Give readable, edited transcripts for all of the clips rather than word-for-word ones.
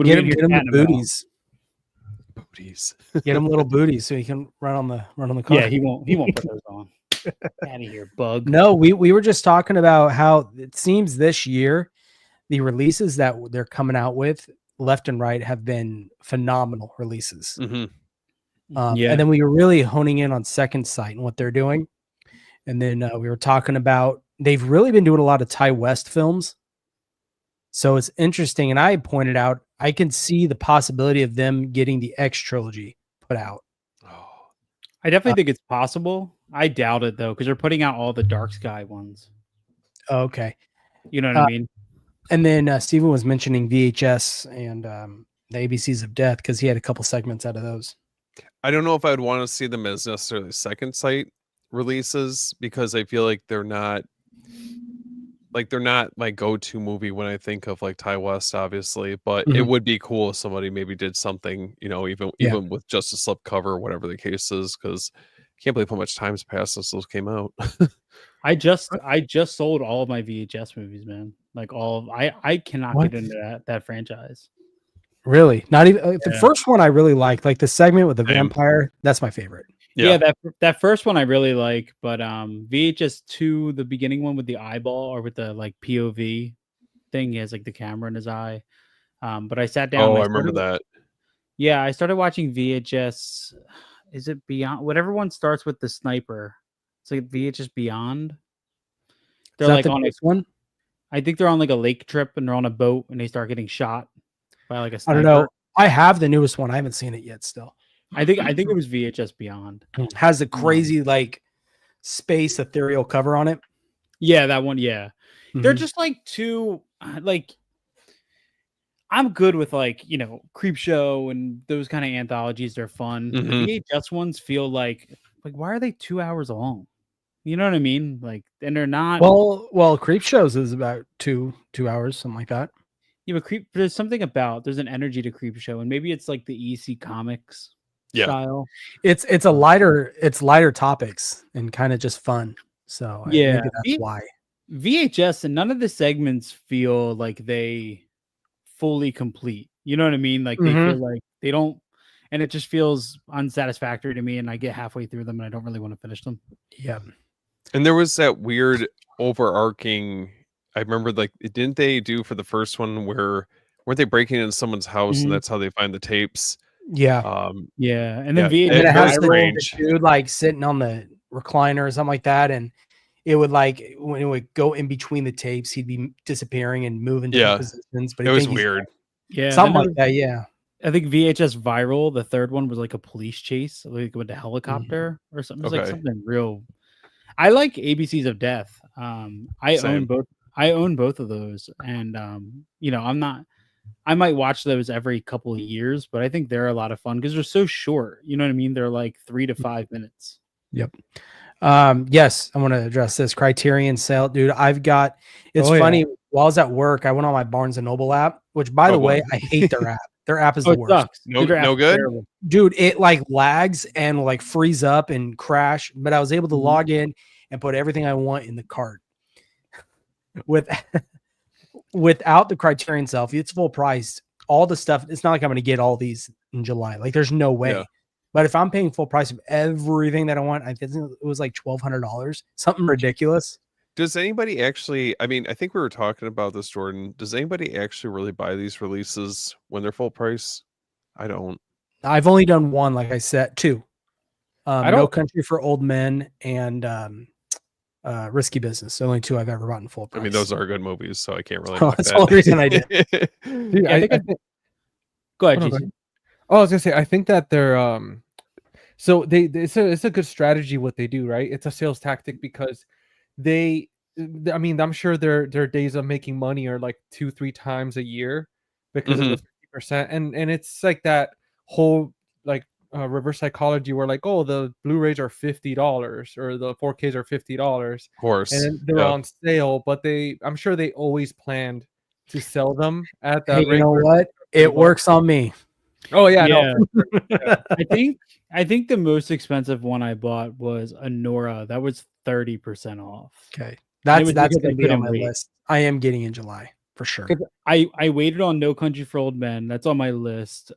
Get him the booties. Booties. Get him little booties so he can run on the car. Yeah, he won't put those on. Out of here, bug. No, we were just talking about how it seems this year the releases that they're coming out with left and right have been phenomenal releases. Mm-hmm. And then we were really honing in on Second Sight and what they're doing. And then we were talking about they've really been doing a lot of Ty West films. So it's interesting. And I pointed out, I can see the possibility of them getting the X trilogy put out. I definitely think it's possible. I doubt it though, because they're putting out all the Dark Sky ones. Okay. You know what I mean? And then Steven was mentioning VHS and the ABCs of Death because he had a couple segments out of those. I don't know if I'd want to see them as necessarily Second Sight releases because I feel like they're not my go-to movie when I think of like Ty West, obviously, but it would be cool if somebody maybe did something, even with just a slipcover or whatever the case is, because I can't believe how much time's passed since those came out. I just sold all of my VHS movies, man. Like I cannot get into that franchise. Really? Not even the first one I really liked, like the segment with the vampire. That's my favorite. Yeah, that first one I really like, but VHS 2, the beginning one with the eyeball or with the like POV thing, he has like the camera in his eye. But I sat down. I remember that. Yeah, I started watching VHS. Is it Beyond? Whatever one starts with the sniper. It's like VHS Beyond. They're like on this one. I think they're on like a lake trip and they're on a boat and they start getting shot by like a sniper. I don't know. I have the newest one. I haven't seen it yet still. I think it was VHS Beyond. Has a crazy like space ethereal cover on it. Yeah, that one. Yeah, they're just like too like. I'm good with like Creep Show and those kind of anthologies. They're fun. The VHS ones feel like why are they 2 hours long? You know what I mean? Like, and they're not. Well, Creep Shows is about two hours, something like that. Yeah, but there's something about there's an energy to Creep Show, and maybe it's like the EC Comics style. It's lighter topics and kind of just fun. So yeah, maybe that's why VHS and none of the segments feel like they fully complete. You know what I mean? Like they feel like they don't, and it just feels unsatisfactory to me. And I get halfway through them and I don't really want to finish them. Yeah. And there was that weird overarching. I remember, like, didn't they do for the first one where weren't they breaking into someone's house and that's how they find the tapes? Yeah. Yeah. And then it has the dude like sitting on the recliner or something like that. And it would like, when it would go in between the tapes, he'd be disappearing and moving to positions. But it was weird. Yeah. Something like that. Yeah. I think VHS Viral, the third one, was like a police chase, like with a helicopter or something. It was like something real. I like ABCs of Death. I own both of those, and I might watch those every couple of years, but I think they're a lot of fun because they're so short. You know what I mean? They're like 3 to 5 minutes. Yep. Yes, I want to address this Criterion sale, dude. It's funny. While I was at work, I went on my Barnes and Noble app, which, by the way, I hate their app. Their app is the worst. Sucks. No good, dude. It like lags and like freeze up and crash. But I was able to log in and put everything I want in the cart. Without the Criterion sale, if it's full price, all the stuff. It's not like I'm going to get all these in July. Like, there's no way. Yeah. But if I'm paying full price of everything that I want, I think it was like $1,200, something ridiculous. Does anybody actually, I mean, I think we were talking about this, Jordan. Does anybody actually really buy these releases when they're full price? I don't. I've only done one, like I said, two. No Country for Old Men and Risky Business. The only two I've ever bought in full price. I mean, those are good movies, so I can't really. That's the only reason I did. Dude, I think go ahead, Jason. I was gonna say, I think that they're so it's a good strategy what they do, right? It's a sales tactic because I'm sure their days of making money are like 2-3 times a year because of the 50%, and it's like that whole like reverse psychology where like, oh, the Blu-rays are $50 or the 4Ks are $50, of course, and they're on sale, but I'm sure they always planned to sell them at that. Hey, you know what? It works on me. Oh yeah. No. I think the most expensive one I bought was a Nora. That was 30% off. Okay, that's going to be on my list. I am getting in July. for sure. I waited on No Country for Old Men. That's on my list.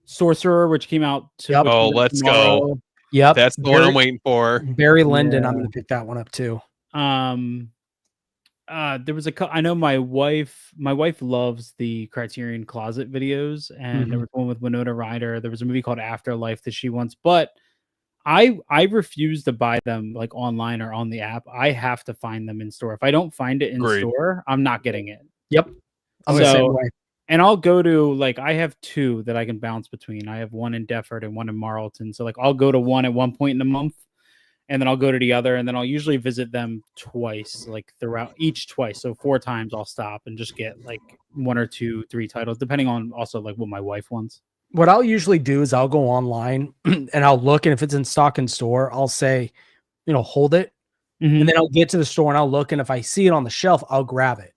Sorcerer, which came out Oh, let's go. Yep. That's the one I'm waiting for. Barry Lyndon. I'm going to pick that one up too. There was I know my wife loves the Criterion Closet videos, and there was one with Winona Ryder. There was a movie called Afterlife that she wants, but I refuse to buy them like online or on the app. I have to find them in store. If I don't find it in store, I'm not getting it. Yep. I'm the same way. And I'll go to like, I have two that I can bounce between. I have one in Defford and one in Marlton. So like I'll go to one at one point in the month, and then I'll go to the other, and then I'll usually visit them twice, like throughout each twice. So 4 times I'll stop and just get like 1 or 2, 3 titles, depending on also like what my wife wants. What I'll usually do is I'll go online and I'll look, and if it's in stock in store, I'll say, hold it. And then I'll get to the store and I'll look, and if I see it on the shelf, I'll grab it.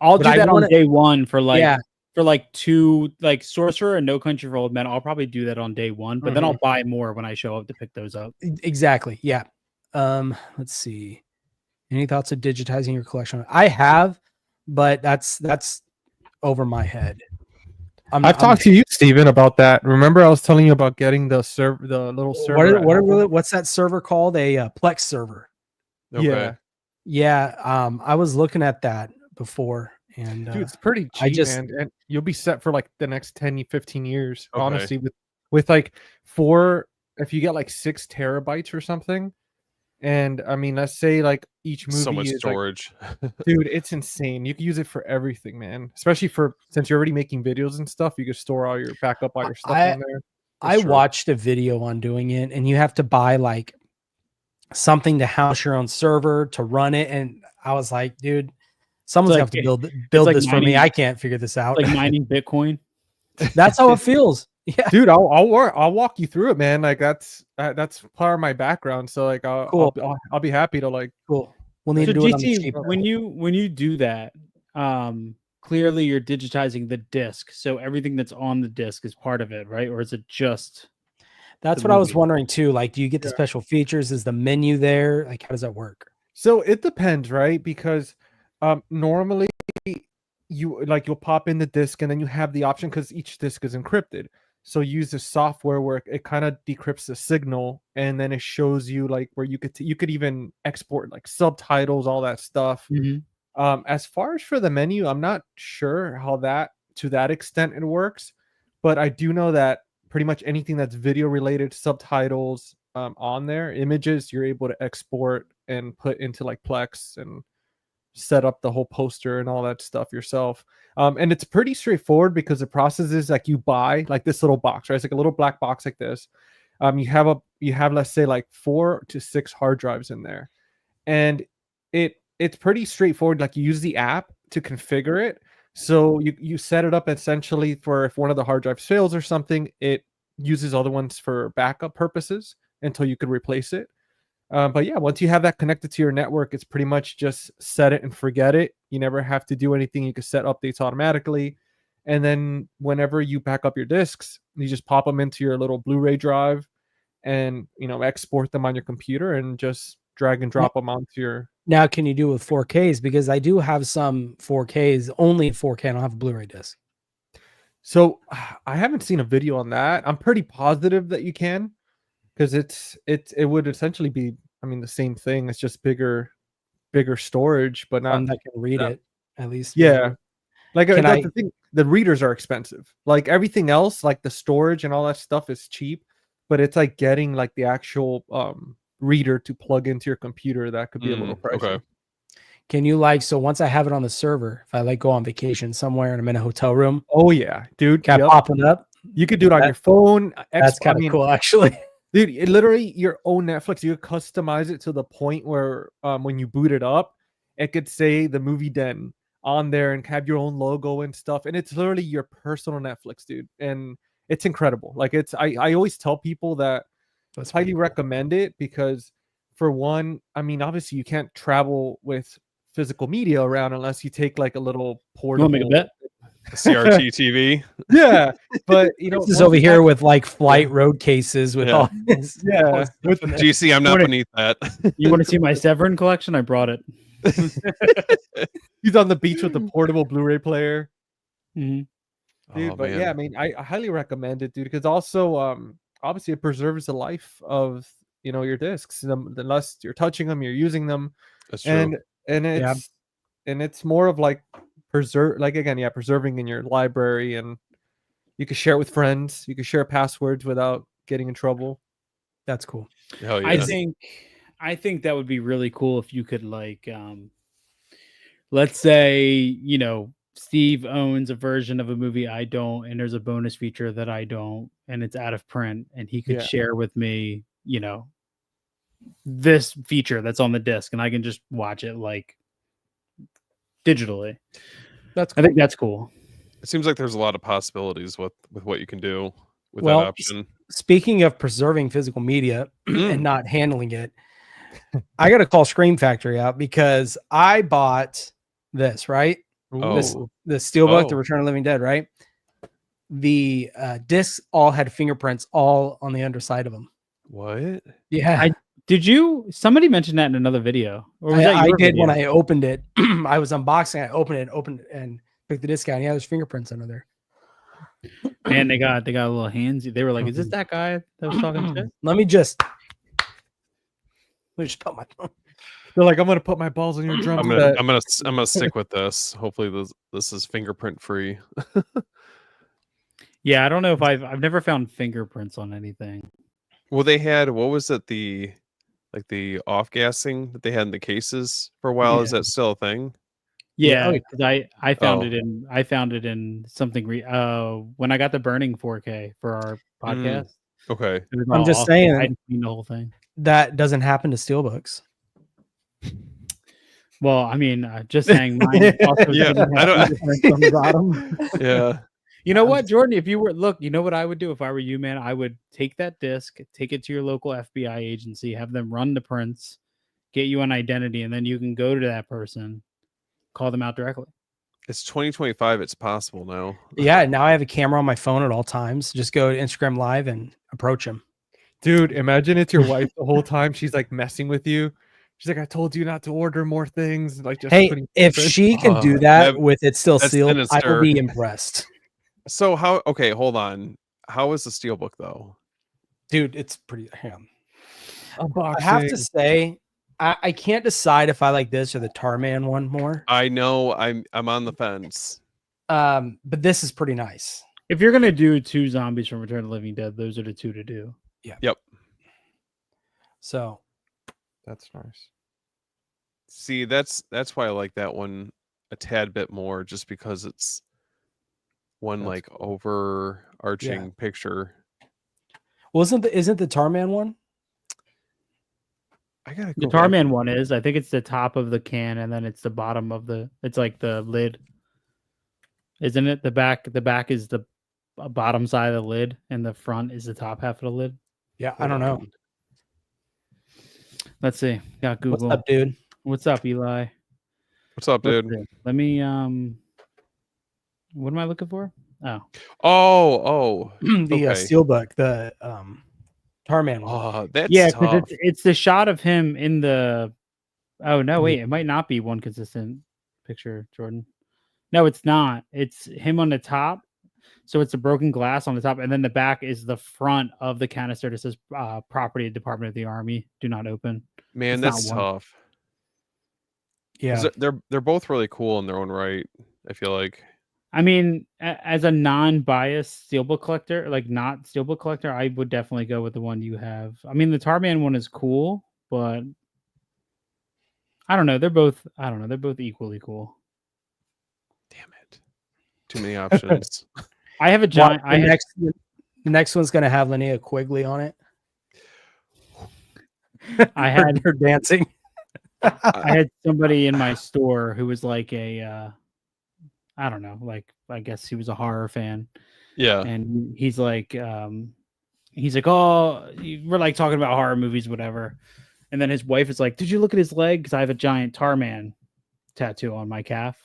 I'll do that on day one for like 2, like Sorcerer and No Country for Old Men. I'll probably do that on day 1, but then I'll buy more when I show up to pick those up. Exactly. Yeah. Let's see. Any thoughts of digitizing your collection? I have, but that's over my head. I've talked to you, Steven, about that. Remember, I was telling you about getting the little server. What's that server called? A Plex server. Okay. Yeah. I was looking at that before, and dude, it's pretty cheap, and you'll be set for like the next 10, 15 years. Okay. Honestly, with like 4, if you get like 6 terabytes or something. And I mean, let's say like each movie so much is storage. Like, dude, it's insane. You can use it for everything, man. Especially since you're already making videos and stuff, you can store all your backup, all your stuff in there. I watched a video on doing it, and you have to buy like something to house your own server to run it. And I was like, dude, someone's have to build like this for me. I can't figure this out. Like mining Bitcoin. That's how it feels. Yeah, dude, I'll walk you through it, man. Like that's part of my background. So like, I'll be happy to like. Cool. We'll need to do it on the cheap. When you do that, clearly you're digitizing the disc, so everything that's on the disc is part of it, right? Or is it just? That's what I was wondering too. Like, do you get the special features? Is the menu there? Like, how does that work? So it depends, right? Because normally you'll pop in the disc, and then you have the option, because each disc is encrypted. So use the software where it kind of decrypts the signal, and then it shows you like where you could even export like subtitles, all that stuff. As far as for the menu, I'm not sure how to that extent it works, but I do know that pretty much anything that's video related, subtitles on there, images, you're able to export and put into like Plex and set up the whole poster and all that stuff yourself. And it's pretty straightforward, because the process is like you buy like this little box, right? It's like a little black box like this. You have let's say like 4 to 6 hard drives in there, and it's pretty straightforward. Like you use the app to configure it. So you set it up essentially for if one of the hard drives fails or something, it uses other ones for backup purposes until you could replace it. But yeah, once you have that connected to your network, it's pretty much just set it and forget it. You never have to do anything. You can set updates automatically. And then whenever you back up your discs, you just pop them into your little Bluray drive and, export them on your computer and just drag and drop them onto your... Now, can you do it with 4Ks? Because I do have some 4Ks, only 4K. I don't have a Blu-ray disc. So I haven't seen a video on that. I'm pretty positive that you can, because it would essentially be, the same thing. It's just bigger storage, but not that can read it at least. Yeah, like the thing, the readers are expensive. Like everything else, like the storage and all that stuff is cheap, but it's like getting like the actual reader to plug into your computer that could be a little pricey. Okay. Can you so once I have it on the server, if I go on vacation somewhere and I'm in a hotel room? Oh yeah, dude, can I pop it up? You could do it on your phone. That's kind of cool, actually. Dude, it literally your own Netflix. You could customize it to the point where when you boot it up, it could say the Movie Den on there and have your own logo and stuff. And it's literally your personal Netflix, dude. And it's incredible. Like I always tell people that I highly recommend it, because for one, obviously you can't travel with physical media around unless you take like a little portable. You want to make a bet? CRT TV. Yeah, but this is over here with like flight road cases with all this. Yeah, with GC, I'm not beneath that. You want to see my Severin collection? I brought it. He's on the beach with the portable Blu-ray player. Mhm. Dude, Oh, but man. yeah, I mean, I highly recommend it, dude, because also, obviously, it preserves the life of your discs. Unless you're touching them, you're using them, That's true. and it's more of like preserving in your library, and you can share it with friends. You can share passwords without getting in trouble. That's cool. Hell yeah. I think that would be really cool if you could like let's say, Steve owns a version of a movie I don't, and there's a bonus feature that I don't, and it's out of print, and he could share with me, this feature that's on the disc, and I can just watch it like digitally. I think that's cool. It seems like there's a lot of possibilities with what you can do with that Well, option. speaking of preserving physical media and not handling it, I got to call Scream Factory out because I bought this, right? Oh. The Steelbook, The Return of the Living Dead, right? The discs all had fingerprints all on the underside of them. What? Yeah. Somebody mentioned that in another video? Or was I did when I opened it. I was unboxing, I opened it, and picked the disc out, and there's fingerprints under there. And they got a little handsy. They were like, "Is this that guy that was talking shit?" Let me just put my phone. They're like, I'm gonna put my balls on your drum. I'm gonna stick with this. Hopefully this is fingerprint free. Yeah, I don't know if I've never found fingerprints on anything. Well, they had, what was it, the off gassing that they had in the cases for a while? Is that still a thing? Yeah, because I found it in something when I got the burning 4K for our podcast. Okay. I'm just saying, I didn't see the whole thing. That doesn't happen to Steelbooks. Well, I mean, just saying mine. Also Yeah, I don't. On the bottom. Yeah. You know what, Jordan? If you were you know what I would do if I were you, man? I would take that disc, take it to your local FBI agency, have them run the prints, get you an identity, and then you can go to that person, call them out directly. It's 2025. It's possible now. Yeah, now I have a camera on my phone at all times. Just go to Instagram Live and approach him. Dude, imagine it's your wife the whole time. She's like messing with you. She's like, I told you not to order more things. Like, just if she can do that with it still sealed, I will be impressed. So hold on. How is the Steelbook though? Dude, it's pretty I have to say, I can't decide if I like this or the Tarman one more. I know I'm on the fence. But this is pretty nice. If you're gonna do 2 zombies from Return of the Living Dead, those are the 2 to do. Yeah. Yep. So that's nice. See, that's why I like that one a tad bit more, just because it's one overarching picture. Well, isn't the Tarman one? I gotta go. The Tarman one is. I think it's the top of the can, and then it's the bottom of it's like the lid. Isn't it? The back is the bottom side of the lid, and the front is the top half of the lid. Yeah, I don't know. Let's see. Got Google. What's up, dude? What's up, Eli? What's up, dude? Let me what am I looking for? The Steelbook, the Tarman one. Oh, that's tough. It's the shot of him in the. Oh no, wait, it might not be one consistent picture, Jordan. No, it's not. It's him on the top. So it's a broken glass on the top, and then the back is the front of the canister that says "Property Department of the Army. Do not open." Man, that's tough. Yeah, they're both really cool in their own right. I feel like. I mean, as a non-biased steelbook collector, like not steelbook collector, I would definitely go with the one you have. I mean, the Tarman one is cool, but I don't know. They're both equally cool. Damn it! Too many options. I have a giant. The next one's gonna have Linnea Quigley on it. I had her dancing. I had somebody in my store who was like I don't know, like I guess he was a horror fan. Yeah. And he's like, oh, we're like talking about horror movies, whatever. And then his wife is like, did you look at his leg? Because I have a giant Tarman tattoo on my calf.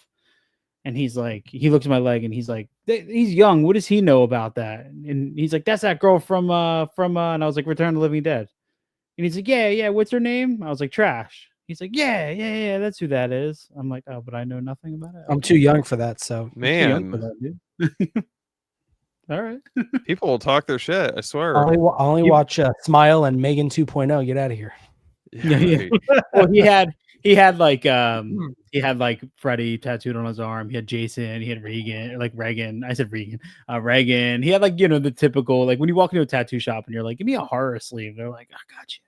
And he's like, he looks at my leg and he's like, he's young. What does he know about that? And he's like, that's that girl from and I was like, Return of the Living Dead. And he's like, yeah. What's her name? I was like, Trash. He's like, yeah, that's who that is. I'm like, oh, but I know nothing about it. I'm too young for that, so Man, that, all right. People will talk their shit. I swear. I only watch Smile and Megan 2.0. Get out of here. Yeah. Well, he had like Freddy tattooed on his arm. He had Jason. He had Reagan. I said Regan. Reagan. He had like the typical like when you walk into a tattoo shop and you're like, give me a horror sleeve. They're like, I got you.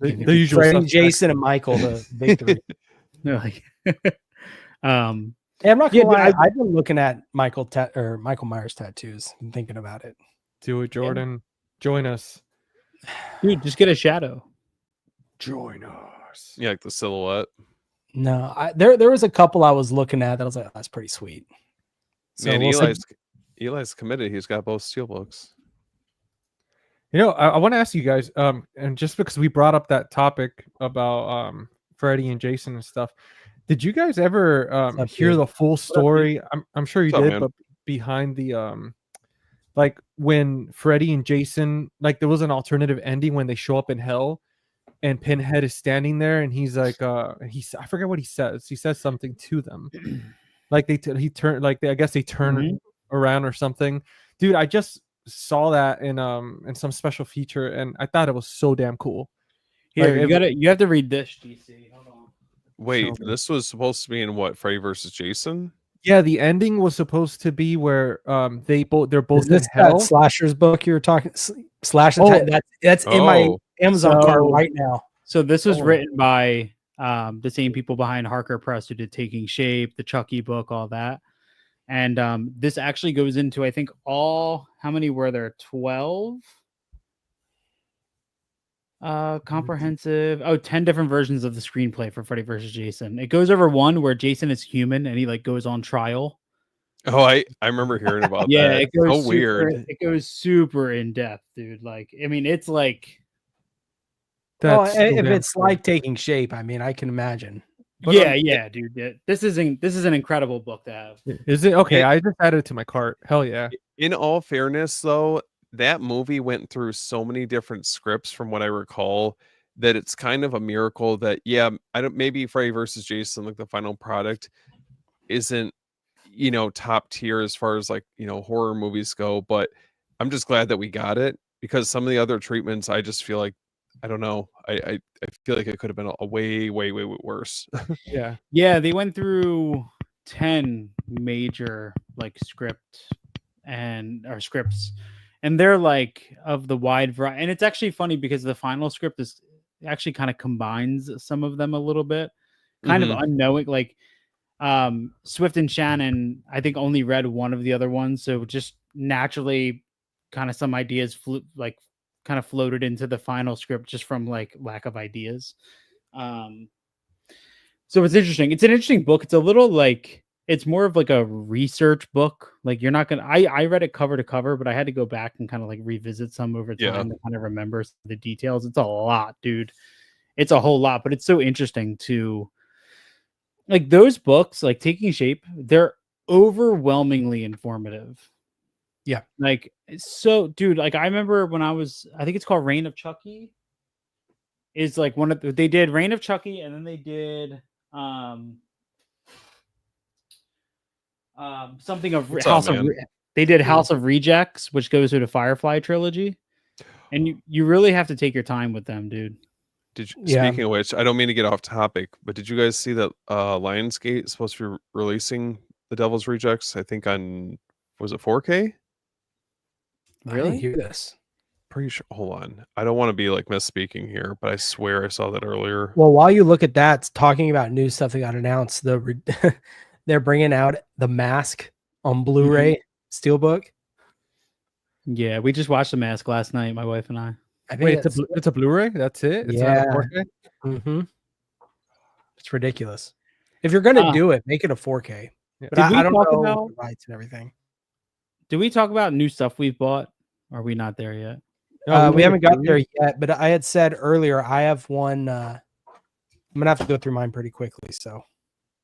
The usual Freddy, Jason, and Michael, the big three. They're like, I'm not gonna lie. I've been looking at Michael Myers tattoos and thinking about it. Do it, Jordan. Join us, dude. Just get a shadow. Join us. Yeah, like the silhouette. No, there was a couple I was looking at that I was like, oh, that's pretty sweet. So man, Eli's committed. He's got both steelbooks. I want to ask you guys, and just because we brought up that topic about Freddy and Jason and stuff, did you guys ever hear the full story? I'm sure you did, man. But behind the like when Freddy and Jason, like there was an alternative ending when they show up in hell, and Pinhead is standing there, and he's like, I forget what he says. He says something to them, like I guess they turn around or something. Dude, I just saw that in some special feature, and I thought it was so damn cool. Here, you have to read this, GC. Hold on. Wait, this was supposed to be in what? Freddy versus Jason? Yeah, the ending was supposed to be where they're both in hell. That Slasher's book you were talking Slash that's in my Amazon cart right now. So this was written by the same people behind Harker Press who did Taking Shape, the Chucky book, all that. And this actually goes into, I think, how many were there? 12 comprehensive 10 different versions of the screenplay for Freddy vs. Jason. It goes over one where Jason is human and he like goes on trial. Oh, I remember hearing about yeah, that. It goes so weird. It goes super in depth, dude. Like, I mean, it's like if it's like Taking Shape, I mean, I can imagine. But yeah, dude. This is an incredible book to have. Is it okay? I just added it to my cart. Hell yeah. In all fairness, though, that movie went through so many different scripts from what I recall that it's kind of a miracle that maybe Freddy versus Jason, like the final product, isn't top tier as far as like horror movies go, but I'm just glad that we got it, because some of the other treatments I just feel like I don't know. I feel like it could have been a way worse. Yeah, they went through 10 major like scripts, and they're like of the wide variety. And it's actually funny because the final script is actually kind of combines some of them a little bit, kind of unknowing. Like Swift and Shannon, I think, only read one of the other ones, so just naturally, kind of some ideas kind of floated into the final script just from like lack of ideas. So it's interesting. It's an interesting book. It's a little like, it's more of like a research book. Like you're not going to, I read it cover to cover, but I had to go back and kind of like revisit some over time to kind of remember the details. It's a lot, dude. It's a whole lot, but it's so interesting to like those books, like Taking Shape, they're overwhelmingly informative. Yeah. Like, so dude, like I remember when I think it's called Reign of Chucky, is like they did Reign of Chucky, and then they did something of they did House of Rejects, which goes through the Firefly trilogy, and you really have to take your time with them, dude. Speaking of which, I don't mean to get off topic, but did you guys see that Lionsgate is supposed to be releasing The Devil's Rejects? I think on, was it 4K? Really? I didn't hear this. Pretty sure. Hold on. I don't want to be like misspeaking here, but I swear I saw that earlier. Well, while you look at that, talking about new stuff that got announced, they're bringing out The Mask on Bluray steelbook. Yeah, we just watched The Mask last night, my wife and I. Wait, it's a Blu-ray? That's it? It's not a 4K? Mm-hmm. It's ridiculous. If you're gonna do it, make it a 4K. Yeah. But I don't know the rights and everything. Did we talk about new stuff we've bought? Or are we not there yet? We haven't got there yet, but I had said earlier I have one. I'm gonna have to go through mine pretty quickly. So,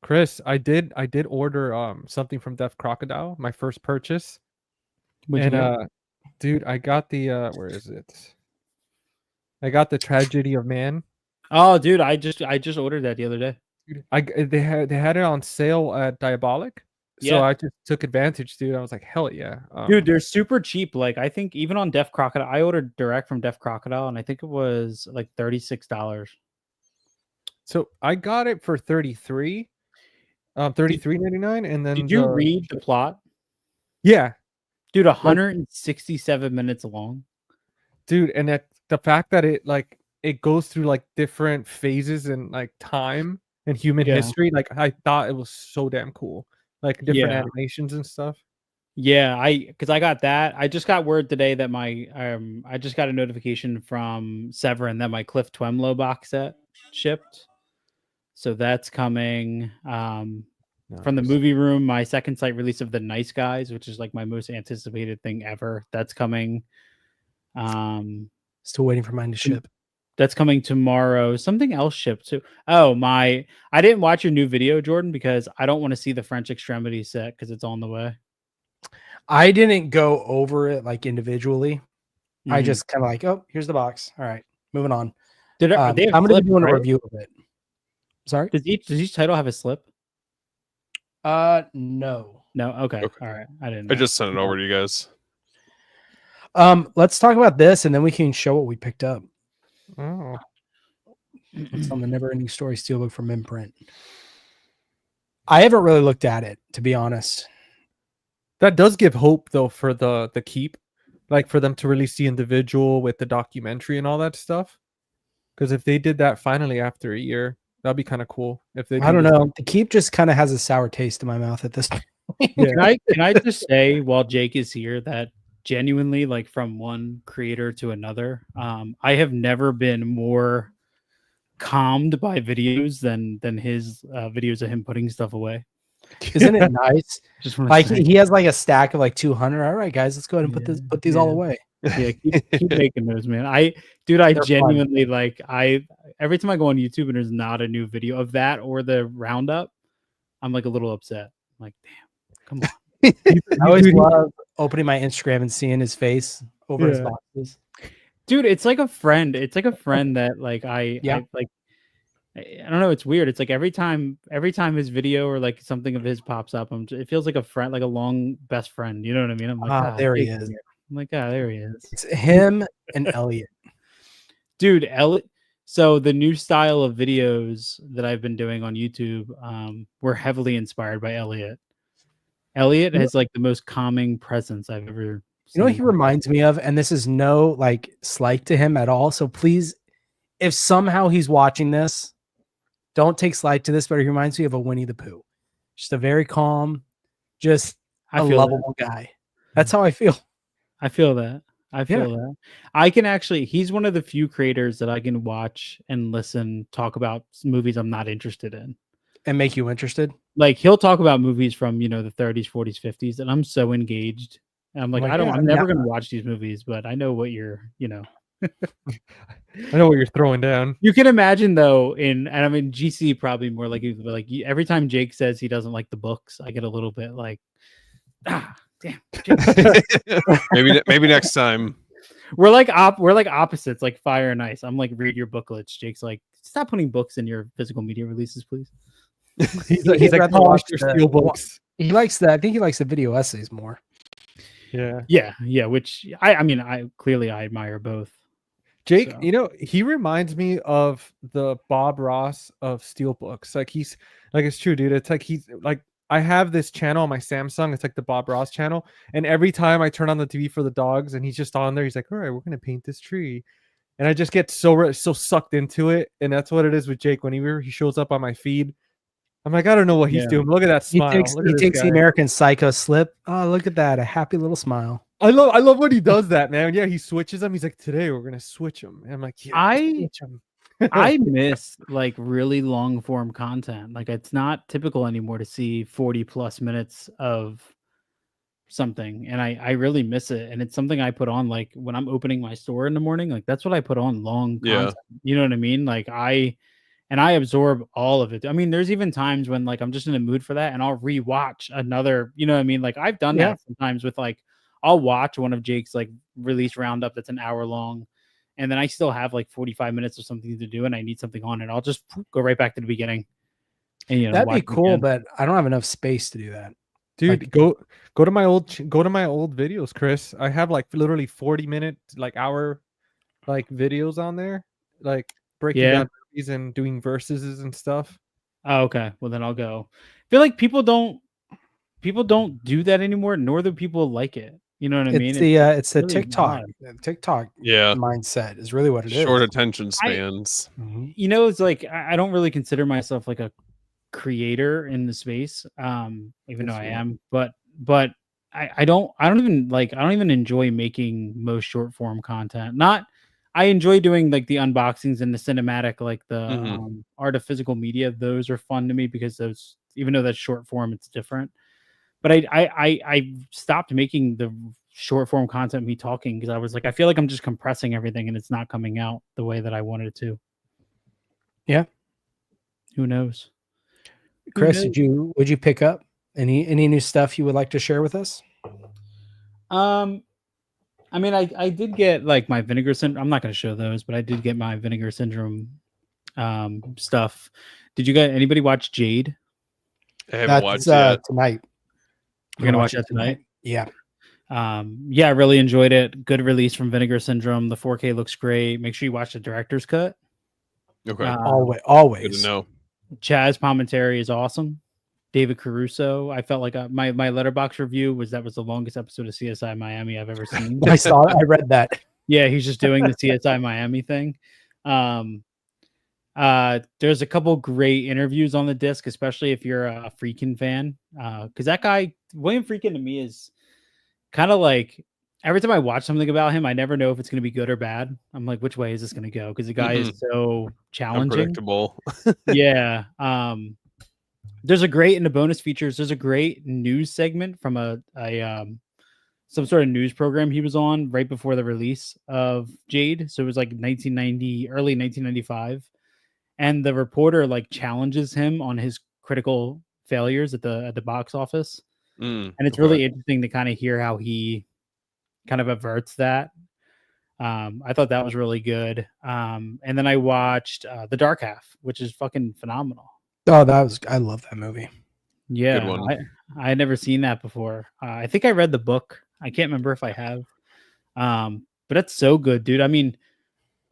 Chris, I did order something from Deaf Crocodile, my first purchase. Dude, I got the where is it? I got the Tragedy of Man. Oh, dude, I just ordered that the other day. They had it on sale at Diabolic, so Yeah. I just took advantage, dude. I was like, hell yeah, dude, they're super cheap. Like I think even on Deaf Crocodile, I ordered direct from Deaf Crocodile, and I think it was like $36. So I got it for 33, $33.99, and then did you read the plot? Yeah, dude, 167 minutes long, dude, and the fact that it goes through like different phases and like time and human history, like I thought it was so damn cool, like different animations and stuff. Yeah, because I got that. I just got word today that my I just got a notification from Severin that my Cliff Twemlow box set shipped. So that's coming. From the movie room, my second site release of The Nice Guys, which is like my most anticipated thing ever. That's coming. Still waiting for mine to ship. That's coming tomorrow. Something else shipped too. Oh, I didn't watch your new video, Jordan, because I don't want to see the French Extremity set because it's on the way. I didn't go over it like individually. I just kind of like, oh, here's the box. All right, moving on. I'm going to be doing a review of it. Sorry? Does each title have a slip? No. Okay. All right. I didn't know. I just sent it over to you guys. Let's talk about this, and then we can show what we picked up. Oh. It's on the Never Ending Story Steelbook from Imprint. I haven't really looked at it, to be honest. That does give hope, though, for the keep, like for them to release the individual with the documentary and all that stuff. Because if they did that finally after a year, that'd be kind of cool. If they, I don't know, the keep just kind of has a sour taste in my mouth at this point. Can I just say, while Jake is here, that genuinely, like from one creator to another, I have never been more calmed by videos than his videos of him putting stuff away. Isn't it nice? Just like he has like a stack of like 200. All right, guys, let's go ahead and put these all away. Yeah, keep making those, man. I genuinely fun. Every time I go on YouTube and there's not a new video of that or the roundup, I'm like a little upset. I'm like, damn, come on. I always love opening my Instagram and seeing his face over his boxes. Dude, it's like a friend. It's like a friend that like I don't know. It's weird. It's like every time his video or like something of his pops up, it feels like a friend, like a long best friend. You know what I mean? I'm like, there he is. I'm like, there he is. It's him and Elliot. Dude, Elliot. So the new style of videos that I've been doing on YouTube were heavily inspired by Elliot. Elliot has like the most calming presence I've ever seen. You know what he reminds me of? And this is no like slight to him at all. So please, if somehow he's watching this, don't take slight to this, but he reminds me of a Winnie the Pooh. Just a very calm, just a lovable guy. That's how I feel. I feel that. That. I can actually, he's one of the few creators that I can watch and listen, talk about movies I'm not interested in. And make you interested? Like he'll talk about movies from, the 30s, 40s, 50s, and I'm so engaged. And I'm like, I'm never going to watch these movies, but I know what you're, I know what you're throwing down. You can imagine though, and I mean, GC probably more like every time Jake says he doesn't like the books, I get a little bit like, damn. maybe next time. We're like opposites, like fire and ice. I'm like, read your booklets. Jake's like, stop putting books in your physical media releases, please. he's like, polish your steel books. He likes that. I think he likes the video essays more. Yeah. Which I clearly admire both. Jake, he reminds me of the Bob Ross of steelbooks. Like he's like, it's true, dude. It's like he's like, I have this channel on my Samsung. It's like the Bob Ross channel, and every time I turn on the TV for the dogs, and he's just on there, he's like, "All right, we're gonna paint this tree," and I just get so sucked into it. And that's what it is with Jake. When he shows up on my feed, I'm like, I don't know what he's doing. Look at that smile. He takes the American Psycho slip. Oh, look at that. A happy little smile. I love when he does that, man. Yeah, he switches them. He's like, today we're going to switch them. And I'm like, switch them. I miss like really long form content. Like it's not typical anymore to see 40 plus minutes of something. And I really miss it. And it's something I put on like when I'm opening my store in the morning, like that's what I put on, long content. You know what I mean? Like I absorb all of it. I mean, there's even times when like I'm just in a mood for that and I'll rewatch another, you know what I mean? Like I've done that sometimes with like, I'll watch one of Jake's like release roundup that's an hour long and then I still have like 45 minutes or something to do, and I need something on it, I'll just go right back to the beginning. And that'd be cool, but I don't have enough space to do that. Dude, go to my old videos, Chris. I have like literally 40-minute, like hour, like videos on there, like breaking down movies and doing verses and stuff. Oh, okay. Well, then I'll go. I feel like people don't do that anymore, nor do people like it. You know what I mean? It's the really TikTok. TikTok mindset is really what it is. Short attention spans. You know, it's like I don't really consider myself like a creator in the space, even though I am, but I don't even enjoy making most short form content. I enjoy doing like the unboxings and the cinematic, like the art of physical media. Those are fun to me because those, even though that's short form, it's different. But I stopped making the short form content, me talking, because I was like, I feel like I'm just compressing everything and it's not coming out the way that I wanted it to. Yeah. Who knows? Chris, would you pick up any new stuff you would like to share with us? I mean, I did get like my Vinegar Syndrome. I'm not going to show those, but I did get my Vinegar Syndrome stuff. Did you guys, anybody watch Jade? I haven't watched yet. Tonight. You're going to watch that tonight? Yeah. Yeah, I really enjoyed it. Good release from Vinegar Syndrome. The 4K looks great. Make sure you watch the director's cut. Okay. Always. Good to know. Chaz Palminteri is awesome. David Caruso. I felt like my Letterboxd review was that was the longest episode of CSI Miami I've ever seen. I read that. Yeah, he's just doing the CSI Miami thing. There's a couple great interviews on the disc, especially if you're a Friedkin fan. Because that guy, William Friedkin, to me is kind of like, every time I watch something about him, I never know if it's going to be good or bad. I'm like, which way is this going to go? Because the guy is so challenging. Unpredictable. Yeah. There's a great, in the bonus features, there's a great news segment from some sort of news program he was on right before the release of Jade. So it was like early 1995. And the reporter like challenges him on his critical failures at the box office. And it's really interesting to kind of hear how he kind of averts that. I thought that was really good. And then I watched The Dark Half, which is fucking phenomenal. Oh, I love that movie. Yeah, good one. I had never seen that before. I think I read the book. I can't remember if I have. But that's so good, dude. I mean,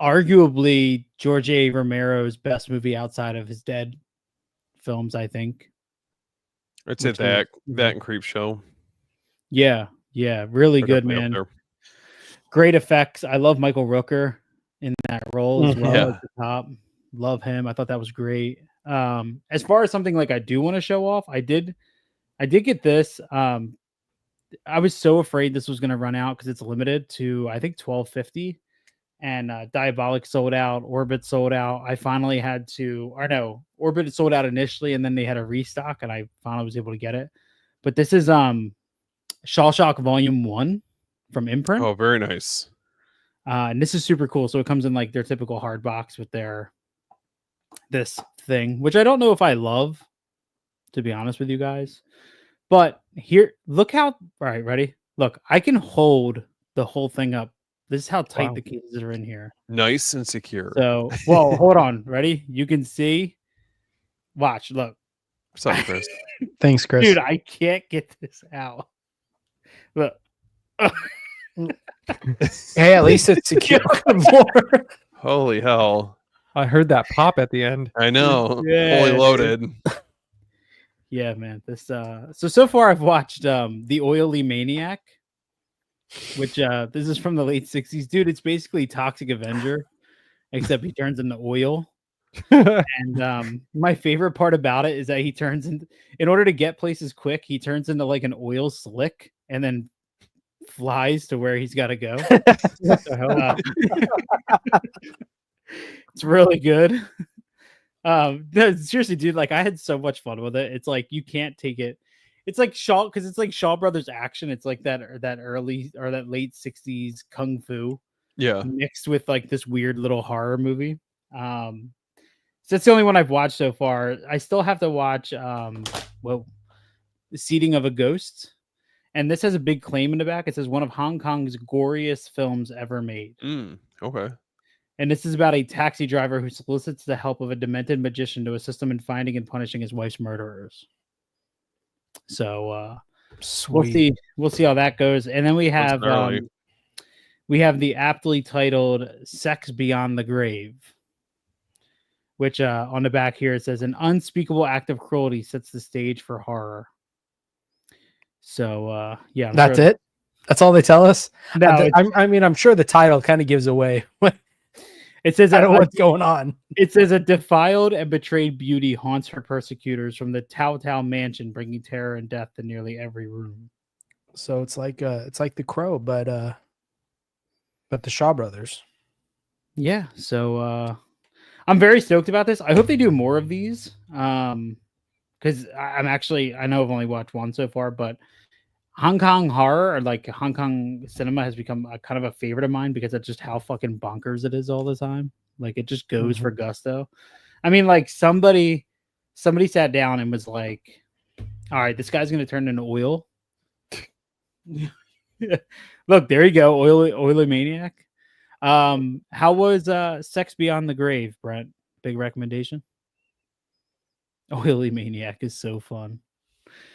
arguably George A. Romero's best movie outside of his Dead films, I think. I'd say that and Creepshow. Yeah, really good, man. Great effects. I love Michael Rooker in that role as well at the top. Love him. I thought that was great. As far as something like I do want to show off, I did get this. I was so afraid this was going to run out because it's limited to, I think, 1250, and Diabolic sold out, Orbit sold out. I finally had to, or no, Orbit sold out initially, and then they had a restock, and I finally was able to get it. But this is Shawshock Volume 1 from Imprint. Oh, very nice. And this is super cool. So it comes in like their typical hard box with this thing, which I don't know if I love, to be honest with you guys. But here, look how, all right, ready? Look, I can hold the whole thing up. This is how tight the cases are in here. Nice and secure. So, well, hold on. Ready? You can see. Watch, look. What's up, Chris? Thanks, Chris. Dude, I can't get this out. Look. Hey, at least it's secure more. Holy hell. I heard that pop at the end. I know. Yeah, fully loaded. Yeah, man. This so far I've watched The Oily Maniac, which this is from the late 60s. Dude, it's basically Toxic Avenger, except he turns into oil. And my favorite part about it is that he turns in order to get places quick, he turns into like an oil slick and then flies to where he's got to go. What the hell? It's really good. No, seriously, dude, like I had so much fun with it. It's like you can't take it. It's like Shaw, because it's like Shaw Brothers action. It's like that early or that late 60s kung fu, mixed with like this weird little horror movie. So that's the only one I've watched so far. I still have to watch The Seeding of a Ghost, and this has a big claim in the back. It says one of Hong Kong's goriest films ever made. Okay. And this is about a taxi driver who solicits the help of a demented magician to assist him in finding and punishing his wife's murderers. So Sweet. we'll see how that goes. And then we have the aptly titled Sex Beyond the Grave, which on the back here it says an unspeakable act of cruelty sets the stage for horror. So yeah, that's it. That's all they tell us. No, I mean, I'm sure the title kind of gives away. It says I don't know what's going on. It says a defiled and betrayed beauty haunts her persecutors from the Tao Tao mansion, bringing terror and death to nearly every room. So it's like The Crow, but the Shaw Brothers. Yeah. So I'm very stoked about this. I hope they do more of these. Because I know I've only watched one so far, but Hong Kong horror or like Hong Kong cinema has become a kind of a favorite of mine because it's just how fucking bonkers it is all the time. Like it just goes for gusto. I mean, like somebody sat down and was like, all right, this guy's going to turn into oil. Look, there you go. Oily maniac. How was Sex Beyond the Grave, Brent? Big recommendation. Oily maniac is so fun.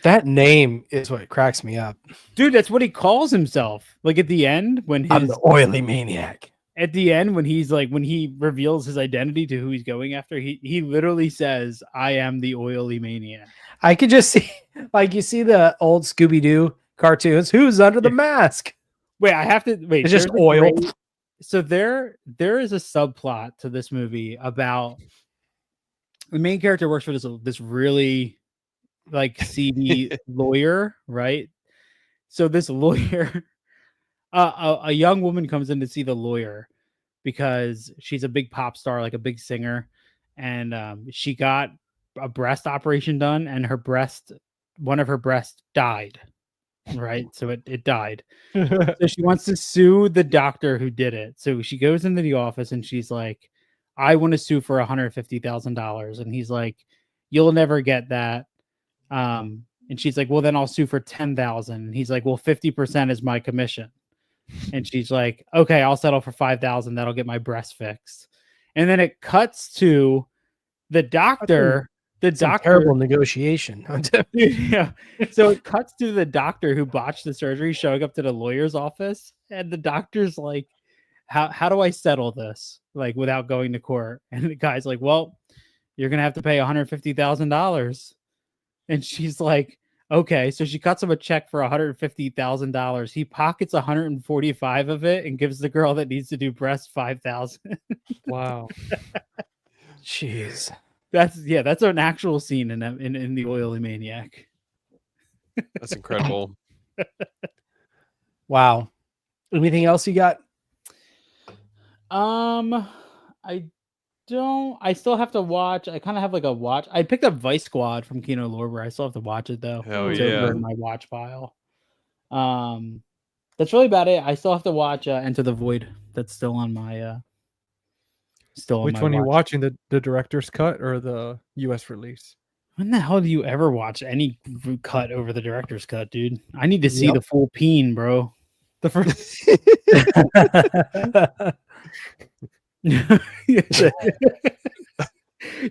That name is what cracks me up. Dude, that's what he calls himself. Like at the end when I'm the oily maniac. At the end when he's like when he reveals his identity to who he's going after, he literally says, I am the oily maniac. I could just see like you see the old Scooby-Doo cartoons. Who's under the mask? Wait, I have to wait. It's just oil. So there is a subplot to this movie about the main character works for this really like seedy lawyer, right? So this lawyer, a young woman comes in to see the lawyer because she's a big pop star, like a big singer, and she got a breast operation done, and one of her breasts died. Right, so it died. So she wants to sue the doctor who did it. So she goes into the office and she's like, "I want to sue for $150,000," and he's like, "You'll never get that." And she's like, "Well, then I'll sue for 10,000." And he's like, "Well, 50% is my commission." And she's like, "Okay, I'll settle for 5,000. That'll get my breast fixed." And then it cuts to the doctor. The doctor, terrible negotiation. Yeah. So it cuts to the doctor who botched the surgery showing up to the lawyer's office, and the doctor's like, "How do I settle this like without going to court?" And the guy's like, "Well, you're gonna have to pay $150,000." And she's like, "Okay." So she cuts him a check for $150,000. He pockets 145 of it and gives the girl that needs to do breast 5,000. Wow. Jeez. That's an actual scene in the Oily Maniac. That's incredible. Wow. Anything else you got? I still have to watch. I kind of have like a watch. I picked up Vice Squad from Kino Lorber. I still have to watch it though. Hell it's yeah. over in my watch file. That's really about it. I still have to watch Enter the Void. That's still on my Which one are you watching? The director's cut or the US release? When the hell do you ever watch any cut over the director's cut, dude? I need to see the full peen, bro. The first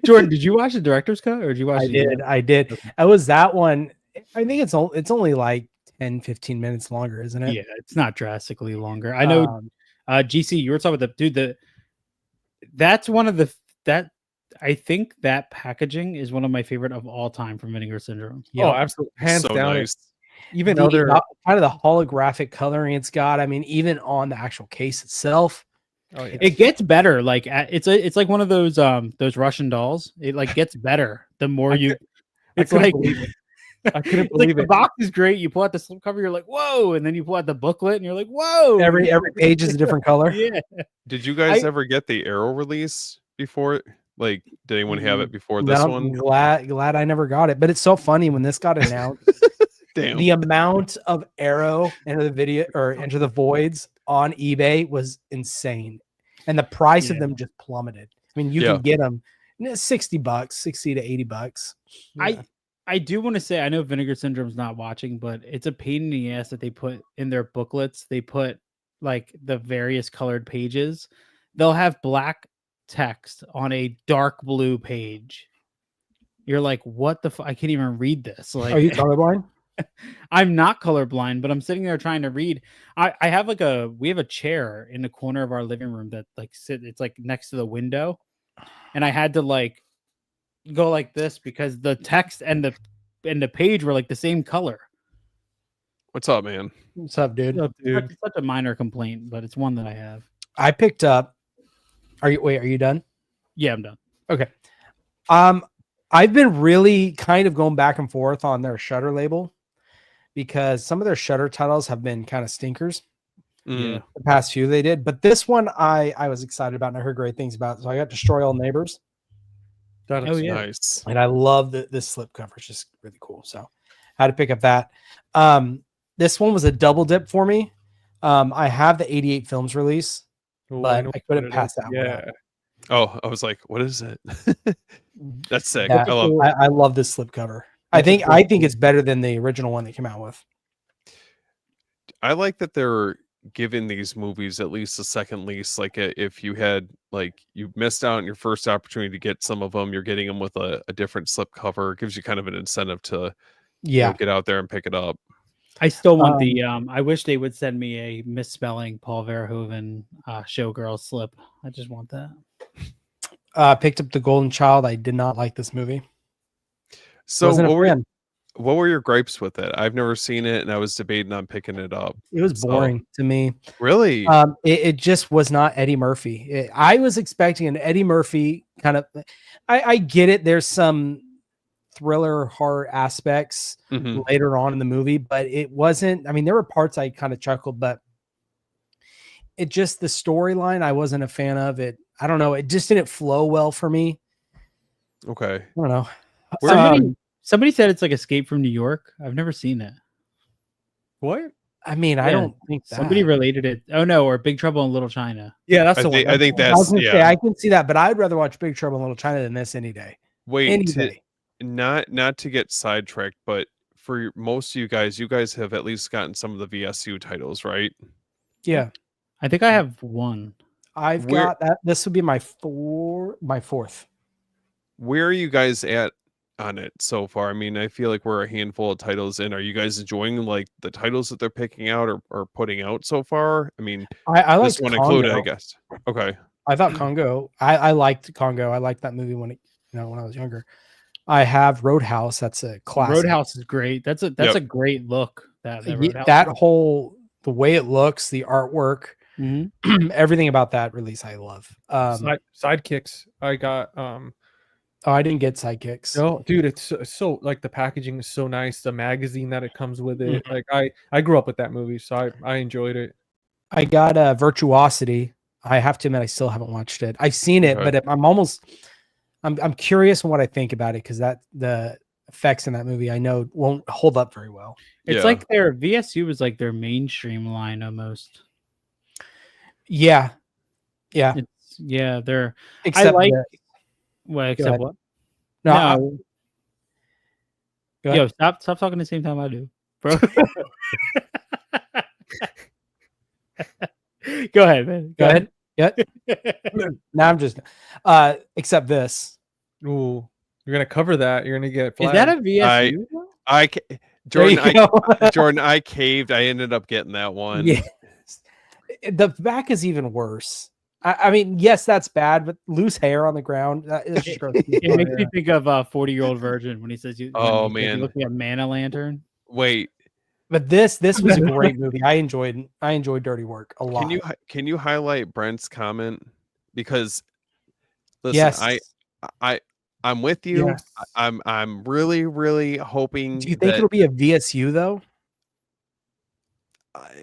Jordan, did you watch the director's cut or did you watch I did. It was that one. I think it's only like 10-15 minutes longer, isn't it? Yeah, it's not drastically longer. I know GC, you were talking about that's one of that I think that packaging is one of my favorite of all time from Vinegar Syndrome. Yeah. Oh, absolutely. Hands so down. Nice. Even kind other of the holographic coloring it's got. I mean, even on the actual case itself. Oh, yeah. It gets better. Like it's like one of those Russian dolls. It like gets better the more you. It's like I couldn't believe it. The box is great. You pull out the slipcover, you're like, whoa, and then you pull out the booklet, and you're like, whoa. Every page is a different color. Yeah. Did you guys ever get the Arrow release before? Like, did anyone have it before this one? Glad I never got it. But it's so funny when this got announced. Damn. The amount of Arrow Enter the Voids on eBay was insane, and the price of them just plummeted. I mean, you can get them $60, $60 to $80. Yeah. I do want to say, I know Vinegar Syndrome's not watching, but it's a pain in the ass that they put in their booklets. They put like the various colored pages they'll have black text on a dark blue page. You're like, what the I can't even read this. Like, are you colorblind? I'm not colorblind, but I'm sitting there trying to read. I have we have a chair in the corner of our living room that it's like next to the window. And I had to like go like this because the text and the page were like the same color. What's up, man? What's up, dude? It's such a minor complaint, but it's one that I have. I picked up. Are you done? Yeah, I'm done. Okay. I've been really kind of going back and forth on their Shudder label because some of their Shudder titles have been kind of stinkers. Yeah. The past few they did, but this one I was excited about and I heard great things about. So I got Destroy All Neighbors. That looks nice. And I love this slip cover. It's just really cool. So I had to pick up that. This one was a double dip for me. I have the 88 films release, but I couldn't pass that one out. Oh, I was like, what is it? That's sick. Yeah, I I love this slip cover. I think it's better than the original one they came out with. I like that they're giving these movies at least a second lease. Like if you had you missed out on your first opportunity to get some of them, you're getting them with a different slip cover. It gives you kind of an incentive to get out there and pick it up. I still want I wish they would send me a misspelling Paul Verhoeven Showgirl slip. I just want that. Picked up The Golden Child. I did not like this movie. So what were your gripes with it? I've never seen it, and I was debating on picking it up. It was boring to me. Really? It just was not Eddie Murphy. I was expecting an Eddie Murphy kind of. I get it. There's some thriller horror aspects later on in the movie, but it wasn't. I mean, there were parts I kind of chuckled, but it just the storyline I wasn't a fan of it. I don't know. It just didn't flow well for me. Okay. I don't know. Somebody said it's like Escape from New York. I've never seen that. What? I mean, I don't think that. Somebody related it. Oh no, or Big Trouble in Little China. Yeah, that's the one. I think that's. I was gonna say, I can see that, but I'd rather watch Big Trouble in Little China than this any day. Not to get sidetracked, but for most of you guys have at least gotten some of the VSU titles, right? Yeah, I think I have one. I've got that. This would be my fourth. Where are you guys at on it so far? I mean, I feel like we're a handful of titles in. Are you guys enjoying like the titles that they're picking out or putting out so far? I mean, I like this one included, I guess. Okay. I thought Congo. I liked Congo. I liked that movie when I was younger. I have Roadhouse. That's a classic. Roadhouse is great. That's a great look. That whole the way it looks, the artwork, everything about that release I love. Sidekicks. I got I didn't get Sidekicks. No, dude, it's so like the packaging is so nice. The magazine that it comes with it. Like I grew up with that movie, so I enjoyed it. I got Virtuosity. I have to admit I still haven't watched it. I've seen it, but I'm curious on what I think about it because the effects in that movie I know won't hold up very well. It's like their VSU was like their mainstream line almost. Yeah. They're except except what? No. Yo, stop talking the same time I do, bro. Go ahead, man. Go ahead. Yeah. Now I'm just except this. Ooh, you're gonna cover that. You're gonna get flagged. Is that a VSU? Jordan, I caved. I ended up getting that one. Yeah. The back is even worse. I mean, yes, that's bad, but loose hair on the ground. It makes me think of a 40-year-old virgin when he says, man, looking at Mana Lantern." Wait, but this was a great movie. I enjoyed Dirty Work a lot. Can you highlight Brent's comment? Because listen, I'm with you. Yes. I'm really, really hoping. Do you think it'll be a VSU though?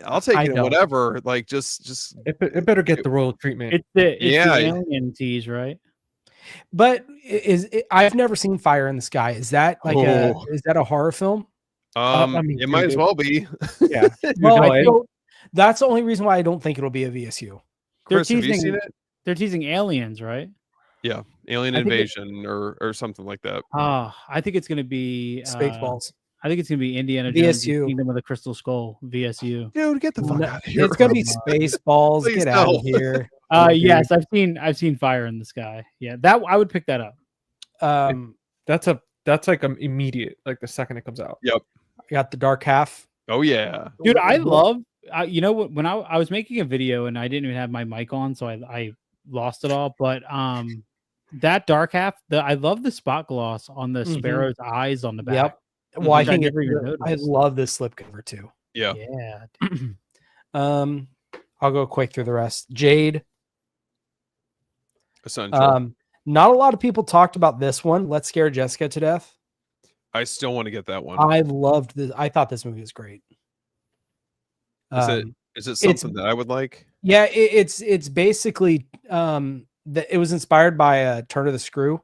I'll take it. Whatever. Like, just it better get the royal treatment. It's the alien tease, right? But I've never seen Fire in the Sky. Is that like is that a horror film? It might as well be. Yeah. Well, that's the only reason why I don't think it'll be a VSU. Chris, have you seen it? They're teasing aliens, right? Yeah, alien invasion or something like that. I think it's going to be Spaceballs. I think it's going to be Indiana Jones VSU. Kingdom of the Crystal Skull, VSU. Dude, get the fuck out of here. It's going to be Spaceballs. Get out of here. Yes, I've seen Fire in the Sky. Yeah, that I would pick that up. That's like immediate, like the second it comes out. Yep. I got The Dark Half. Oh yeah, dude. I love. You know what? When I was making a video and I didn't even have my mic on, so I lost it all. But that Dark Half, I love the spot gloss on the sparrow's eyes on the back. Yep. Well, I think I love this slipcover too. Yeah. Yeah. I'll go quick through the rest. Jade. Essential. Not a lot of people talked about this one. Let's Scare Jessica to Death. I still want to get that one. I loved this. I thought this movie was great. Is it something that I would like? Yeah, it's basically it was inspired by Turn of the Screw.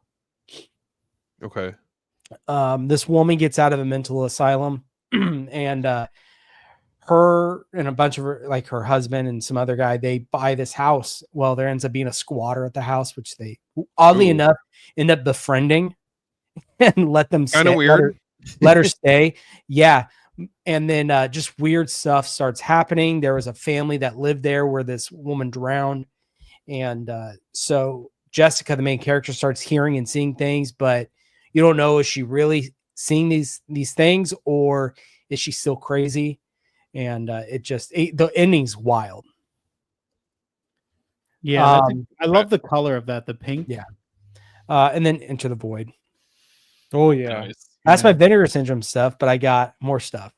Okay. This woman gets out of a mental asylum, and her and a bunch of her husband and some other guy, they buy this house. Well, there ends up being a squatter at the house, which they oddly enough end up befriending and let them kind of weird. Let her stay. Yeah. And then just weird stuff starts happening. There was a family that lived there where this woman drowned. And so Jessica, the main character, starts hearing and seeing things, but you don't know, is she really seeing these things or is she still crazy? And the ending's wild. Yeah, I love the color of that, the pink. Yeah. And then Into the Void. Oh yeah. Nice. That's my Vinegar Syndrome stuff, but I got more stuff.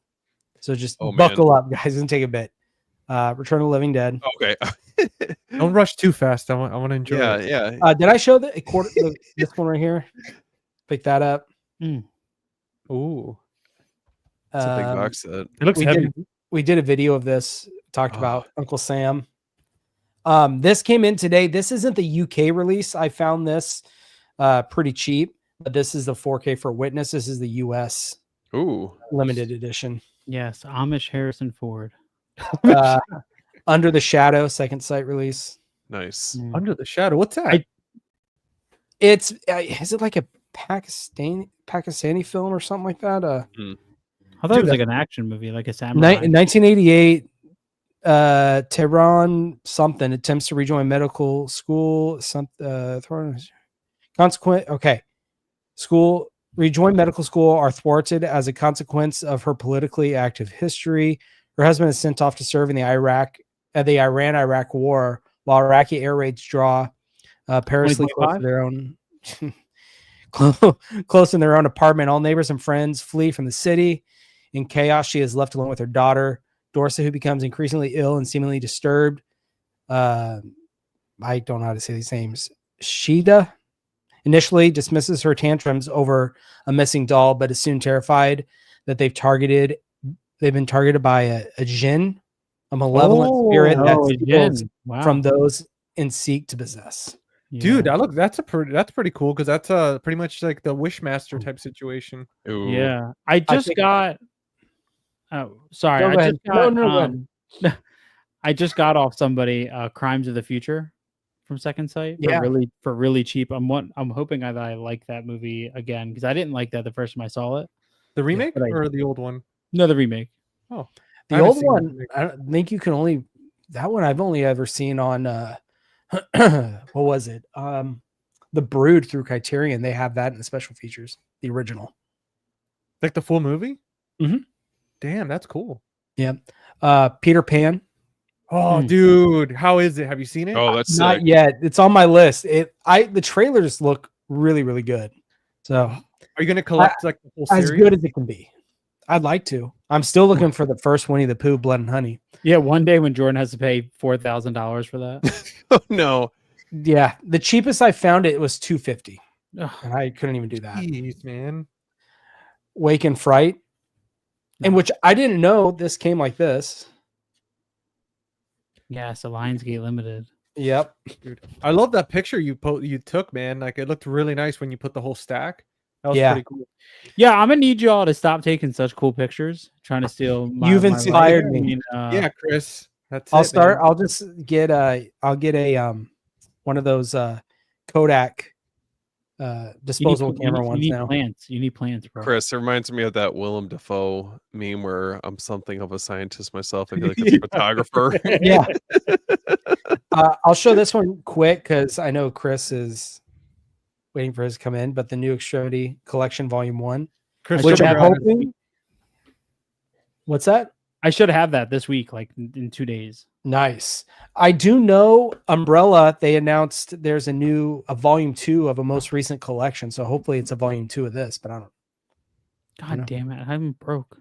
So just buckle up, guys. It's gonna take a bit. Return of the Living Dead. Okay. Don't rush too fast. I want to enjoy it. Yeah. Did I show this one right here? Pick that up. Ooh. It's a big box set. It looks heavy. We did a video of this, talked about Uncle Sam. This came in today. This isn't the UK release. I found this pretty cheap, but this is the 4K for Witness. This is the US limited edition. Yes, Amish Harrison Ford. Under the Shadow, second sight release. Nice. Under the Shadow. What's that? It's is it like a Pakistani film or something like that? I thought it was like an action movie, like a samurai. 1988, Tehran something attempts to rejoin medical school. Rejoin medical school are thwarted as a consequence of her politically active history. Her husband is sent off to serve in the Iran-Iraq war, while Iraqi air raids draw perilously close to their own. Close in their own apartment. All neighbors and friends flee from the city. In chaos, she is left alone with her daughter, Dorsa, who becomes increasingly ill and seemingly disturbed. I don't know how to say these names. Shida initially dismisses her tantrums over a missing doll, but is soon terrified that they've been targeted by a jinn, a malevolent spirit that from those and seek to possess. Yeah. Dude, that's pretty cool because that's pretty much like the Wishmaster type situation. Ooh. Yeah, I just got. Oh, sorry. I just got off somebody Crimes of the Future from Second Sight for really cheap. I'm hoping that I like that movie again because I didn't like that the first time I saw it. The remake or the old one? No, the remake. Oh, the old one. I think you can only that one I've only ever seen on what was it? The Brood through Criterion. They have that in the special features. The original, like the full movie. Mm-hmm. Damn, that's cool. Yeah. Peter Pan. Oh, dude, how is it? Have you seen it? Oh, that's not yet. It's on my list. The trailers look really, really good. So, are you gonna collect like the whole series? As good as it can be? I'd like to. I'm still looking for the first Winnie the Pooh, Blood and Honey. Yeah, one day when Jordan has to pay $4,000 for that. Oh no. Yeah, the cheapest I found it was $250, and I couldn't even do that. Jeez, man. Wake and Fright. And which I didn't know this came like this. Yeah, so Lionsgate Limited. Yep. Dude, I love that picture you took, man. Like it looked really nice when you put the whole stack. That was pretty cool. Yeah, I'm gonna need y'all to stop taking such cool pictures. Trying to steal. You've inspired me. Yeah, Chris. I'll start. Man. I'll just get I'll get a one of those Kodak disposable camera ones now. You need plants, bro. Chris, it reminds me of that Willem Dafoe meme where I'm something of a scientist myself. I feel like a photographer. Yeah. I'll show this one quick because I know Chris is waiting for his to come in. But the New Extremity Collection Volume 1. Chris, Which I'm hoping. What's that? I should have that this week, like in 2 days. Nice. I do know Umbrella. They announced there's a Volume 2 of a most recent collection. So hopefully it's a Volume 2 of this. But I don't. God damn it! I'm broke.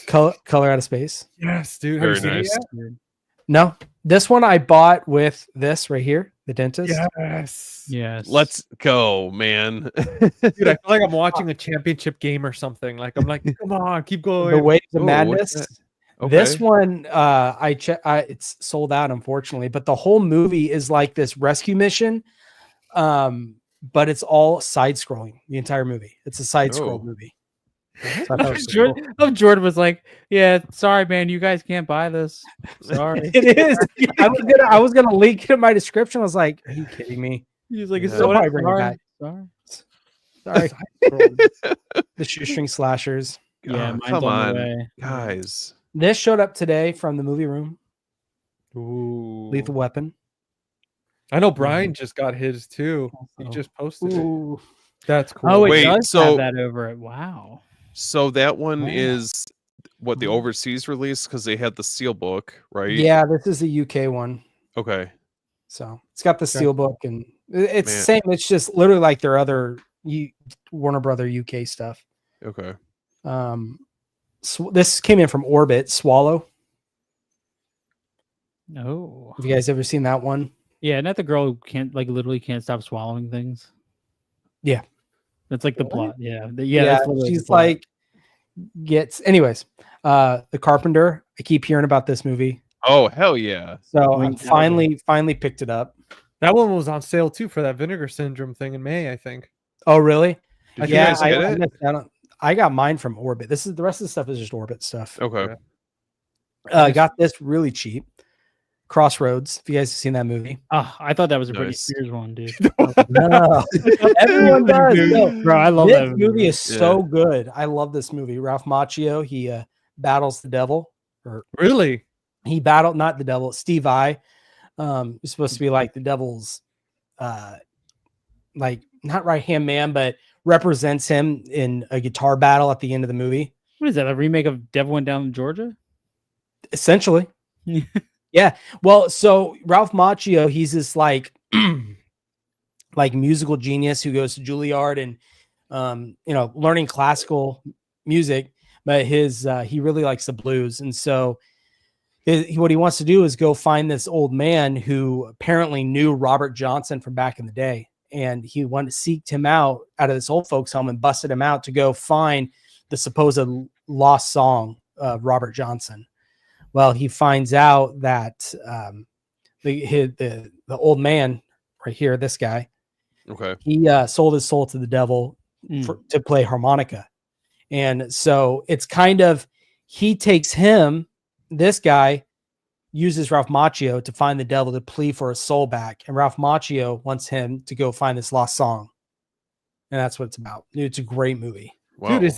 Color Out of Space. Yes, dude. Very Have you nice. seen it yet? No, this one I bought with this right here, The Dentist. Yes. Let's go, man. Dude, I feel like I'm watching a championship game or something. Like I'm like, come on, keep going. The Waves of Oh, Madness. what's that? This one, it's sold out, unfortunately. But the whole movie is like this rescue mission, but it's all side-scrolling. The entire movie. It's a side-scroll movie. So I thought it was cool. Jordan was like, "Yeah, sorry, man, you guys can't buy this. Sorry." It is. I was gonna link it in my description. I was like, "Are you kidding me?" He's like, Yeah. "It's so I'll bring it back. Sorry." Sorry. The shoestring slashers. Yeah, Oh, mine's come on on, the way. guys. This showed up today from the movie room. Ooh. Lethal Weapon. I know Brian just got his too. He Also. just posted it. Ooh. That's cool. Oh, it Wait, does so- have that over it. Wow. So that one Yeah. is what the overseas release because they had the steelbook, right? Yeah, this is a UK one. Okay. So it's got the Okay. steelbook and it's the Man. same. It's just literally like their other Warner Brother UK stuff. Okay. This came in from Orbit Swallow. Oh. Have you guys ever seen that one? Yeah, not the girl who literally can't stop swallowing things. Yeah. That's like the What? plot. Yeah. That's literally the she's plot. like anyways, The Carpenter. I keep hearing about this movie. Oh, hell yeah. So Wing I'm Salad. finally picked it up. That one was on sale too for that vinegar syndrome thing in May, I think. Oh, really? Did you guys get it? missed out on- I got mine from Orbit. The rest of the stuff is just Orbit stuff. Okay. I got this really cheap. Crossroads. If you guys have seen that movie. Oh, I thought that was a Britney Nice. Spears one, dude. No. Everyone does. No. Bro, I love This that movie is so good. I love this movie. Ralph Macchio, he battles the devil. Or Really? he battled not the devil, Steve I. It's supposed to be like the devil's like not right hand man, but represents him in a guitar battle at the end of the movie. What is that? A remake of Devil Went Down in Georgia? Essentially. Yeah. Well, so Ralph Macchio, he's this like musical genius who goes to Juilliard and learning classical music, but he really likes the blues. And so what he wants to do is go find this old man who apparently knew Robert Johnson from back in the day. And he wanted to seek him out of this old folks home and busted him out to go find the supposed lost song of Robert Johnson. Well, he finds out that the old man right here, this guy, Okay. he sold his soul to the devil to play harmonica. And so it's kind of, he takes this guy uses Ralph Macchio to find the devil to plea for his soul back. And Ralph Macchio wants him to go find this lost song. And that's what it's about. Dude, it's a great movie. Wow. Dude,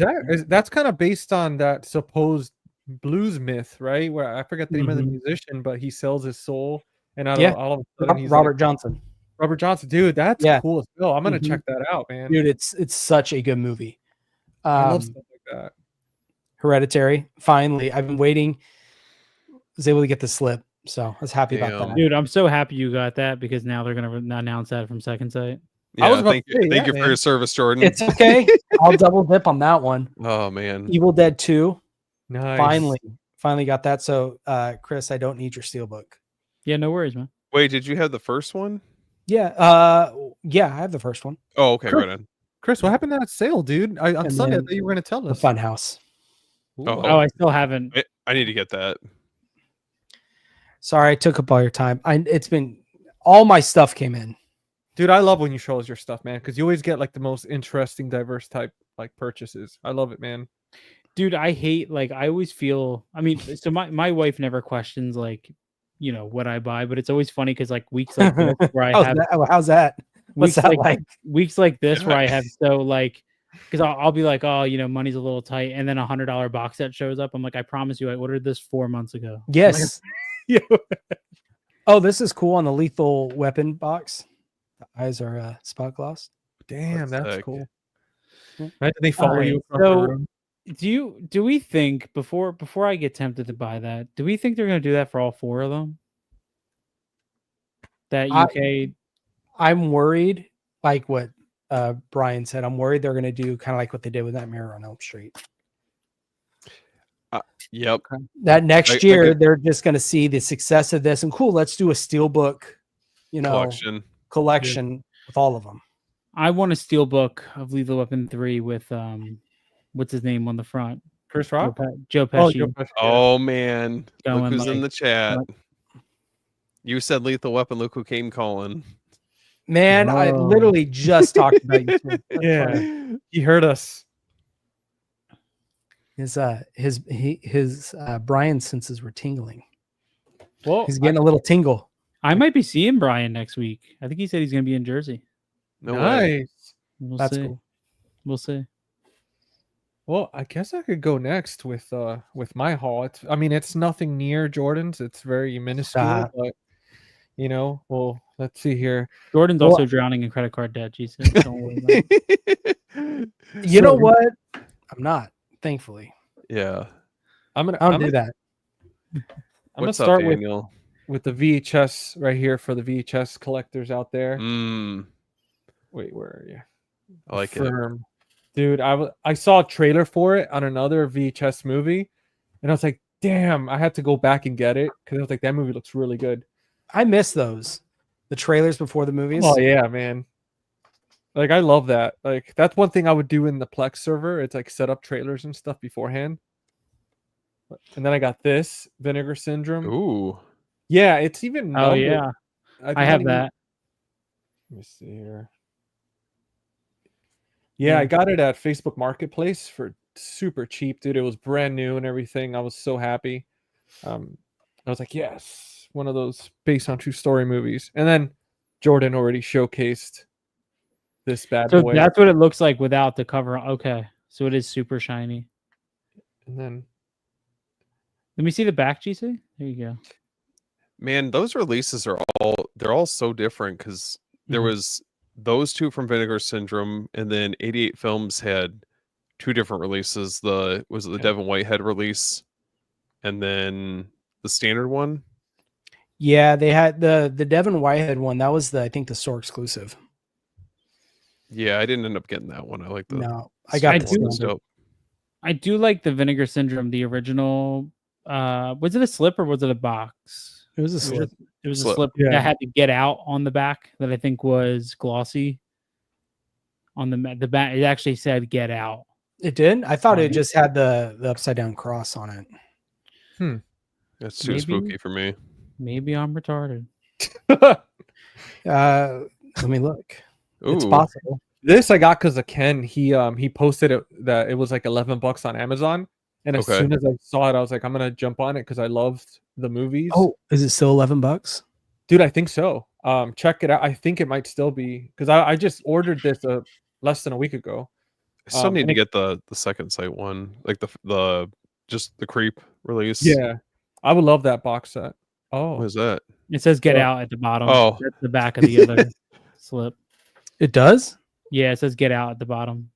that's kind of based on that supposed blues myth, right? Where I forget the name of the musician, but he sells his soul, and all of a sudden he's Robert Johnson. Robert Johnson, dude, that's cool as hell. I'm gonna check that out, man. Dude, it's such a good movie. I love stuff like that. Hereditary. Finally, I've been waiting. Was able to get the slip, so I was happy about that. Dude, I'm so happy you got that because now they're gonna announce that from Second Sight. Yeah, I was about thank to say, you for man. your service, Jordan. It's okay. I'll double dip on that one. Oh man. Evil Dead 2. Nice. Finally got that. So, Chris, I don't need your steelbook. Yeah, no worries, man. Wait, did you have the first one? Yeah, I have the first one. Oh, okay, Sure. right on. Chris, what happened to that sale, dude? On And Sunday, I then thought you were gonna tell The us. Funhouse. Oh. Oh, I still haven't. I need to get that. Sorry, I took up all your time. It's been all my stuff came in. Dude, I love when you show us your stuff, man, because you always get like the most interesting, diverse type like purchases. I love it, man. Dude, I hate I always feel. I mean, so my wife never questions what I buy, but it's always funny because weeks like this where I have How's that? What's weeks that like? weeks like this where I have because I'll be like, oh, money's a little tight, and then $100 box set shows up. I'm like, I promise you, I ordered this 4 months ago. Yes. Oh, this is cool on the Lethal Weapon box. The eyes are spot glossed. Damn, that's sick. cool. Yeah. Imagine they follow you from so- the room. Do we think before I get tempted to buy that, do we think they're going to do that for all 4 of them? That UK. I'm worried, like what Brian said. I'm worried they're going to do kind of like what they did with Nightmare on Elm Street. Yep. That next year, they're just going to see the success of this and cool. Let's do a steelbook, collection with all of them. I want a steelbook of Lethal Weapon 3 with what's his name on the front? Chris Rock? Joe Oh, Pesci. Joe Pesci, yeah. Oh man, Going look who's in like- the chat. like- You said Lethal Weapon. Look who came calling. Man, I Whoa. literally just talked about you. That's Yeah. funny. He heard us. His Brian senses were tingling. Well, He's getting a little tingle. I might be seeing Brian next week. I think he said he's going to be in Jersey. No way. nice. We'll That's see. cool. We'll see. Well, I guess I could go next with my haul. It's nothing near Jordan's. It's very minuscule, Stop. but well, let's see here. Jordan's Well- also drowning in credit card debt. Jesus, don't worry about it. You know what? I'm not, thankfully. Yeah. I'm gonna I don't do that. I'm gonna What's start up, Daniel? with the VHS right here for the VHS collectors out there. Wait, where are you? I like it. Firm. Dude, I saw a trailer for it on another VHS movie, and I was like, damn, I had to go back and get it because I was like, that movie looks really good. I miss those. The trailers before the movies. Oh yeah, man. Like I love that. Like that's one thing I would do in the Plex server. It's like set up trailers and stuff beforehand. And then I got this Vinegar Syndrome. Ooh. Yeah, it's even. Oh numbered. yeah, I've I not have even- that. Let me see here. Yeah, I got it at Facebook Marketplace for super cheap, dude. It was brand new and everything. I was so happy. I was like, yes, one of those based on true story movies. And then Jordan already showcased this bad So boy. that's what it looks like without the cover. Okay, so it is super shiny. And then Let me see the back, GC. There you go. Man, those releases are all so different because there Mhm. was those two from Vinegar Syndrome, and then 88 Films had two different releases. The Devin Whitehead release, and then the standard one. Yeah, they had the Devin Whitehead one. That was I think the store exclusive. Yeah, I didn't end up getting that one. I like the No, I got I the do- standard. dope. I do like the Vinegar Syndrome, the original. Was it a slip or was it a box? It was a slip. It was Slip. a slip Yeah. that had to get out on the back that I think was glossy. On the back, it actually said "get out." It did. I thought Oh, it yeah. just had the upside down cross on it. That's too Maybe- spooky for me. Maybe I'm retarded. Let me look. It's Ooh, possible. this I got because of Ken. He posted it that it was like $11 on Amazon. And as Okay. soon as I saw it, I was like, I'm gonna jump on it because I loved the movies. Oh, is it still $11? dude, I think so. Check it out. I think it might still be because I just ordered this less than a week ago. I still need and to it- get the second sight one, like the just the Creep release. Yeah, I would love that box set. What Oh, is that? It says "get Oh. out" at the bottom. Oh. That's the back of the other slip. It does? Yeah, it says "get out" at the bottom.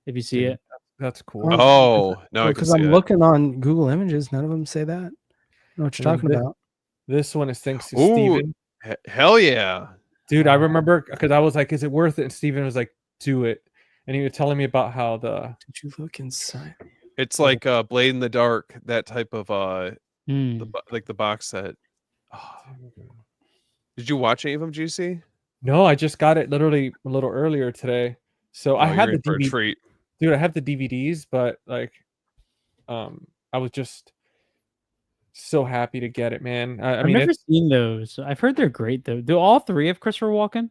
If you see Dude, it, that's cool. Oh, no, I can Because see I'm it. looking on Google Images. None of them say that. I don't know what you're And talking then about. This one is thanks to Ooh. Steven. Hell yeah! Dude, I remember because I was like, is it worth it? And Steven was like, do it. And he was telling me about how Did you look inside? It's like Blade in the Dark, that type of Hmm. like the box set. Oh. Did you watch any of them, GC? No, I just got it literally a little earlier today. So I Oh, had you're the in for a DVD. treat. Dude, I have the DVDs, but like I was just so happy to get it, man. I I've mean, never it's, seen those. I've heard they're great though. Do all three have Christopher Walken?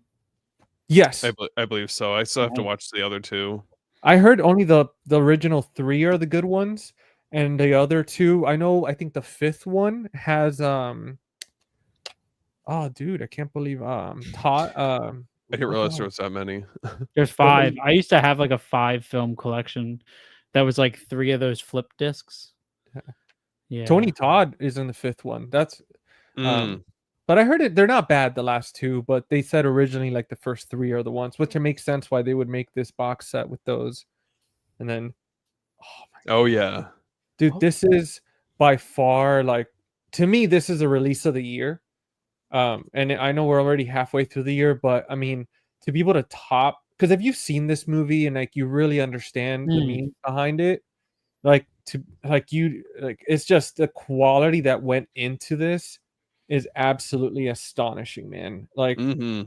yes, I believe so. I still have to Nice. watch the other two. I heard only the original 3 are the good ones, and the other 2, I think the 5th one has oh dude, I can't believe Todd I didn't what realize the there was that many. There's 5. I used to have like a 5 film collection. That was like 3 of those flip discs. Yeah. Tony Todd is in the 5th one. That's Mm. but I heard they're not bad, the last two, but they said originally like the first three are the ones, which it makes sense why they would make this box set with those. And then yeah, dude, this is by far, like, to me, this is a release of the year. And I know we're already halfway through the year, but I mean, to be able to top, because if you've seen this movie and like you really understand the meaning behind it, it's just the quality that went into this is absolutely astonishing, man. Like, look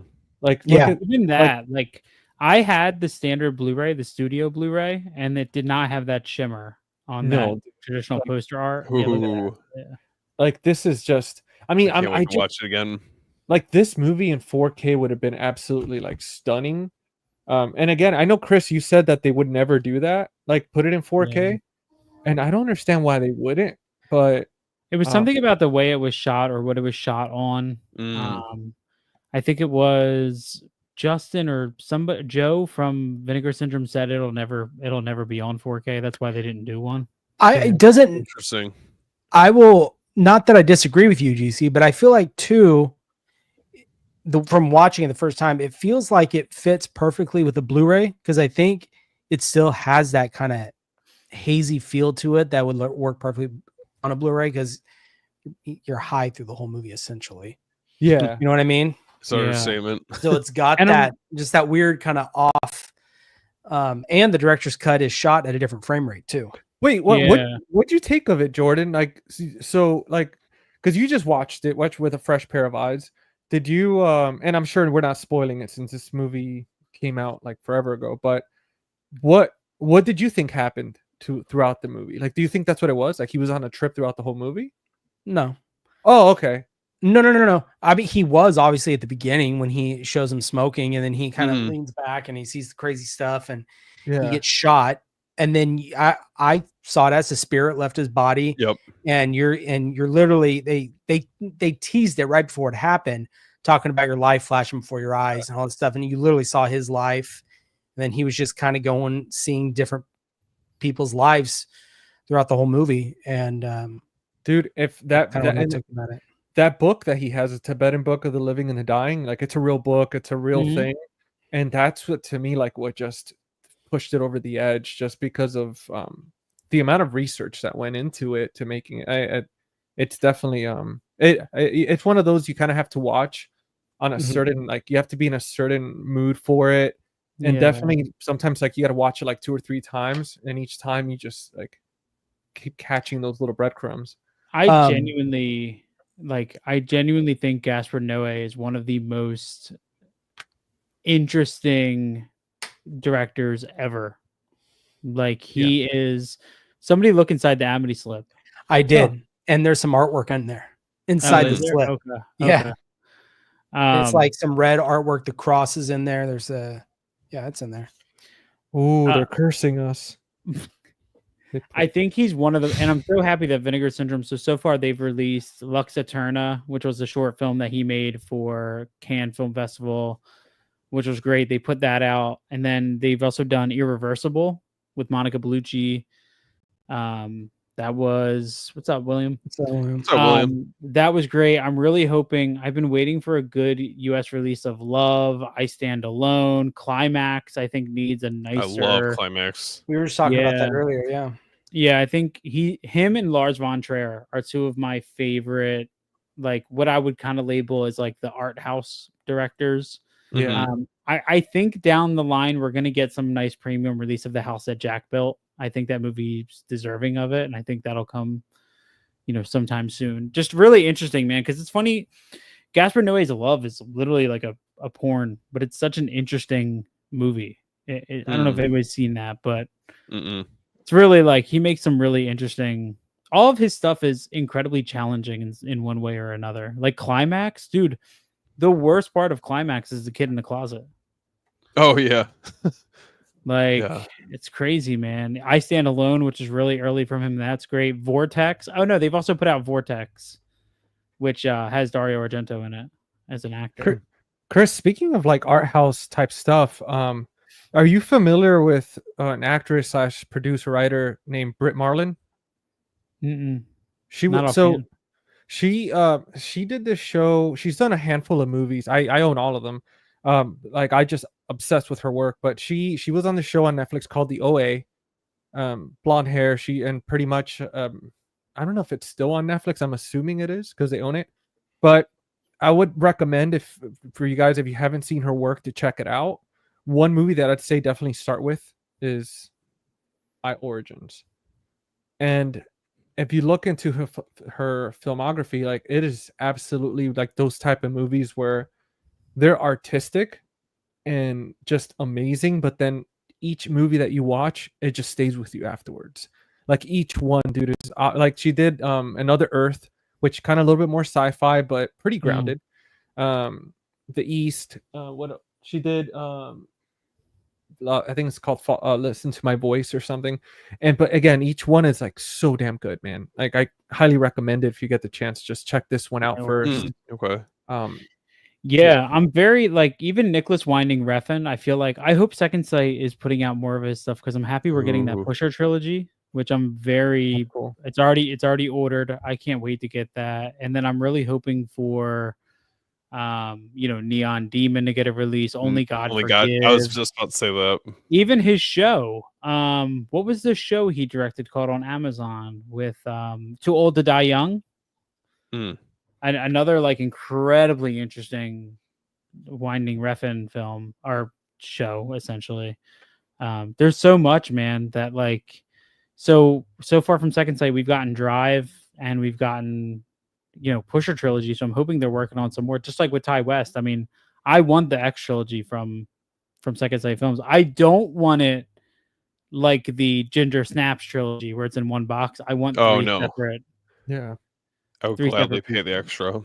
at even that. Like, I had the standard Blu-ray, the studio Blu-ray, and it did not have that shimmer on that traditional poster art. Yeah, look at that. Yeah. Like, this is just, I mean, I just watch it again. Like, this movie in 4K would have been absolutely like stunning. And again, I know, Chris, you said that they would never do that, like put it in 4K, and I don't understand why they wouldn't. But it was something about the way it was shot or what it was shot on. I think it was Justin or somebody, Joe from Vinegar Syndrome, said it'll never be on 4K. That's why they didn't do one. Interesting. I will, not that I disagree with you, GC, but I feel like too, from watching it the first time, it feels like it fits perfectly with the Blu-ray, because I think it still has that kind of hazy feel to it that would work perfectly on a Blu-ray, because you're high through the whole movie essentially. Yeah, you know what I mean. So it's got that just that weird kind of off. And the director's cut is shot at a different frame rate too. Wait, what'd you take of it, Jordan? Like, so like, because you just watched with a fresh pair of eyes. Did you and I'm sure we're not spoiling it since this movie came out like forever ago, but what did you think happened throughout the movie? Like, do you think that's what it was? Like, he was on a trip throughout the whole movie? No. Oh, okay. No. I mean, he was obviously at the beginning when he shows him smoking, and then he kind of leans back and he sees the crazy stuff, and he gets shot. And then I saw it as the spirit left his body. Yep. And you're literally, they teased it right before it happened, talking about your life flashing before your eyes and all this stuff. And you literally saw his life. And then he was just kind of seeing different people's lives throughout the whole movie. And dude, if that book that he has, a Tibetan book of the living and the dying, like, it's a real book, it's a real thing. And that's what, to me, like, what just pushed it over the edge, just because of the amount of research that went into it to making it. It's definitely it's one of those you kind of have to watch on a certain, like, you have to be in a certain mood for it. And definitely sometimes, like, you got to watch it like 2 or 3 times, and each time you just like keep catching those little breadcrumbs. I genuinely think Gaspar Noé is one of the most interesting directors ever. Like, he is somebody. Look inside the Amity slip. I did. And there's some artwork in there inside the slip. Okay. Yeah. It's like some red artwork. The cross is in there. There's it's in there. Oh, they're cursing us. I think he's one of them, and I'm so happy that Vinegar Syndrome. So far they've released Lux Eterna, which was a short film that he made for Cannes Film Festival, which was great. They put that out, and then they've also done Irreversible with Monica Bellucci. That was, what's up, William? What's up, William? That was great. I'm really hoping. I've been waiting for a good U.S. release of Love, I Stand Alone, Climax. I think needs a nicer. I love Climax. We were just talking about that earlier. Yeah. Yeah, I think him and Lars von Trier are two of my favorite, like, what I would kind of label as like the art house directors. Yeah. I think down the line we're gonna get some nice premium release of The House That Jack Built. I think that movie's deserving of it, and I think that'll come, sometime soon. Just really interesting, man, because it's funny. Gaspar Noé's Love is literally like a porn, but it's such an interesting movie. I don't know if anybody's seen that, but it's really, like, he makes some really interesting. All of his stuff is incredibly challenging in one way or another. Like Climax, dude. The worst part of Climax is the kid in the closet. Oh yeah. It's crazy, man. I Stand Alone, which is really early from him. That's great. Vortex. Oh no, they've also put out Vortex, which has Dario Argento in it as an actor. Chris, speaking of like art house type stuff, are you familiar with an actress / producer writer named Britt Marlin? Mm-mm. She did this show. She's done a handful of movies. I own all of them. Like I just obsessed with her work. But she was on the show on Netflix called The OA. Blonde hair. And pretty much I don't know if it's still on Netflix. I'm assuming it is because they own it. But I would recommend for you guys, if you haven't seen her work, to check it out. One movie that I'd say definitely start with is I Origins. And if you look into her filmography, like it is absolutely like those type of movies where they're artistic and just amazing, but then each movie that you watch, it just stays with you afterwards. Like each one, dude, is like she did Another Earth, which kind of a little bit more sci-fi, but pretty grounded. The East, what she did, I think it's called Listen to My Voice or something. But again, each one is like so damn good, man. Like I highly recommend it if you get the chance. Just check this one out first. Okay. Yeah, I'm very like even Nicholas Winding Refn. I feel like I hope Second Sight is putting out more of his stuff because I'm happy we're getting that Pusher trilogy, which I'm very cool. It's already ordered. I can't wait to get that. And then I'm really hoping for Neon Demon to get a release. Only God Forgives. I was just about to say that. Even his show. What was the show he directed called on Amazon with Too Old to Die Young? And another like incredibly interesting Winding Refn film or show, essentially. There's so much, man, that like so far from Second Sight, we've gotten Drive and we've gotten Pusher trilogy. So I'm hoping they're working on some more, just like with Ty West. I mean, I want the X trilogy from Second Sight Films. I don't want it like the Ginger Snaps trilogy where it's in one box. I want three separate. Yeah. I would gladly pay the extra.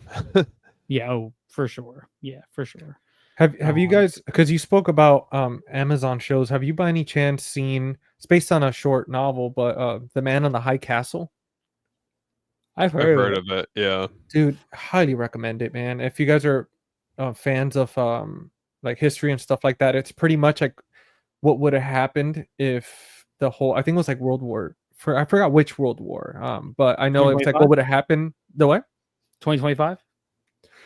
Yeah, for sure. Yeah, for sure. Have you guys, because you spoke about Amazon shows, have you by any chance seen, it's based on a short novel, but The Man on the High Castle? I've heard of it. Yeah. Dude, highly recommend it, man. If you guys are fans of like history and stuff like that, it's pretty much like what would have happened if the whole, I think it was like I forgot which World War. But I know it's like what would have happened. The what? 2025?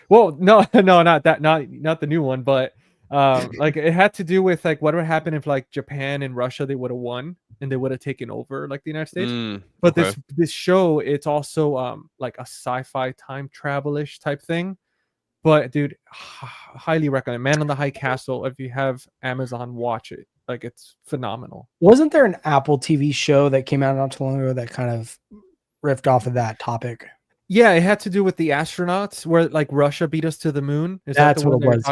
Well, no, not that, not the new one, but like it had to do with like what would happen if like Japan and Russia, they would have won and they would have taken over like the United States. But this show, it's also like a sci-fi time travel-ish type thing. But dude, highly recommend Man on the High Castle. If you have Amazon, watch it. Like it's phenomenal. Wasn't there an Apple TV show that came out not too long ago that kind of riffed off of that topic? Yeah, it had to do with the astronauts where like Russia beat us to the moon. That's what it was.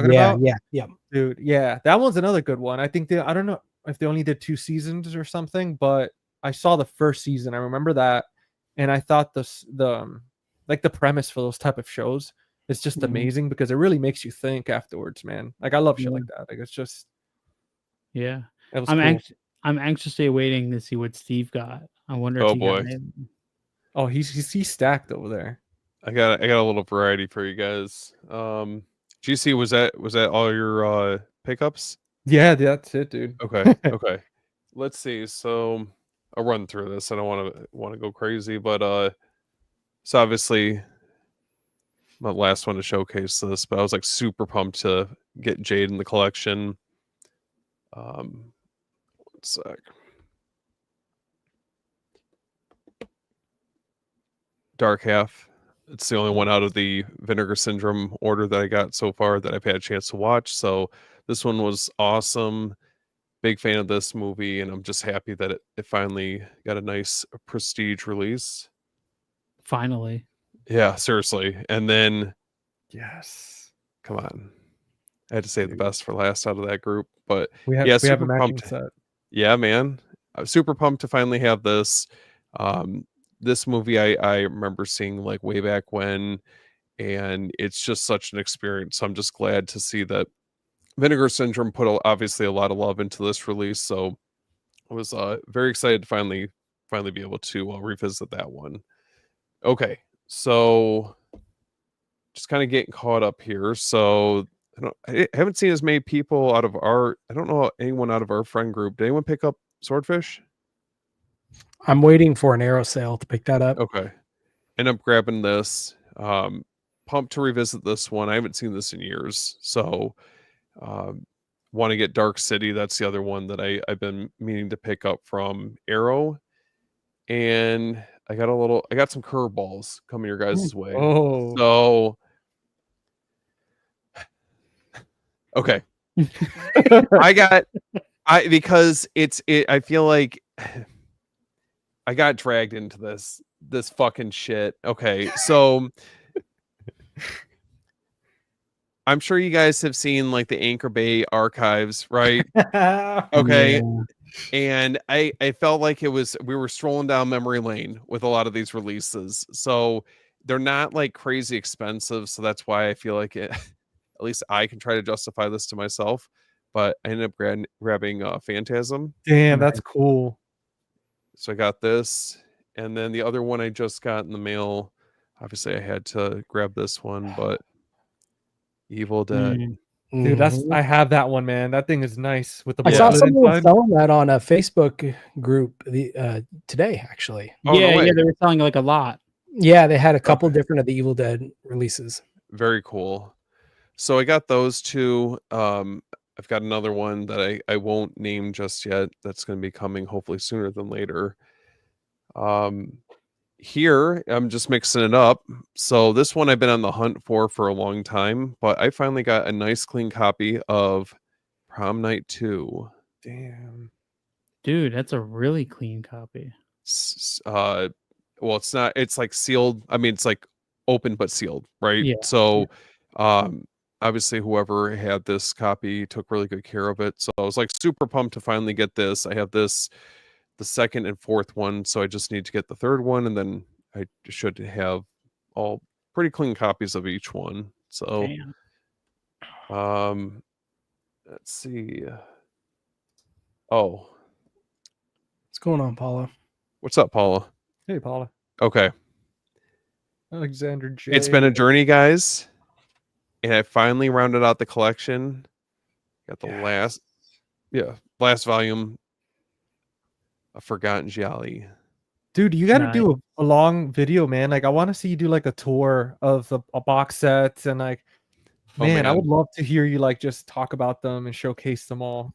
Yeah. Dude, yeah. That one's another good one. I think I don't know if they only did 2 seasons or something, but I saw the first season. I remember that. And I thought the premise for those type of shows is just amazing because it really makes you think afterwards, man. Like I love shit like that. Like it's just I'm anxiously awaiting to see what Steve got. I wonder if he got it. Oh, he's stacked over there. I got a little variety for you guys. GC, was that all your pickups? Yeah, that's it, dude. Okay. Let's see. So I'll run through this. I don't want to go crazy, but so obviously my last one to showcase this, but I was like super pumped to get Jade in the collection. One sec. Dark Half. It's the only one out of the Vinegar Syndrome order that I got so far that I've had a chance to watch. So this one was awesome. Big fan of this movie, and I'm just happy that it finally got a nice prestige release. Finally. Yeah, seriously. And then yes. Come on. I had to say the best for last out of that group. But we have a matching set. Yeah, man. I'm super pumped to finally have this. This movie I remember seeing like way back when, and it's just such an experience. So I'm just glad to see that Vinegar Syndrome put obviously a lot of love into this release. So I was very excited to finally be able to revisit that one. Okay, so just kind of getting caught up here. So I haven't seen as many people I don't know anyone out of our friend group. Did anyone pick up Swordfish? I'm waiting for an arrow sale to pick that up. Okay. End up grabbing this. Pumped to revisit this one. I haven't seen this in years, so want to get Dark City. That's the other one that I've been meaning to pick up from Arrow, and I got some curveballs coming your guys' way. Oh, So okay. Because I feel like I got dragged into this fucking shit. Okay, so I'm sure you guys have seen like the Anchor Bay archives, right? Okay. Yeah. And I felt like we were strolling down memory lane with a lot of these releases. So they're not like crazy expensive. So that's why I feel like at least I can try to justify this to myself. But I ended up grabbing Phantasm. damn, that's cool. So I got this. And then the other one I just got in the mail. Obviously, I had to grab this one, but Evil Dead. Dude, I have that one, man. That thing is nice with the. I saw booklet someone inside. selling that on a Facebook group today, actually. Oh, no way. Yeah, they were selling like a lot. Yeah, they had a couple different of the Evil Dead releases. Very cool. So I got those two. I've got another one that I won't name just yet. That's going to be coming hopefully sooner than later. Here I'm just mixing it up. So this one I've been on the hunt for a long time, but I finally got a nice clean copy of Prom Night 2. Damn. Dude, that's a really clean copy. Well, it's not, it's like sealed. I mean, it's like open but sealed, right? Yeah. So obviously whoever had this copy took really good care of it. So I was like super pumped to finally get this. I have the second and fourth one, so I just need to get the third one, and then I should have all pretty clean copies of each one. So damn. Let's see. Oh, What's going on, Paula? What's up, Paula? Hey, Paula. Okay. Alexander J. It's been a journey, guys, and I finally rounded out the collection. Got the last volume of Forgotten Gialli. Dude, you got to do a long video, man. Like, I want to see you do like a tour of a box set, and like, man, I would love to hear you like just talk about them and showcase them all.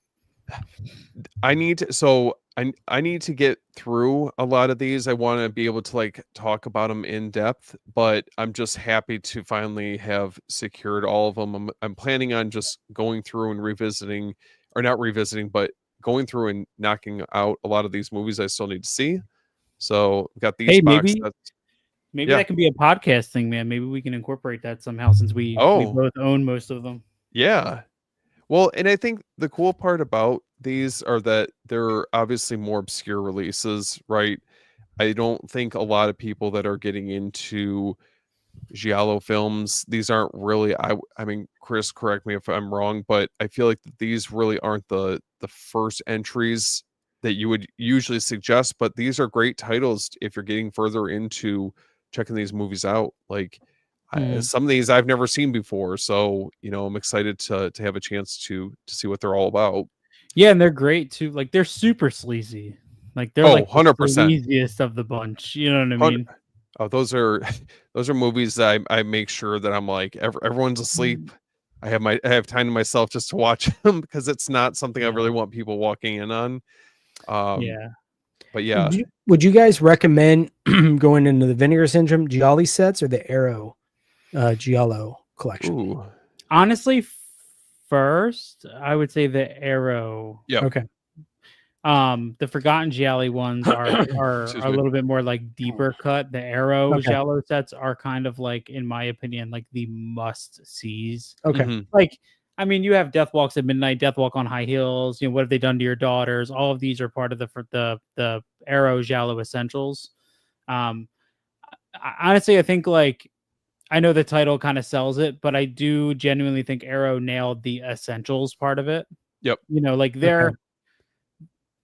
I need to get through a lot of these. I want to be able to like talk about them in depth, but I'm just happy to finally have secured all of them. I'm planning on just going through and revisiting, or not revisiting, but going through and knocking out a lot of these movies I still need to see. So I've got these box sets. Maybe that can be a podcast thing, man. Maybe we can incorporate that somehow, since we both own most of them. Yeah. Well, and I think the cool part about these are that they're obviously more obscure releases, right? I don't think a lot of people that are getting into giallo films, these aren't really, I mean, Chris, correct me if I'm wrong, but I feel like these really aren't the first entries that you would usually suggest, but these are great titles if you're getting further into checking these movies out. Like some of these I've never seen before, so I'm excited to have a chance to see what they're all about. Yeah, and they're great too. Like, they're super sleazy. Like, they're like 100% the sleaziest of the bunch. You know what I mean? Oh, those are movies that I make sure that I'm like, everyone's asleep. I have time to myself just to watch them, because it's not something I really want people walking in on. But yeah, would you guys recommend going into the Vinegar Syndrome Gialli sets or the Arrow Giallo collection? Ooh. Honestly, first I would say the Arrow. Yeah. Okay. The Forgotten Gialli ones are a little bit more like deeper cut. The Arrow Giallo sets are kind of like, in my opinion, like the must sees. Okay. Mm-hmm. Like, I mean, you have Death Walks at Midnight, Death Walk on High Heels. What have they done to your daughters? All of these are part of the Arrow Giallo essentials. Honestly, I think, like, I know the title kind of sells it, but I do genuinely think Arrow nailed the essentials part of it. Yep. Like, they're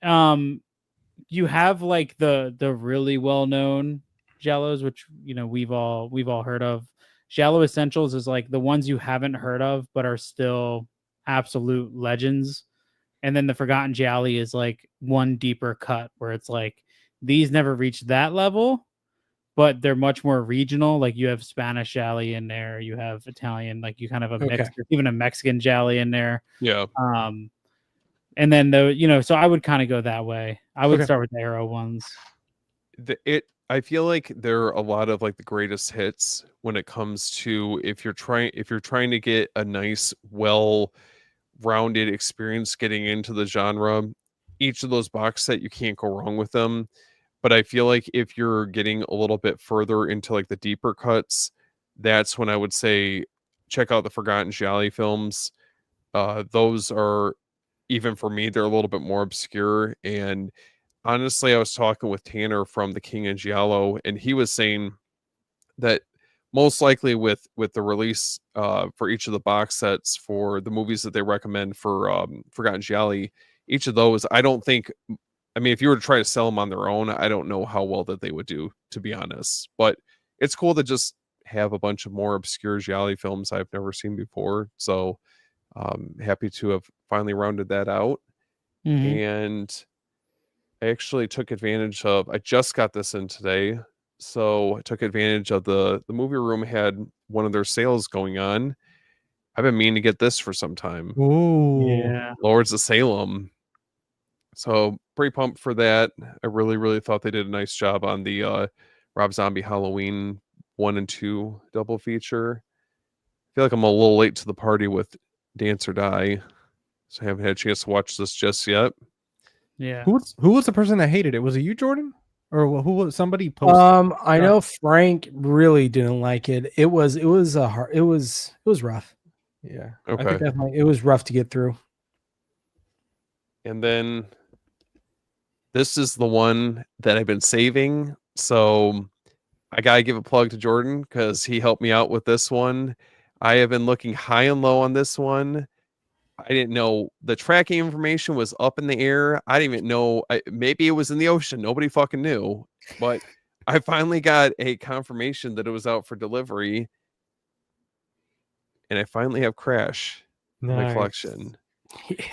you have like the really well-known giallos, which we've all heard of. Giallo essentials is like the ones you haven't heard of but are still absolute legends. And then the Forgotten Gialli is like one deeper cut, where it's like these never reached that level, but they're much more regional. Like you have Spanish Jolly in there, you have Italian, like you kind of a mix, even a Mexican Jolly in there. Yeah. And then so I would kind of go that way. I would start with the Arrow ones. I feel like there are a lot of like the greatest hits when it comes to if you're trying to get a nice, well-rounded experience getting into the genre. Each of those box set, you can't go wrong with them. But I feel like if you're getting a little bit further into like the deeper cuts, that's when I would say check out the Forgotten Gialli films. Those are, even for me, they're a little bit more obscure. And honestly, I was talking with Tanner from The King and Giallo, and he was saying that most likely with the release for each of the box sets for the movies that they recommend for Forgotten Gialli, each of those, I don't think, I mean, if you were to try to sell them on their own, I don't know how well that they would do, to be honest. But it's cool to just have a bunch of more obscure Gialli films I've never seen before. So happy to have finally rounded that out. And I actually took advantage of, I just got this in today, so I took advantage of the movie room had one of their sales going on. I've been meaning to get this for some time. Ooh. Yeah. Lords of Salem. So pretty pumped for that. I really, really thought they did a nice job on the Rob Zombie Halloween 1 and 2 double feature. I feel like I'm a little late to the party with Dance or Die, so I haven't had a chance to watch this just yet. Yeah. Who was the person that hated it? Was it you, Jordan? Or who was somebody posted? I know Frank really didn't like it. It was rough. Yeah. Okay. I think definitely it was rough to get through. And then this is the one that I've been saving. So I gotta give a plug to Jordan because he helped me out with this one. I have been looking high and low on this one. I didn't know the tracking information was up in the air. I didn't even know. Maybe it was in the ocean. Nobody fucking knew. But I finally got a confirmation that it was out for delivery. And I finally have Crash in my collection.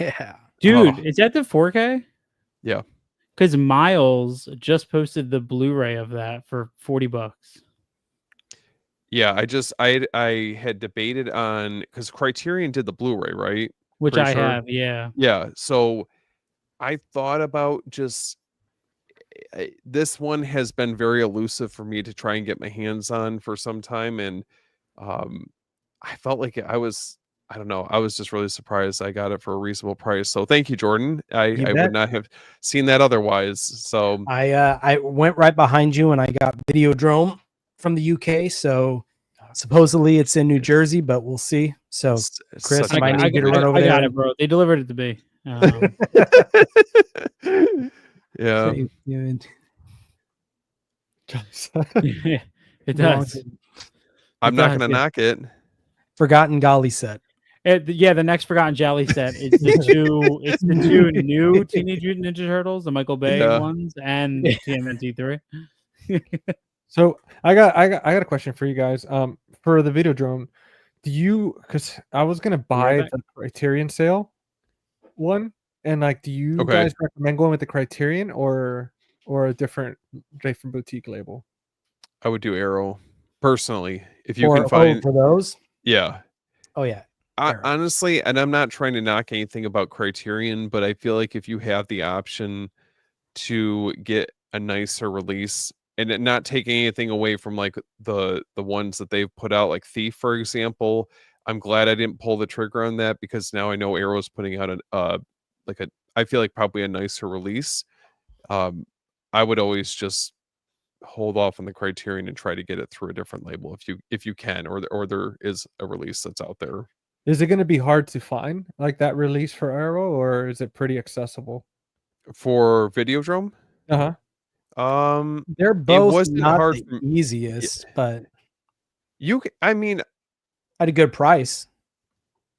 Yeah. Dude, is that the 4K? Yeah. Because Miles just posted the Blu-ray of that for $40. Yeah, I had debated on, because Criterion did the Blu-ray, right? Which Pretty I sure. have, yeah. Yeah, so I thought about just this one has been very elusive for me to try and get my hands on for some time, and I felt like I don't know, I was just really surprised I got it for a reasonable price. So thank you, Jordan. I would not have seen that otherwise. So I went right behind you and I got Videodrome from the UK. So supposedly it's in New Jersey, but we'll see. So Chris, I might need you to run over there. I got it, bro. They delivered it to me. Yeah. It does. I'm not going to knock it. Forgotten Golly set. The next Forgotten Gialli set is the two new Teenage Mutant Ninja Turtles, the Michael Bay ones, and TMNT 3. So I got a question for you guys. For the Videodrome, because I was gonna buy the Criterion sale one, and like, do you guys recommend going with the Criterion or a different boutique label? I would do Arrow personally, if you can find for those. Yeah. Oh yeah. Honestly, and I'm not trying to knock anything about Criterion, but I feel like if you have the option to get a nicer release and not taking anything away from like the ones that they've put out, like Thief, for example, I'm glad I didn't pull the trigger on that, because now I know Arrow's putting out I feel like probably a nicer release. I would always just hold off on the Criterion and try to get it through a different label if you can, or there is a release that's out there. Is it going to be hard to find like that release for Arrow, or is it pretty accessible for Videodrome? They're both not the easiest, but I mean, at a good price.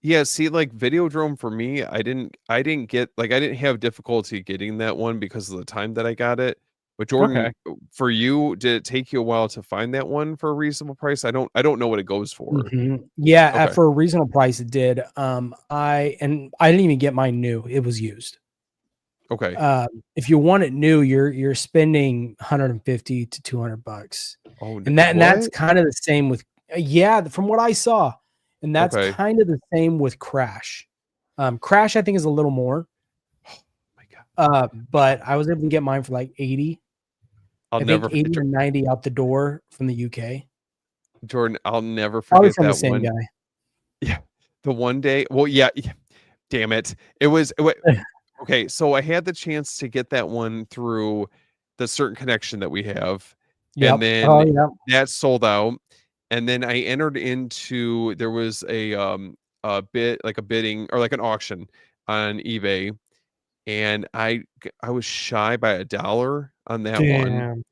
Yeah, see, like Videodrome for me, I didn't have difficulty getting that one because of the time that I got it. But Jordan, for you, did it take you a while to find that one for a reasonable price? I don't know what it goes for. Mm-hmm. Yeah, for a reasonable price, it did. I didn't even get mine new; it was used. Okay. If you want it new, you're spending $150 to $200. Oh, and that's kind of the same with from what I saw, and that's kind of the same with Crash. Crash I think is a little more. Oh my God. But I was able to get mine for like 80. I think 80 or 90 out the door from the UK. Jordan, I'll never forget from that the same one guy. Yeah, the one day. Well, yeah. Damn it! It was okay. So I had the chance to get that one through the certain connection that we have, and then that sold out. And then I entered into there was a bidding or like an auction on eBay, and I was shy by $1 on that one.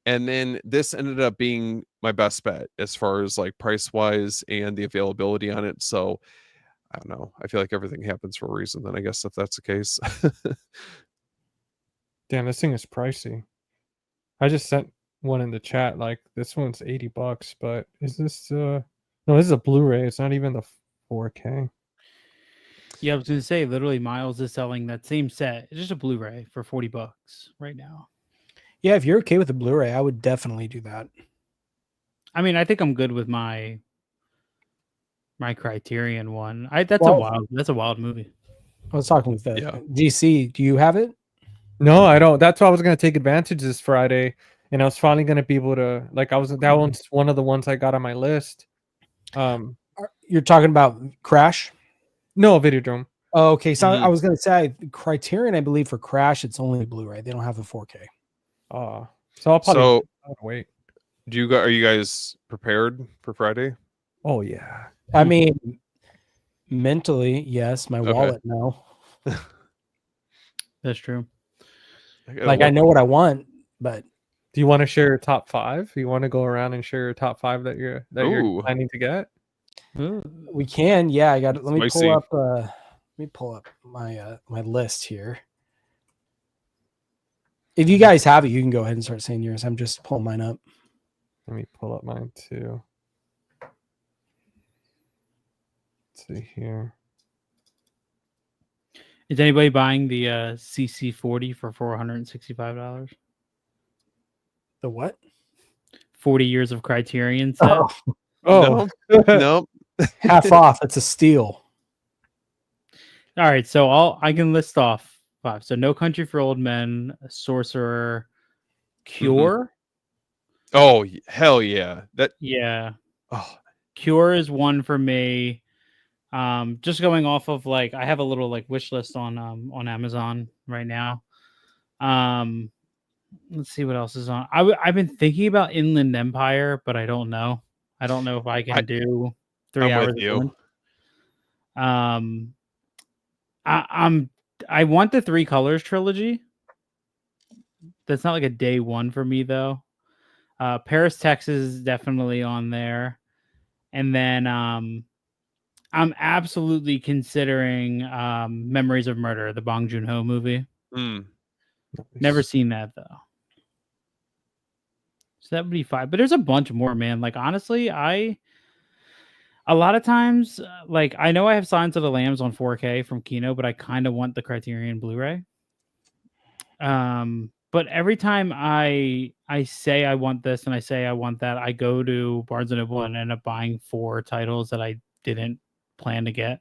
And then this ended up being my best bet as far as like price wise and the availability on it. So I don't know. I feel like everything happens for a reason. Then I guess if that's the case. Damn, this thing is pricey. I just sent one in the chat. Like this one's $80, but is this no? This is a Blu-ray. It's not even the 4K. Yeah, I was gonna say literally Miles is selling that same set. It's just a Blu-ray for $40 right now. Yeah, if you're okay with the Blu-ray, I would definitely do that. I mean, I think I'm good with my Criterion one. That's a wild movie. I was talking with DC. Do you have it? No, I don't. That's why I was gonna take advantage this Friday, and I was finally gonna be able to that one's one of the ones I got on my list. You're talking about Crash? No, Videodrome. Oh, okay. So I was gonna say Criterion, I believe for Crash, it's only Blu-ray. They don't have a 4K. So I'll probably wait. Are you guys prepared for Friday? Oh yeah. I mean, mentally, yes. My wallet, no. That's true. Like I know what I want, but do you want to share your top 5? You want to go around and share your top 5 that you're planning to get? We can. Yeah, I got it. Let me pull up my my list here. If you guys have it, you can go ahead and start saying yours. I'm just pulling mine up. Let me pull up mine too. Let's see here. Is anybody buying the CC40 for $465? The what? 40 years of Criterion set. Oh. No. Half off. It's a steal. All right, so I can list off 5. So No Country for Old Men, Sorcerer, Cure. Oh, hell yeah. Cure is one for me. Just going off of I have a little wish list on Amazon right now. Let's see what else is on. I've been thinking about Inland Empire, but I don't know. I don't know if I can do 3 hours. With you. I want the 3 Colors trilogy. That's not like a day one for me though. Paris, Texas is definitely on there. And then I'm absolutely considering Memories of Murder, the Bong Joon-ho movie. Never seen that though. So that would be 5. But there's a bunch more, man. Like honestly, a lot of times, I know I have Silence of the Lambs on 4K from Kino, but I kind of want the Criterion Blu-ray. But every time I say I want this and I say I want that, I go to Barnes & Noble and end up buying 4 titles that I didn't plan to get.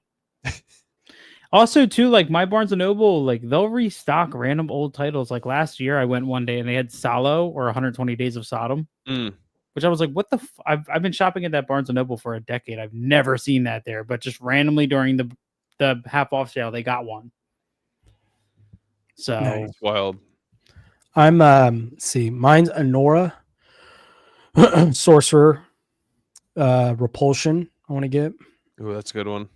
Also, too, my Barnes & Noble, they'll restock random old titles. Like last year, I went one day and they had Salo or 120 Days of Sodom. Which I was like, what the I've been shopping at that Barnes & Noble for a decade. I've never seen that there, but just randomly during the half off sale, they got one. So That's wild. I'm see, mine's Anora, Sorcerer, Repulsion. I want to get. Oh, that's a good one.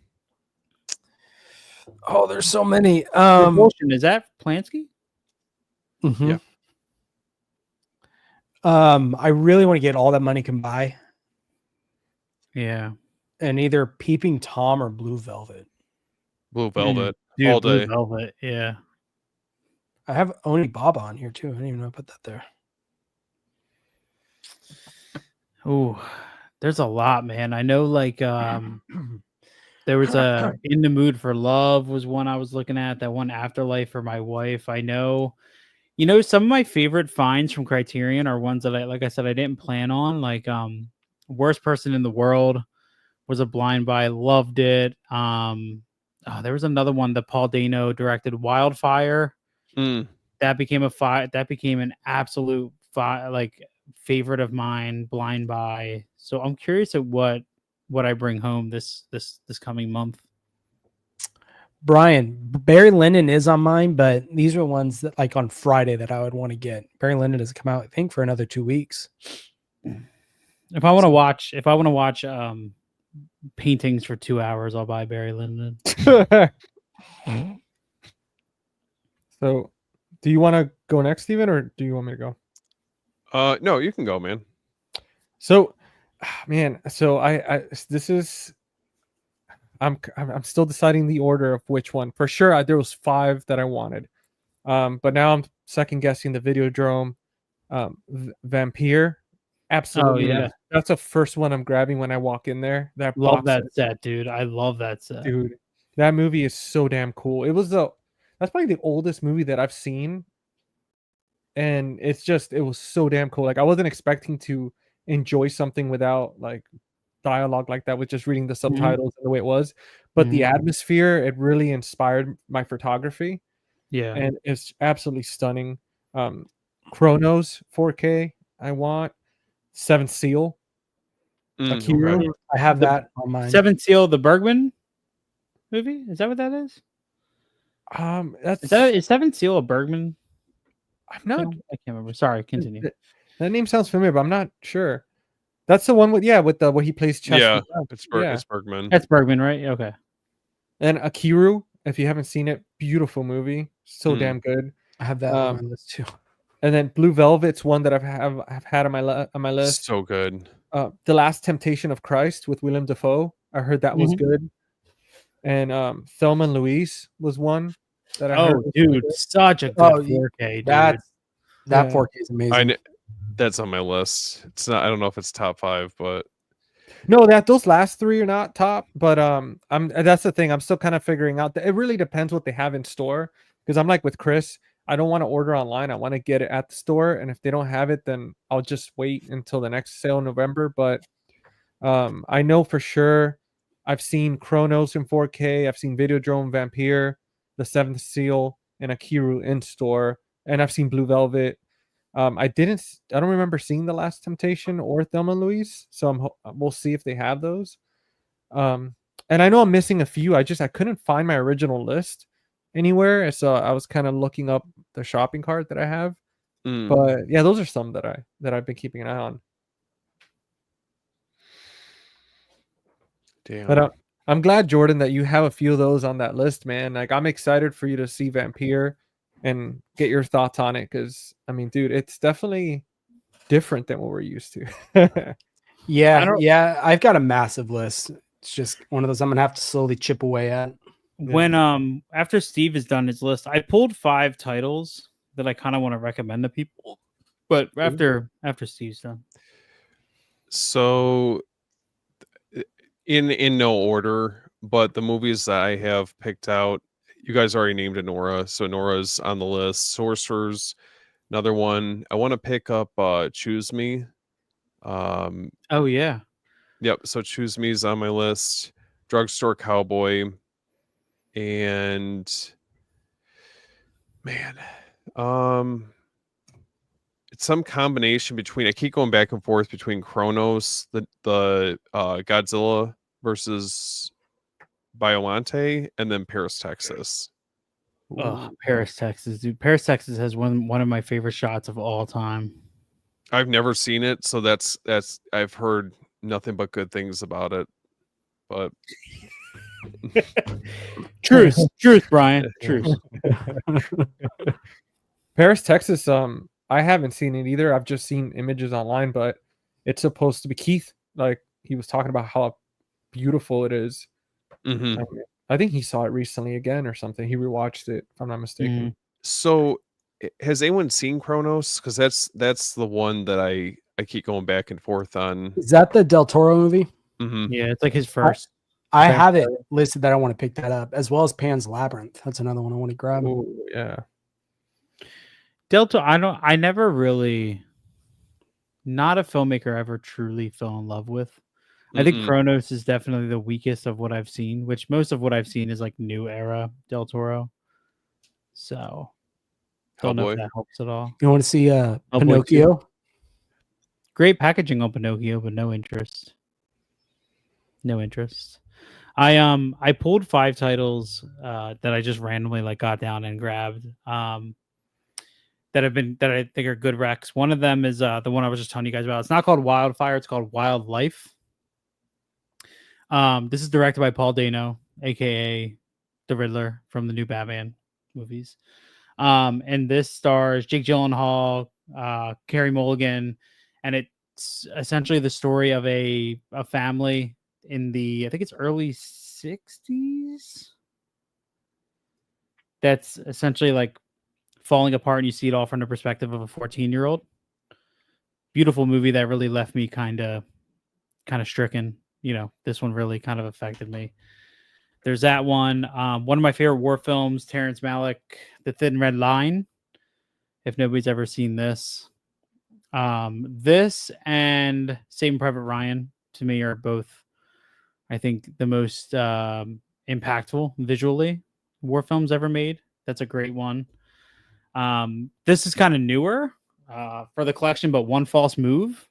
Oh, there's so many. Repulsion, is that Polanski? Mm-hmm. Yeah. I really want to get All That Money Can Buy. Yeah. And either Peeping Tom or Blue Velvet. Blue Velvet. Dude, all day. Blue Velvet, yeah. I have Oni Baba on here too. I didn't even know I put that there. Oh, there's a lot, man. I know There was a In the Mood for Love was one I was looking at. That one, Afterlife for my wife. I know, some of my favorite finds from Criterion are ones that like I said, I didn't plan on. Like Worst Person in the World was a blind buy. Loved it. There was another one that Paul Dano directed, Wildfire. That became an absolute favorite of mine, blind buy. So I'm curious at what I bring home this coming month. Brian, Barry Lyndon is on mine, but these are ones that like on Friday that I would want to get. Barry Lyndon doesn't come out, I think, for another 2 weeks. If I want to watch paintings for 2 hours, I'll buy Barry Lyndon. So, do you want to go next, Steven, or do you want me to go? No, you can go, man. So, man, so I'm still deciding the order of which one. For sure, there was 5 that I wanted, but now I'm second guessing the Videodrome Vampire. Absolutely, yeah. That's the first one I'm grabbing when I walk in there. Love that set, dude. I love that set, dude. That movie is so damn cool. That's probably the oldest movie that I've seen, and it was so damn cool. Like I wasn't expecting to enjoy something without like dialogue like that, with just reading the subtitles and the way it was, but the atmosphere, it really inspired my photography. Yeah, and it's absolutely stunning. Chronos 4K. I want Seventh Seal. Akira. Okay. I have that on mine. Seventh Seal, the Bergman movie. Is that what that is? Is Seventh Seal a Bergman? I'm not. I can't remember. Sorry, continue. That name sounds familiar, but I'm not sure. That's the one with where he plays chess. Yeah, it's Bergman. That's Bergman, right? Okay. And Akiru, if you haven't seen it, beautiful movie, so damn good. I have that on my list too. And then Blue Velvet's one that I've had on my list. So good. The Last Temptation of Christ with Willem Dafoe. I heard that was good. And Thelma and Louise was one that I heard. Dude, such a good 4K. Dude. That 4K is amazing. That's on my list. It's not. I don't know if it's top 5, but no, those last 3 are not top. But that's the thing. I'm still kind of figuring out. It really depends what they have in store. Because I'm like with Chris, I don't want to order online. I want to get it at the store. And if they don't have it, then I'll just wait until the next sale in November. But I know for sure I've seen Chronos in 4K. I've seen Videodrome Vampire, The Seventh Seal, and Akiru in store. And I've seen Blue Velvet. I don't remember seeing The Last Temptation or Thelma and Louise. So we'll see if they have those. And I know I'm missing a few. I couldn't find my original list anywhere, so I was kind of looking up the shopping cart that I have. But yeah, those are some that I've been keeping an eye on. Damn. But I'm glad, Jordan, that you have a few of those on that list, man. Like I'm excited for you to see Vampire and get your thoughts on it, because I mean, dude, it's definitely different than what we're used to. Yeah, I've got a massive list. It's just one of those I'm gonna have to slowly chip away at. When after Steve has done his list, I pulled 5 titles that I kind of want to recommend to people, but after Steve's done. So in no order, but the movies that I have picked out, you guys already named it, Nora. So Nora's on the list. Sorcerers, another one. I want to pick up Choose Me. Oh yeah. Yep. So Choose Me is on my list. Drugstore Cowboy. And man, it's some combination between, I keep going back and forth between Chronos, the Godzilla versus Biollante, and then Paris, Texas. Oh, Paris, Texas, dude. Paris, Texas has one of my favorite shots of all time. I've never seen it, so that's I've heard nothing but good things about it. But truth, Brian, truth. Paris, Texas. I haven't seen it either. I've just seen images online, but it's supposed to be Keith. Like he was talking about how beautiful it is. I think he saw it recently again or something. He rewatched it, if I'm not mistaken. So, has anyone seen Chronos? Because that's the one that I keep going back and forth on. Is that the Del Toro movie? Yeah, it's like his first. I have it listed that I want to pick that up, as well as Pan's Labyrinth. That's another one I want to grab. Oh yeah. Delta, I never really, not a filmmaker I ever truly fell in love with. I think Kronos is definitely the weakest of what I've seen, which most of what I've seen is like new era Del Toro. So don't know if that helps at all. You want to see Pinocchio? Great packaging on Pinocchio, but no interest. No interest. I pulled 5 titles that I just randomly like got down and grabbed that I think are good recs. One of them is the one I was just telling you guys about. It's not called Wildfire, it's called Wildlife. This is directed by Paul Dano, aka the Riddler from the new Batman movies. And this stars Jake Gyllenhaal, Carey Mulligan, and it's essentially the story of a family in the, I think it's early 60s, that's essentially like falling apart, and you see it all from the perspective of a 14-year-old. Beautiful movie that really left me kind of stricken. You know, this one really kind of affected me. There's that one. One of my favorite war films, Terrence Malick, The Thin Red Line. If nobody's ever seen this. This and Saving Private Ryan, to me, are both, I think, the most impactful visually war films ever made. That's a great one. This is kind of newer for the collection, but One False Move.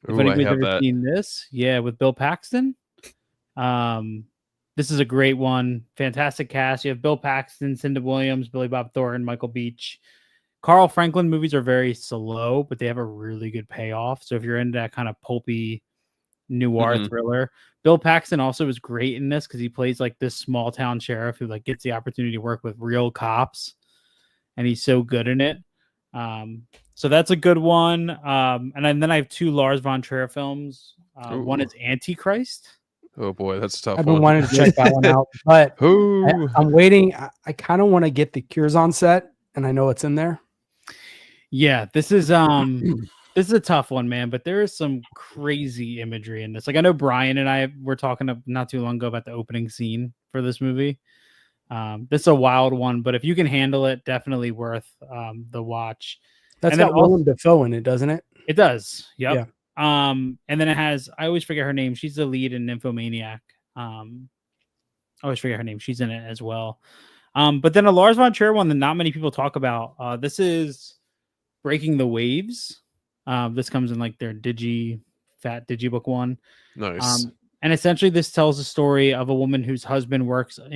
If anybody's ever seen this, yeah, with Bill Paxton. This is a great one. Fantastic cast. You have Bill Paxton, Cinda Williams, Billy Bob Thornton, Michael Beach. Carl Franklin movies are very slow, but they have a really good payoff. So if you're into that kind of pulpy noir thriller, Bill Paxton also is great in this because he plays like this small town sheriff who like gets the opportunity to work with real cops, and he's so good in it. So that's a good one. And then I have 2 Lars von Trier films. One is Antichrist. Oh boy, that's a tough. I've been wanting to check that one out, but I'm waiting. I kind of want to get the Curzon set, and I know it's in there. Yeah, this is a tough one, man. But there is some crazy imagery in this. Like I know Brian and I were talking not too long ago about the opening scene for this movie. This is a wild one, but if you can handle it, definitely worth the watch. That's got Willem Dafoe in it, doesn't it? It does. Yep. Yeah. And then it has, I always forget her name. She's the lead in Nymphomaniac. I always forget her name. She's in it as well. But then a Lars von Trier one that not many people talk about. This is Breaking the Waves. This comes in like their fat digibook one. Nice. And essentially this tells the story of a woman whose husband works on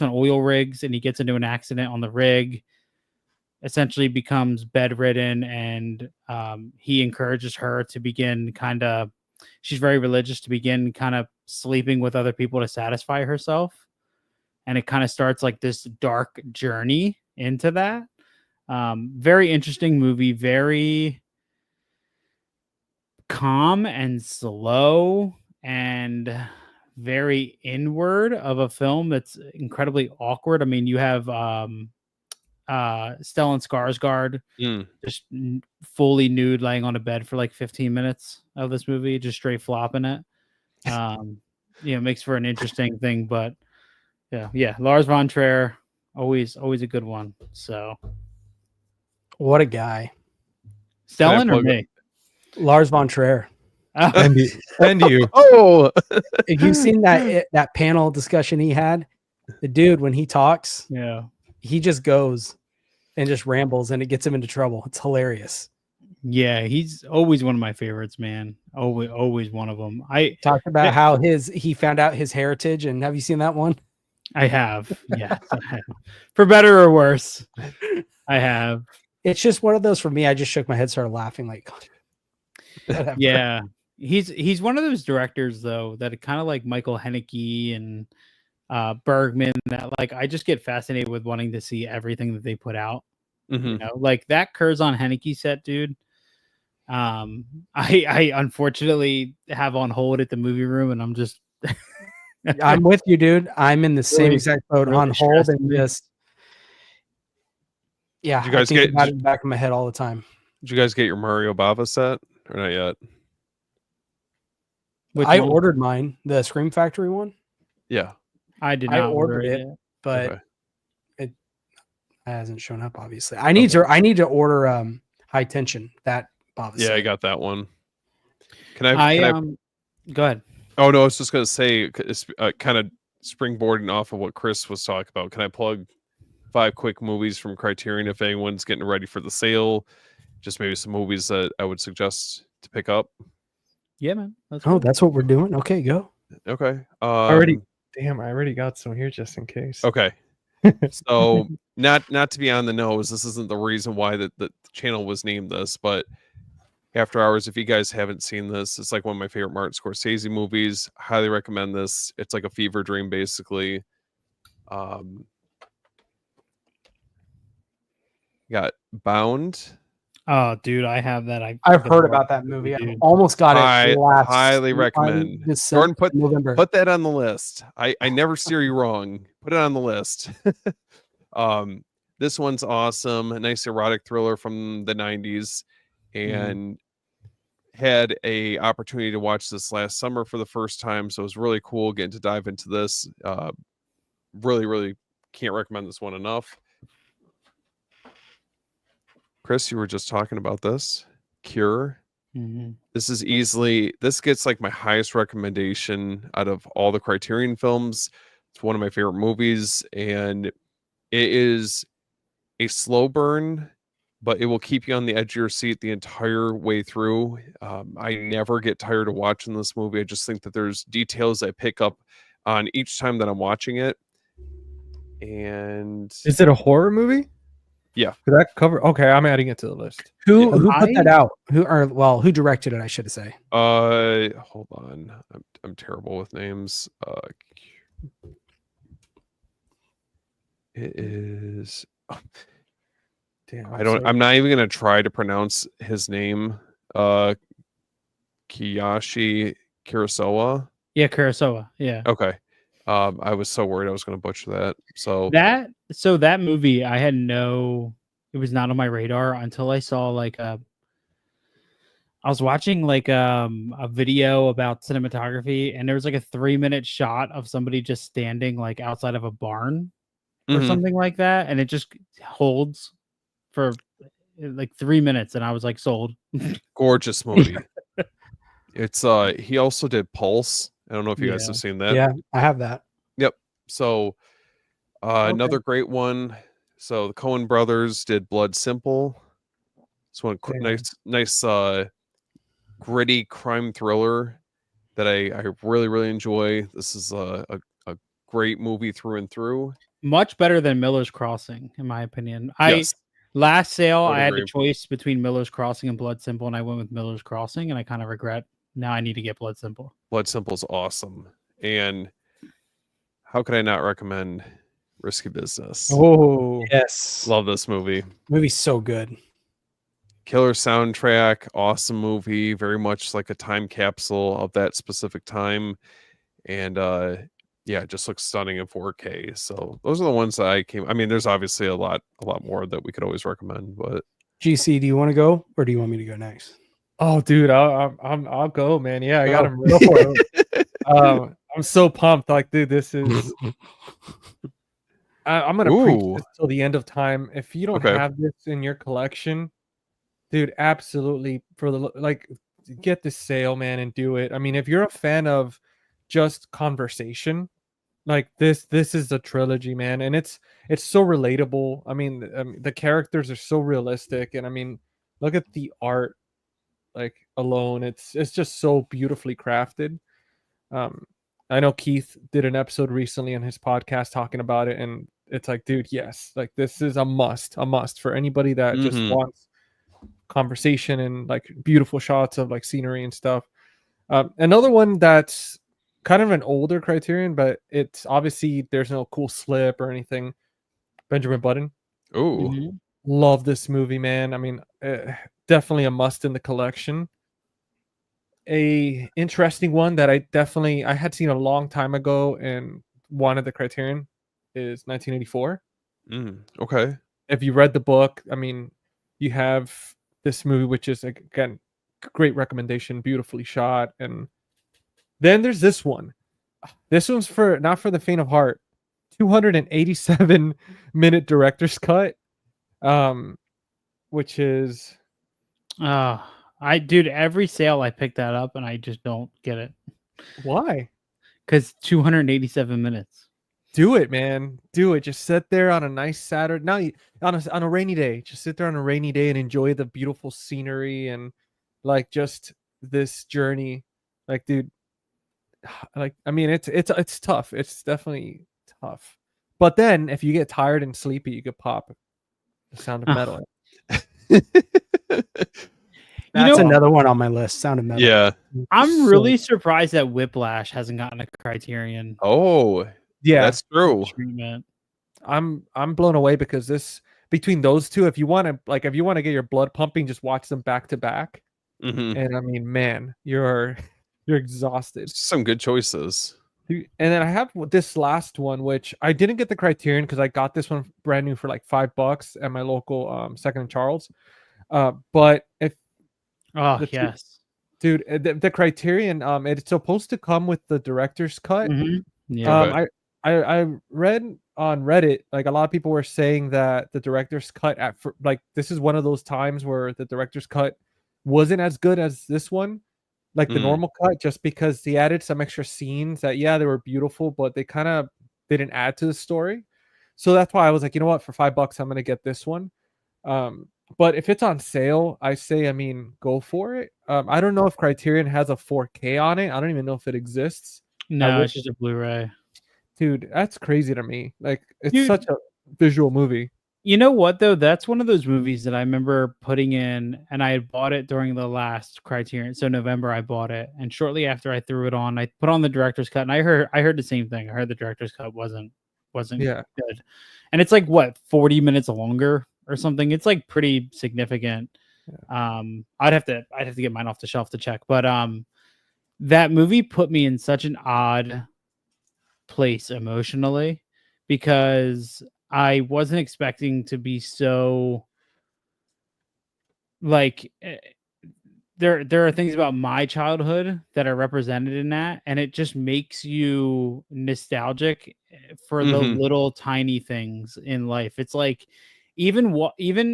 oil rigs, and he gets into an accident on the rig, essentially becomes bedridden, and he encourages her to begin she's very religious, to begin kind of sleeping with other people to satisfy herself. And it kind of starts like this dark journey into that. Very interesting movie, very calm and slow and very inward of a film that's incredibly awkward. I mean, you have Stellan Skarsgård just fully nude laying on a bed for like 15 minutes of this movie, just straight flopping it. Makes for an interesting thing, but yeah, Lars von Trier, always a good one. So what a guy. Stellan or me? Lars von Trier. And you. Oh, have you seen that panel discussion he had? The dude, when he talks, yeah, he just goes and just rambles, and it gets him into trouble. It's hilarious. Yeah, he's always one of my favorites, man. Always one of them. I talked about how he found out his heritage, and have you seen that one? I have. Yeah. For better or worse. I have. It's just one of those for me. I just shook my head, started laughing like whatever. Yeah. He's one of those directors though that kind of like Michael Haneke and Bergman, that like I just get fascinated with wanting to see everything that they put out. You know, like that Curzon Haneke set, dude. I unfortunately have on hold at the movie room, and I'm just I'm with you, dude. I'm in the same exact boat, on hold, and just did you guys get about it in the back of my head all the time. Did you guys get your Mario Bava set or not yet? I ordered mine, the Scream Factory one. Yeah. I did I not ordered it, yet. but Okay. it hasn't shown up. Obviously, I need to order High Tension. That Bob. Yeah, I got that one. Can I go ahead. Oh no, I was just gonna say, kind of springboarding off of what Chris was talking about. Can I plug 5 quick movies from Criterion if anyone's getting ready for the sale? Just maybe some movies that I would suggest to pick up. Yeah, man. That's what we're doing. Okay, go. Okay. I already got some here just in case. Okay. So not to be on the nose, this isn't the reason why the channel was named this, but After Hours, if you guys haven't seen this, it's like one of my favorite Martin Scorsese movies. Highly recommend this. It's like a fever dream, basically. Got Bound. Oh, dude, I have that. I've heard about that movie. I almost got it last. Highly recommend. Jordan, put that on the list. I never steer you wrong. Put it on the list. This one's awesome. A nice erotic thriller from the 90s. And had a opportunity to watch this last summer for the first time, so it was really cool getting to dive into this. Really can't recommend this one enough. Chris, you were just talking about this Cure. This gets like my highest recommendation out of all the Criterion films. It's one of my favorite movies, and it is a slow burn, but it will keep you on the edge of your seat the entire way through. I never get tired of watching this movie. I just think that there's details I pick up on each time that I'm watching it. And is it a horror movie? Yeah. Could that cover? Okay, I'm adding it to the list. Who put that out? Who directed it? I should say. Hold on. I'm terrible with names. It is. Damn, I'm not even gonna try to pronounce his name. Kiyoshi Kurosawa. Yeah, Kurosawa. Yeah. Okay. I was so worried I was gonna butcher that. So that movie, it was not on my radar until I saw I was watching a video about cinematography, and there was like a 3-minute shot of somebody just standing like outside of a barn or something like that, and it just holds for like 3 minutes, and I was like sold. Gorgeous movie. It's he also did Pulse. I don't know if you guys have seen that. Yeah, I have that. Yep. So another great one. So the Coen brothers did Blood Simple. This one nice gritty crime thriller that I really enjoy. This is a great movie through and through. Much better than Miller's Crossing, in my opinion. Yes. Last sale, I had a choice between Miller's Crossing and Blood Simple, and I went with Miller's Crossing, and I kind of regret now I need to get Blood Simple. Blood Simple's awesome. And how could I not recommend Risky Business? Oh, yes. Love this movie. Movie's so good. Killer soundtrack, awesome movie, very much like a time capsule of that specific time. And it just looks stunning in 4K. So those are the ones that I mean, there's obviously a lot more that we could always recommend, but GC, do you want to go or do you want me to go next? Oh, dude, I'll go, man. Yeah, I got him. Go for it. I'm so pumped. Like, dude, this is. I'm gonna preach this till the end of time. If you don't have this in your collection, dude, absolutely get the sale, man, and do it. I mean, if you're a fan of just conversation, like this is a trilogy, man, and it's so relatable. I mean, the characters are so realistic, and I mean, look at the art. Like alone, it's just so beautifully crafted. I know Keith did an episode recently on his podcast talking about it, and it's like, dude, yes, like this is a must for anybody that just wants conversation and like beautiful shots of like scenery and stuff. Another one that's kind of an older Criterion, but it's obviously there's no cool slip or anything. Benjamin Button. Love this movie, man. I mean, definitely a must in the collection. A interesting one that I had seen a long time ago and wanted the Criterion is 1984. Okay. If you read the book, I mean, you have this movie, which is again great recommendation, beautifully shot, and then there's this one. this one's not for the faint of heart. 287-minute director's cut, which is dude, every sale I pick that up and I just don't get it. Why? Because 287 minutes. Do it, man. Do it. Just sit there on a nice Saturday. Now, on a rainy day, just sit there on a rainy day and enjoy the beautiful scenery and like just this journey. Like, dude, like, I mean, it's tough. It's definitely tough. But then if you get tired and sleepy, you could pop the Sound of Metal. That's another one on my list. Sound of Metal. Yeah. I'm really surprised that Whiplash hasn't gotten a Criterion. Oh, yeah, that's true. Treatment. I'm blown away because between those two, if you want to get your blood pumping, just watch them back to back. And I mean, man, you're exhausted. Some good choices. And then I have this last one, which I didn't get the Criterion because I got this one brand new for like $5 at my local Second and Charles. But if yes, dude, the Criterion, it's supposed to come with the director's cut. Yeah. I read on Reddit, like a lot of people were saying that the director's cut this is one of those times where the director's cut wasn't as good as this one, like the normal cut, just because they added some extra scenes that, yeah, they were beautiful, but they kind of didn't add to the story. So that's why I was like, you know what, for $5, I'm going to get this one. But if it's on sale, I say, I mean, go for it. I don't know if Criterion has a 4K on it. I don't even know if it exists. No, it's just a Blu-ray. Dude, that's crazy to me. Like, it's such a visual movie. You know what, though? That's one of those movies that I remember putting in, and I had bought it during the last Criterion. So November, I bought it, and shortly after I threw it on, I put on the director's cut, and I heard the same thing. I heard the director's cut wasn't good, and it's like what 40 minutes longer or something. It's like pretty significant. Yeah. I'd have to get mine off the shelf to check, but that movie put me in such an odd place emotionally because I wasn't expecting to be so like there are things about my childhood that are represented in that, and it just makes you nostalgic for the little tiny things in life. It's like even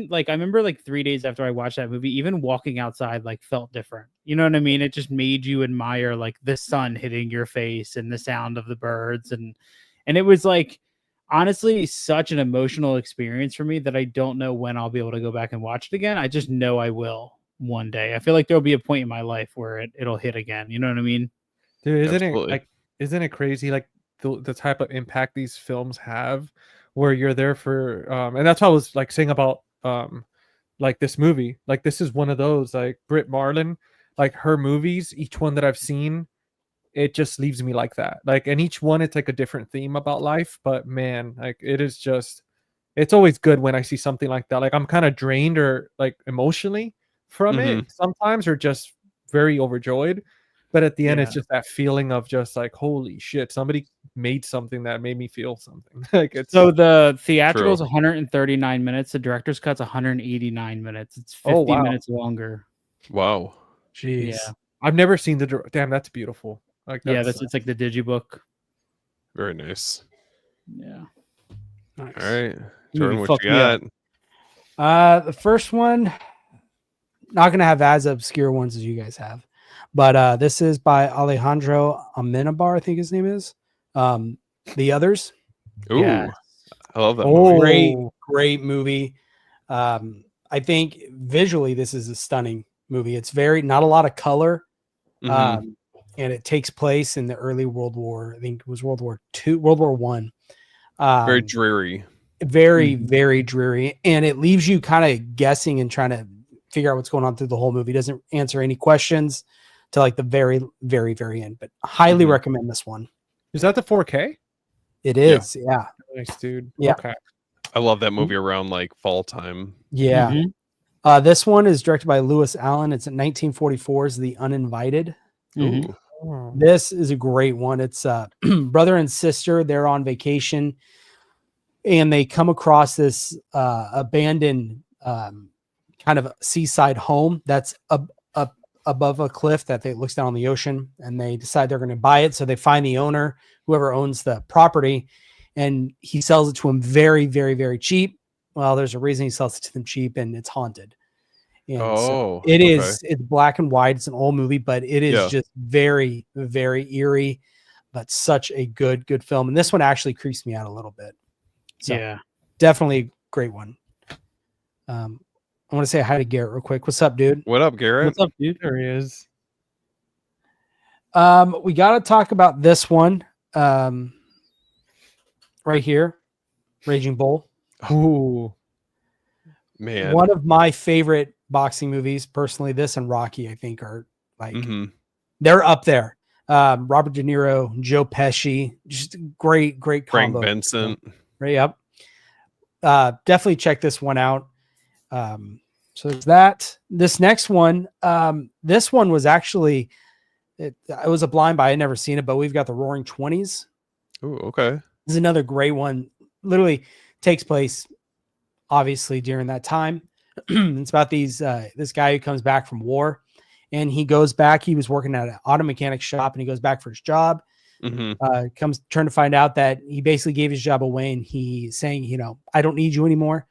like I remember like 3 days after I watched that movie, even walking outside like felt different. You know what I mean? It just made you admire like the sun hitting your face and the sound of the birds, and it was like honestly such an emotional experience for me that I don't know when I'll be able to go back and watch it again. I just know I will one day. I feel like there'll be a point in my life where it'll hit again. You know what I mean? Dude, isn't it crazy like the type of impact these films have, where you're there for and that's what I was like saying about like this movie. Like this is one of those, like Britt Marlin, like her movies, each one that I've seen, it just leaves me like that. Like, and each one it's like a different theme about life, but man, like it is just, it's always good when I see something like that. Like I'm kind of drained or like emotionally from it sometimes, or just very overjoyed, but at the end it's just that feeling of just like, holy shit, somebody made something that made me feel something. Like it's so the theatrical is 139 minutes, the director's cut's 189 minutes. It's 50 minutes longer. Wow. Jeez. Yeah, I've never seen damn, that's beautiful. Like it's like the digibook. Very nice. Yeah. Nice. All right, Jordan, what you got? The first one, not gonna have as obscure ones as you guys have, but this is by Alejandro Amenabar, I think his name is. The Others. Ooh, yeah. I love that movie. Great movie. I think visually this is a stunning movie. It's not a lot of color. And it takes place in the early World War. I think it was World War One. Very dreary. Very, very dreary. And it leaves you kind of guessing and trying to figure out what's going on through the whole movie. It doesn't answer any questions to like the very, very, very end. But highly recommend this one. Is that the 4K? It is, yeah. Nice, dude. Yeah. Okay. I love that movie around like fall time. Yeah. This one is directed by Lewis Allen. It's in 1944's The Uninvited. Ooh. This is a great one. It's brother and sister. They're on vacation, and they come across this abandoned kind of seaside home that's above a cliff that looks down on the ocean, and they decide they're going to buy it. So they find the owner, whoever owns the property, and he sells it to him very, very, very cheap. Well, there's a reason he sells it to them cheap, and it's haunted. And so it's black and white. It's an old movie, but it is just very, very eerie, but such a good film. And this one actually creeps me out a little bit. So definitely a great one. I want to say hi to Garrett real quick. What's up, dude? What up, Garrett? What's up, dude? There he is. We got to talk about this one right here, Raging Bull. Ooh, man, one of my favorite boxing movies. Personally, this and Rocky, I think, are like they're up there. Robert De Niro, Joe Pesci, just great combo. Frank Vincent. Right, yep. Definitely check this one out. So there's that. This next one, this one was actually, it was a blind buy. I had never seen it, but we've got the Roaring Twenties. Oh, okay. This is another great one. Literally takes place, obviously, during that time. It's about this guy who comes back from war, and he goes back. He was working at an auto mechanic shop, and he goes back for his job. Comes turn to find out that he basically gave his job away, and he's saying, I don't need you anymore.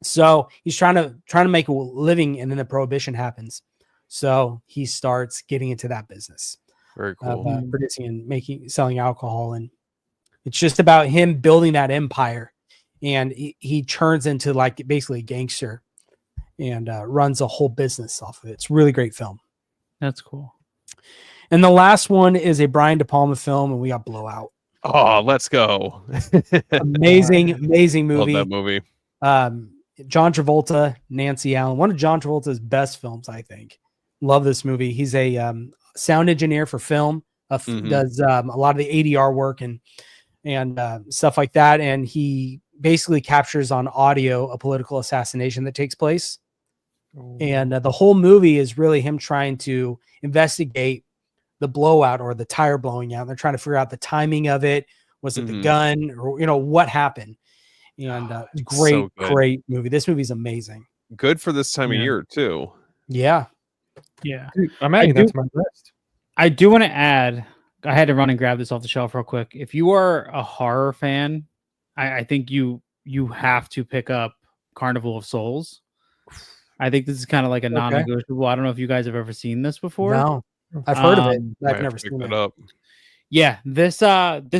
So he's trying to make a living, and then the prohibition happens. So he starts getting into that business. Very cool. Producing and selling alcohol, and it's just about him building that empire. And he turns into like basically a gangster and runs a whole business off of it. It's a really great film. That's cool. And the last one is a Brian De Palma film, and we got Blowout. Oh, let's go. Amazing movie. Love that movie. John Travolta, Nancy Allen, one of John Travolta's best films, I think. Love this movie. He's a sound engineer for film, does a lot of the ADR work and stuff like that. And he basically captures on audio a political assassination that takes place. And the whole movie is really him trying to investigate the blowout or the tire blowing out. And they're trying to figure out the timing of it. Was it the gun, or what happened? And great movie. This movie's amazing. Good for this time of year too. Yeah. Dude, I'm adding that to my list. I do want to add, I had to run and grab this off the shelf real quick. If you are a horror fan, I think you have to pick up Carnival of Souls. I think this is kind of like a non-negotiable. I don't know if you guys have ever seen this before. No, I've heard of it. I've never seen it. Up. Yeah, this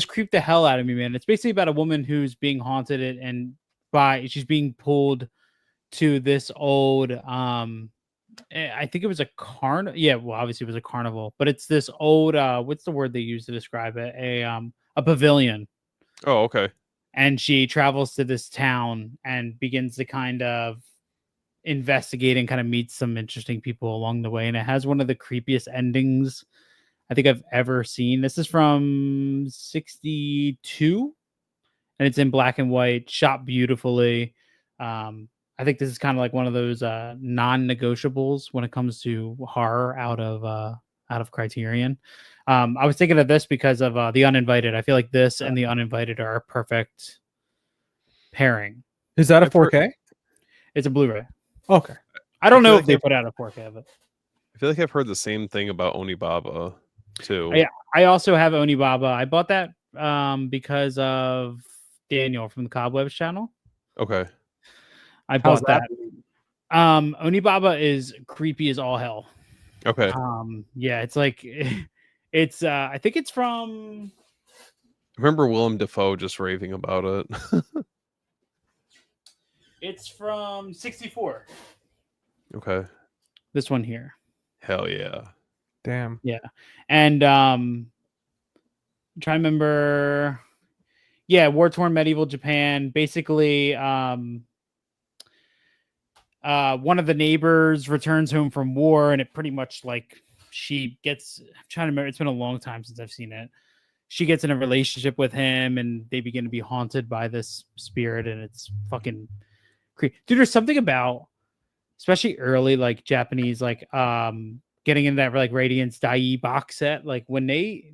creeped the hell out of me, man. It's basically about a woman who's being haunted and she's being pulled to this old I think it was a carnival. Yeah, well, obviously it was a carnival, but it's this old what's the word they use to describe it? A pavilion. Oh, okay. And she travels to this town and begins to kind of investigate and kind of meet some interesting people along the way. And it has one of the creepiest endings I think I've ever seen. This is from 1962, and it's in black and white, shot beautifully. I think this is kind of like one of those non-negotiables when it comes to horror out of Criterion. I was thinking of this because of The Uninvited. I feel like this and The Uninvited are a perfect pairing. Is that a 4K? It's a Blu-ray. Okay. I don't know if they put out a 4K of it. I feel like I've heard the same thing about Onibaba too. Yeah, I also have Onibaba. I bought that because of Daniel from the Cobwebs channel. Okay. I bought that. Onibaba is creepy as all hell. Okay. Yeah, it's like it's I think it's from, I remember Willem Dafoe just raving about it. it's from 1964. Okay. This one here. Hell yeah. Damn. Yeah. And I'm trying to remember. Yeah, war-torn medieval Japan. Basically, one of the neighbors returns home from war, and it pretty much like she gets, I'm trying to remember, it's been a long time since I've seen it. She gets in a relationship with him, and they begin to be haunted by this spirit, and it's fucking creepy. Dude, there's something about, especially early like Japanese like getting into that like Radiance Dai box set, like when they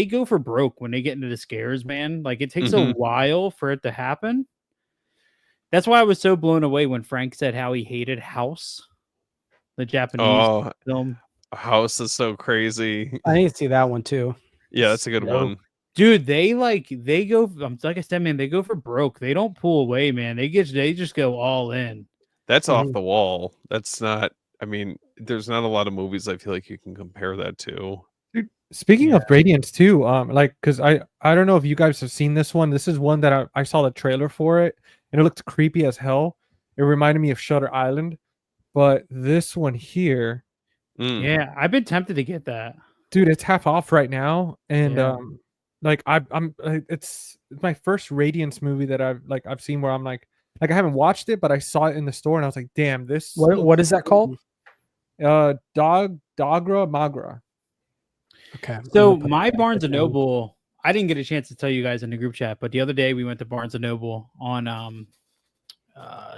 go for broke when they get into the scares, man. Like it takes a while for it to happen. That's why I was so blown away when Frank said how he hated House. the Japanese film. House is so crazy. I need to see that one too. Yeah, that's a good one. Dude, they go, like I said, man, they go for broke. They don't pull away, man. They just go all in. That's off the wall. That's not, I mean, there's not a lot of movies I feel like you can compare that to. Dude, speaking of Radiance too, like, because I don't know if you guys have seen this one. This is one that I saw the trailer for it, and it looked creepy as hell. It reminded me of Shutter Island, but this one here, yeah, I've been tempted to get that. Dude, it's half off right now, and like I'm it's my first Radiance movie that I've seen where I'm like I haven't watched it, but I saw it in the store and I was like, damn, this. What is that called? Dogra Magra. Okay. So my Barnes and Noble, I didn't get a chance to tell you guys in the group chat, but the other day we went to Barnes and Noble on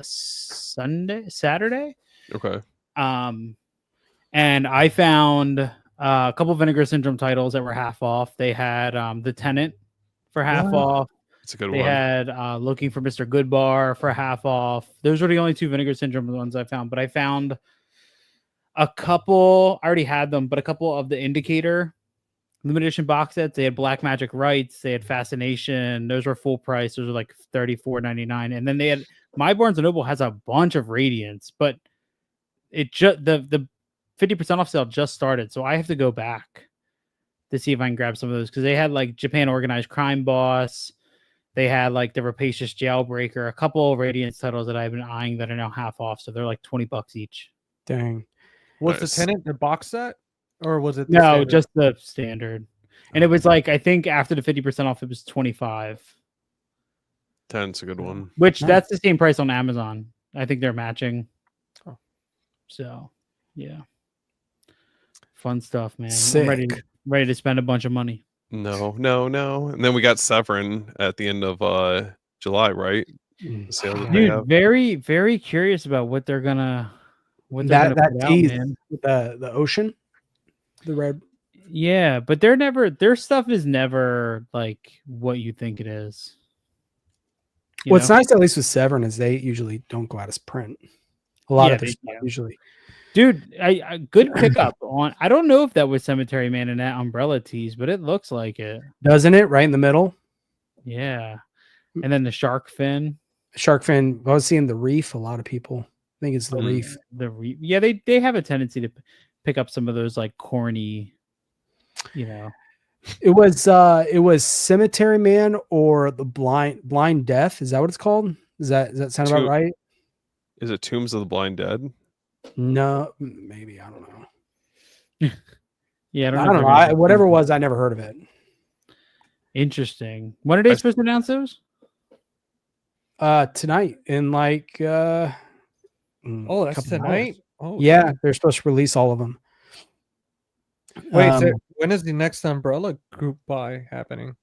Saturday. Okay. And I found a couple Vinegar Syndrome titles that were half off. They had The Tenant for half off. That's a good one. They had Looking for Mr. Goodbar for half off. Those were the only two Vinegar Syndrome ones I found. But I found a couple, I already had them, but a couple of the Indicator limited edition box sets. They had Black Magic Rights. They had Fascination. Those were full price. Those were like $34.99. And then they had, my Barnes & Noble has a bunch of Radiance, but it just, the 50% off sale just started. So I have to go back to see if I can grab some of those. Cause they had like Japan Organized Crime Boss. They had like the Rapacious Jailbreaker, a couple of Radiance titles that I've been eyeing that are now half off. So they're like $20 each. Dang. Was the Tenant the box set? Or was it no, just the standard? And it was like, I think after the 50% off, it was 25. Tenant's a good one. Which that's the same price on Amazon. I think they're matching. Oh. So, yeah. Fun stuff, man. Sick. I'm ready to spend a bunch of money. No. And then we got Severin at the end of July, right? Dude, very, very curious about what they're gonna that put tease out, man. with the ocean, the red. Yeah, but their stuff is never like what you think it is. What's nice, at least with Severin, is they usually don't go out as print. A lot of their stuff usually. Dude, I good pickup on. I don't know if that was Cemetery Man in that umbrella tease, but it looks like it. Doesn't it? Right in the middle. Yeah, and then the shark fin. Shark fin. I was seeing the reef. A lot of people think it's the reef. The reef. Yeah, they have a tendency to pick up some of those like corny, It was Cemetery Man or the Blind Death. Is that what it's called? Does that sound about right? Is it Tombs of the Blind Dead? No, maybe, I don't know. Yeah, I don't know. Whatever it was, I never heard of it. Interesting. When are they supposed to announce those? Tonight in like that's tonight. Oh yeah, they're supposed to release all of them. Wait, so when is the next Umbrella Group buy happening?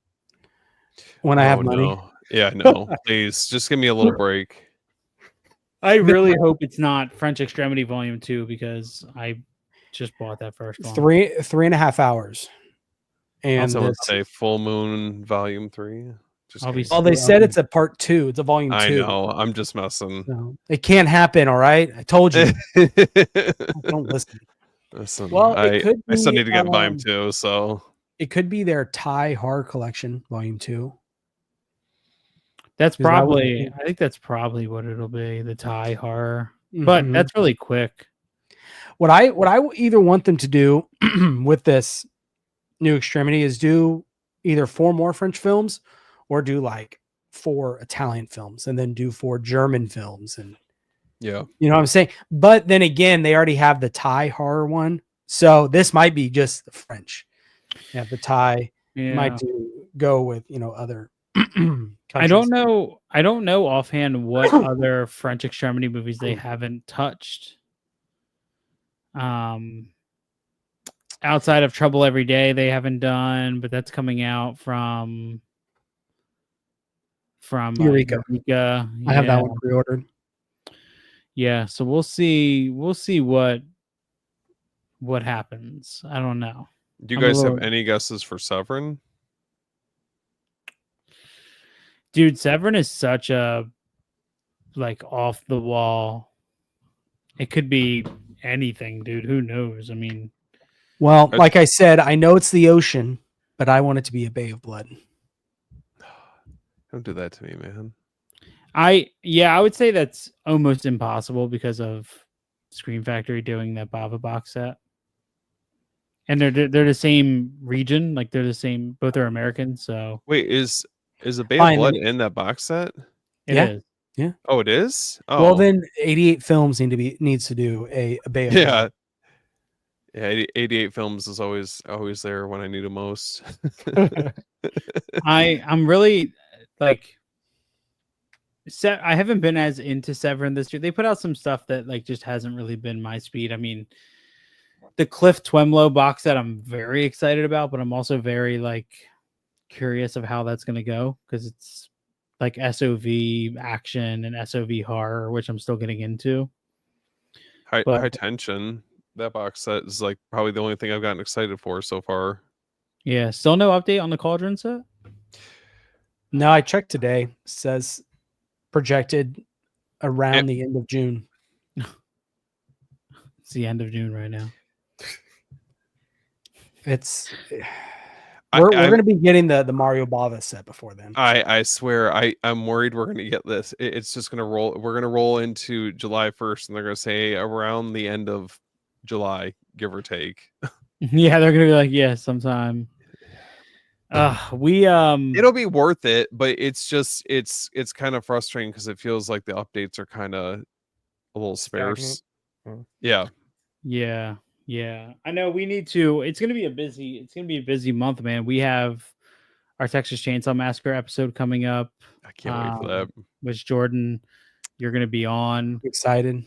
When I have money. No. Yeah, no. Please, just give me a little break. I really hope it's not French Extremity Volume 2 because I just bought that first one. 3.5 hours. And I would say Full Moon Volume 3. Well, they said it's a part 2. It's a volume 2. I know. I'm just messing. So, it can't happen. All right. I told you. Don't listen. Well, I still need to get volume 2. So it could be their Thai horror collection, volume 2. That's probably. I think that's probably what it'll be. The Thai horror, but that's really quick. What I either want them to do with this new Extremity is do either 4 more French films, or do like 4 Italian films, and then do 4 German films, and you know what I'm saying. But then again, they already have the Thai horror one, so this might be just the French. Yeah, the Thai might go with other. I don't know offhand what other French Extremity movies they haven't touched. Outside of Trouble Every Day, they haven't done, but that's coming out from Eureka. I have that one pre-ordered. Yeah, so we'll see what happens. I don't know. Do you guys have any guesses for Severin? Dude, Severin is such a like off the wall. It could be anything, dude. Who knows? I mean, well, like I said, I know it's the ocean, but I want it to be a bay of blood. Don't do that to me, man. I would say that's almost impossible because of Scream Factory doing that Bava box set. And they're the same region, like they're the same. Both are American. So wait, is a Bay of Blood in that box set? It is. Yeah. Oh, it is. Oh. Well, then 88 Films needs to do a Bay of Blood. Yeah, 88 Films is always there when I need it most. I'm really like. I haven't been as into Severin this year. They put out some stuff that like just hasn't really been my speed. I mean, the Cliff Twemlow box set I'm very excited about, but I'm also very like curious of how that's going to go because it's like SOV action and SOV horror, which I'm still getting into. High Tension, that box set is like probably the only thing I've gotten excited for so far. Yeah, still no update on the Cauldron set? No, I checked today. It says projected around the end of June. It's the end of June right now. It's we're going to be getting the Mario Bava set before then. I swear I'm worried we're going to get this. It's just going to roll. We're going to roll into July 1st, and they're going to say around the end of July, give or take. Yeah, they're going to be like, yeah, sometime. It'll be worth it, but it's just it's kind of frustrating because it feels like the updates are kind of a little sparse. Yeah. I know we need to. It's gonna be a busy month, man. We have our Texas Chainsaw Massacre episode coming up. I can't wait for that. Which Jordan, you're gonna be on. Excited.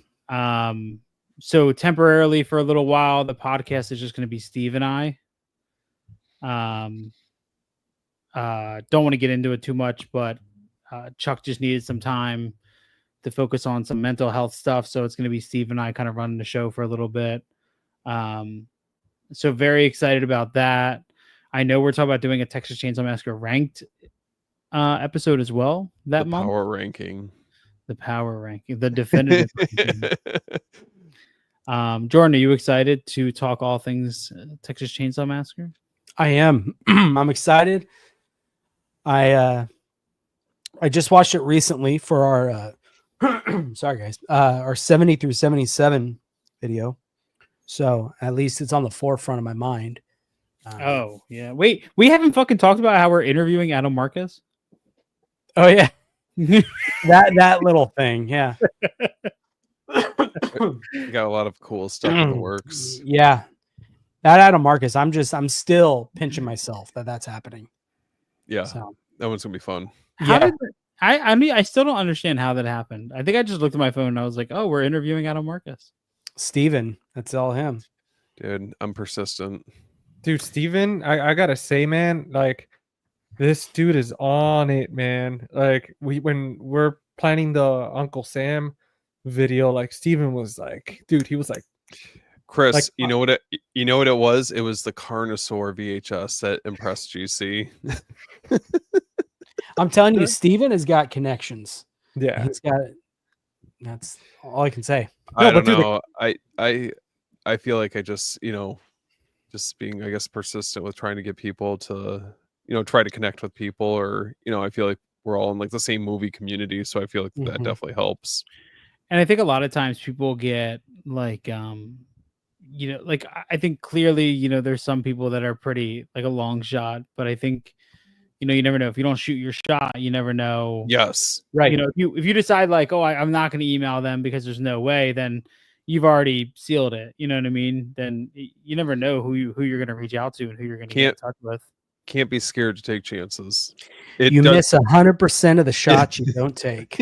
So temporarily for a little while, the podcast is just gonna be Steve and I. Don't want to get into it too much, but Chuck just needed some time to focus on some mental health stuff. So it's going to be Steve and I kind of running the show for a little bit. So very excited about that. I know we're talking about doing a Texas Chainsaw Massacre ranked episode as well that month. Power ranking. The definitive ranking. Jordan, are you excited to talk all things Texas Chainsaw Massacre? I am. I'm excited. I just watched it recently for our sorry guys, our 70 through 77 video. So at least it's on the forefront of my mind. Oh yeah. Wait, we haven't fucking talked about how we're interviewing Adam Marcus. Oh yeah. that little thing. Yeah. You got a lot of cool stuff in the works. Yeah. That Adam Marcus, I'm still pinching myself that's happening. Yeah. So that one's gonna be fun. How did I mean, I still don't understand how that happened. I think I just looked at my phone and I was like, oh, we're interviewing Adam Marcus. Steven, that's all him. Dude, I'm persistent. Dude, Steven, I gotta say, man, like this dude is on it, man. Like when we're planning the Uncle Sam video, like Steven was like, dude, he was like, Chris, like, you know what it was? It was the Carnosaur VHS that impressed GC. I'm telling you, Steven has got connections. Yeah. He's got that's all I can say. I don't know. I feel like I just, just being, I guess, persistent with trying to get people to, try to connect with people, or, I feel like we're all in like the same movie community. So I feel like that definitely helps. And I think a lot of times people get like, like I think clearly, there's some people that are pretty like a long shot, but I think, you never know. If you don't shoot your shot, you never know. Yes. Right. If you decide like, oh, I'm not going to email them because there's no way, then you've already sealed it. You know what I mean? Then you never know who you're going to reach out to and who you're going to get in touch with. Can't be scared to take chances. You miss 100% of the shots you don't take.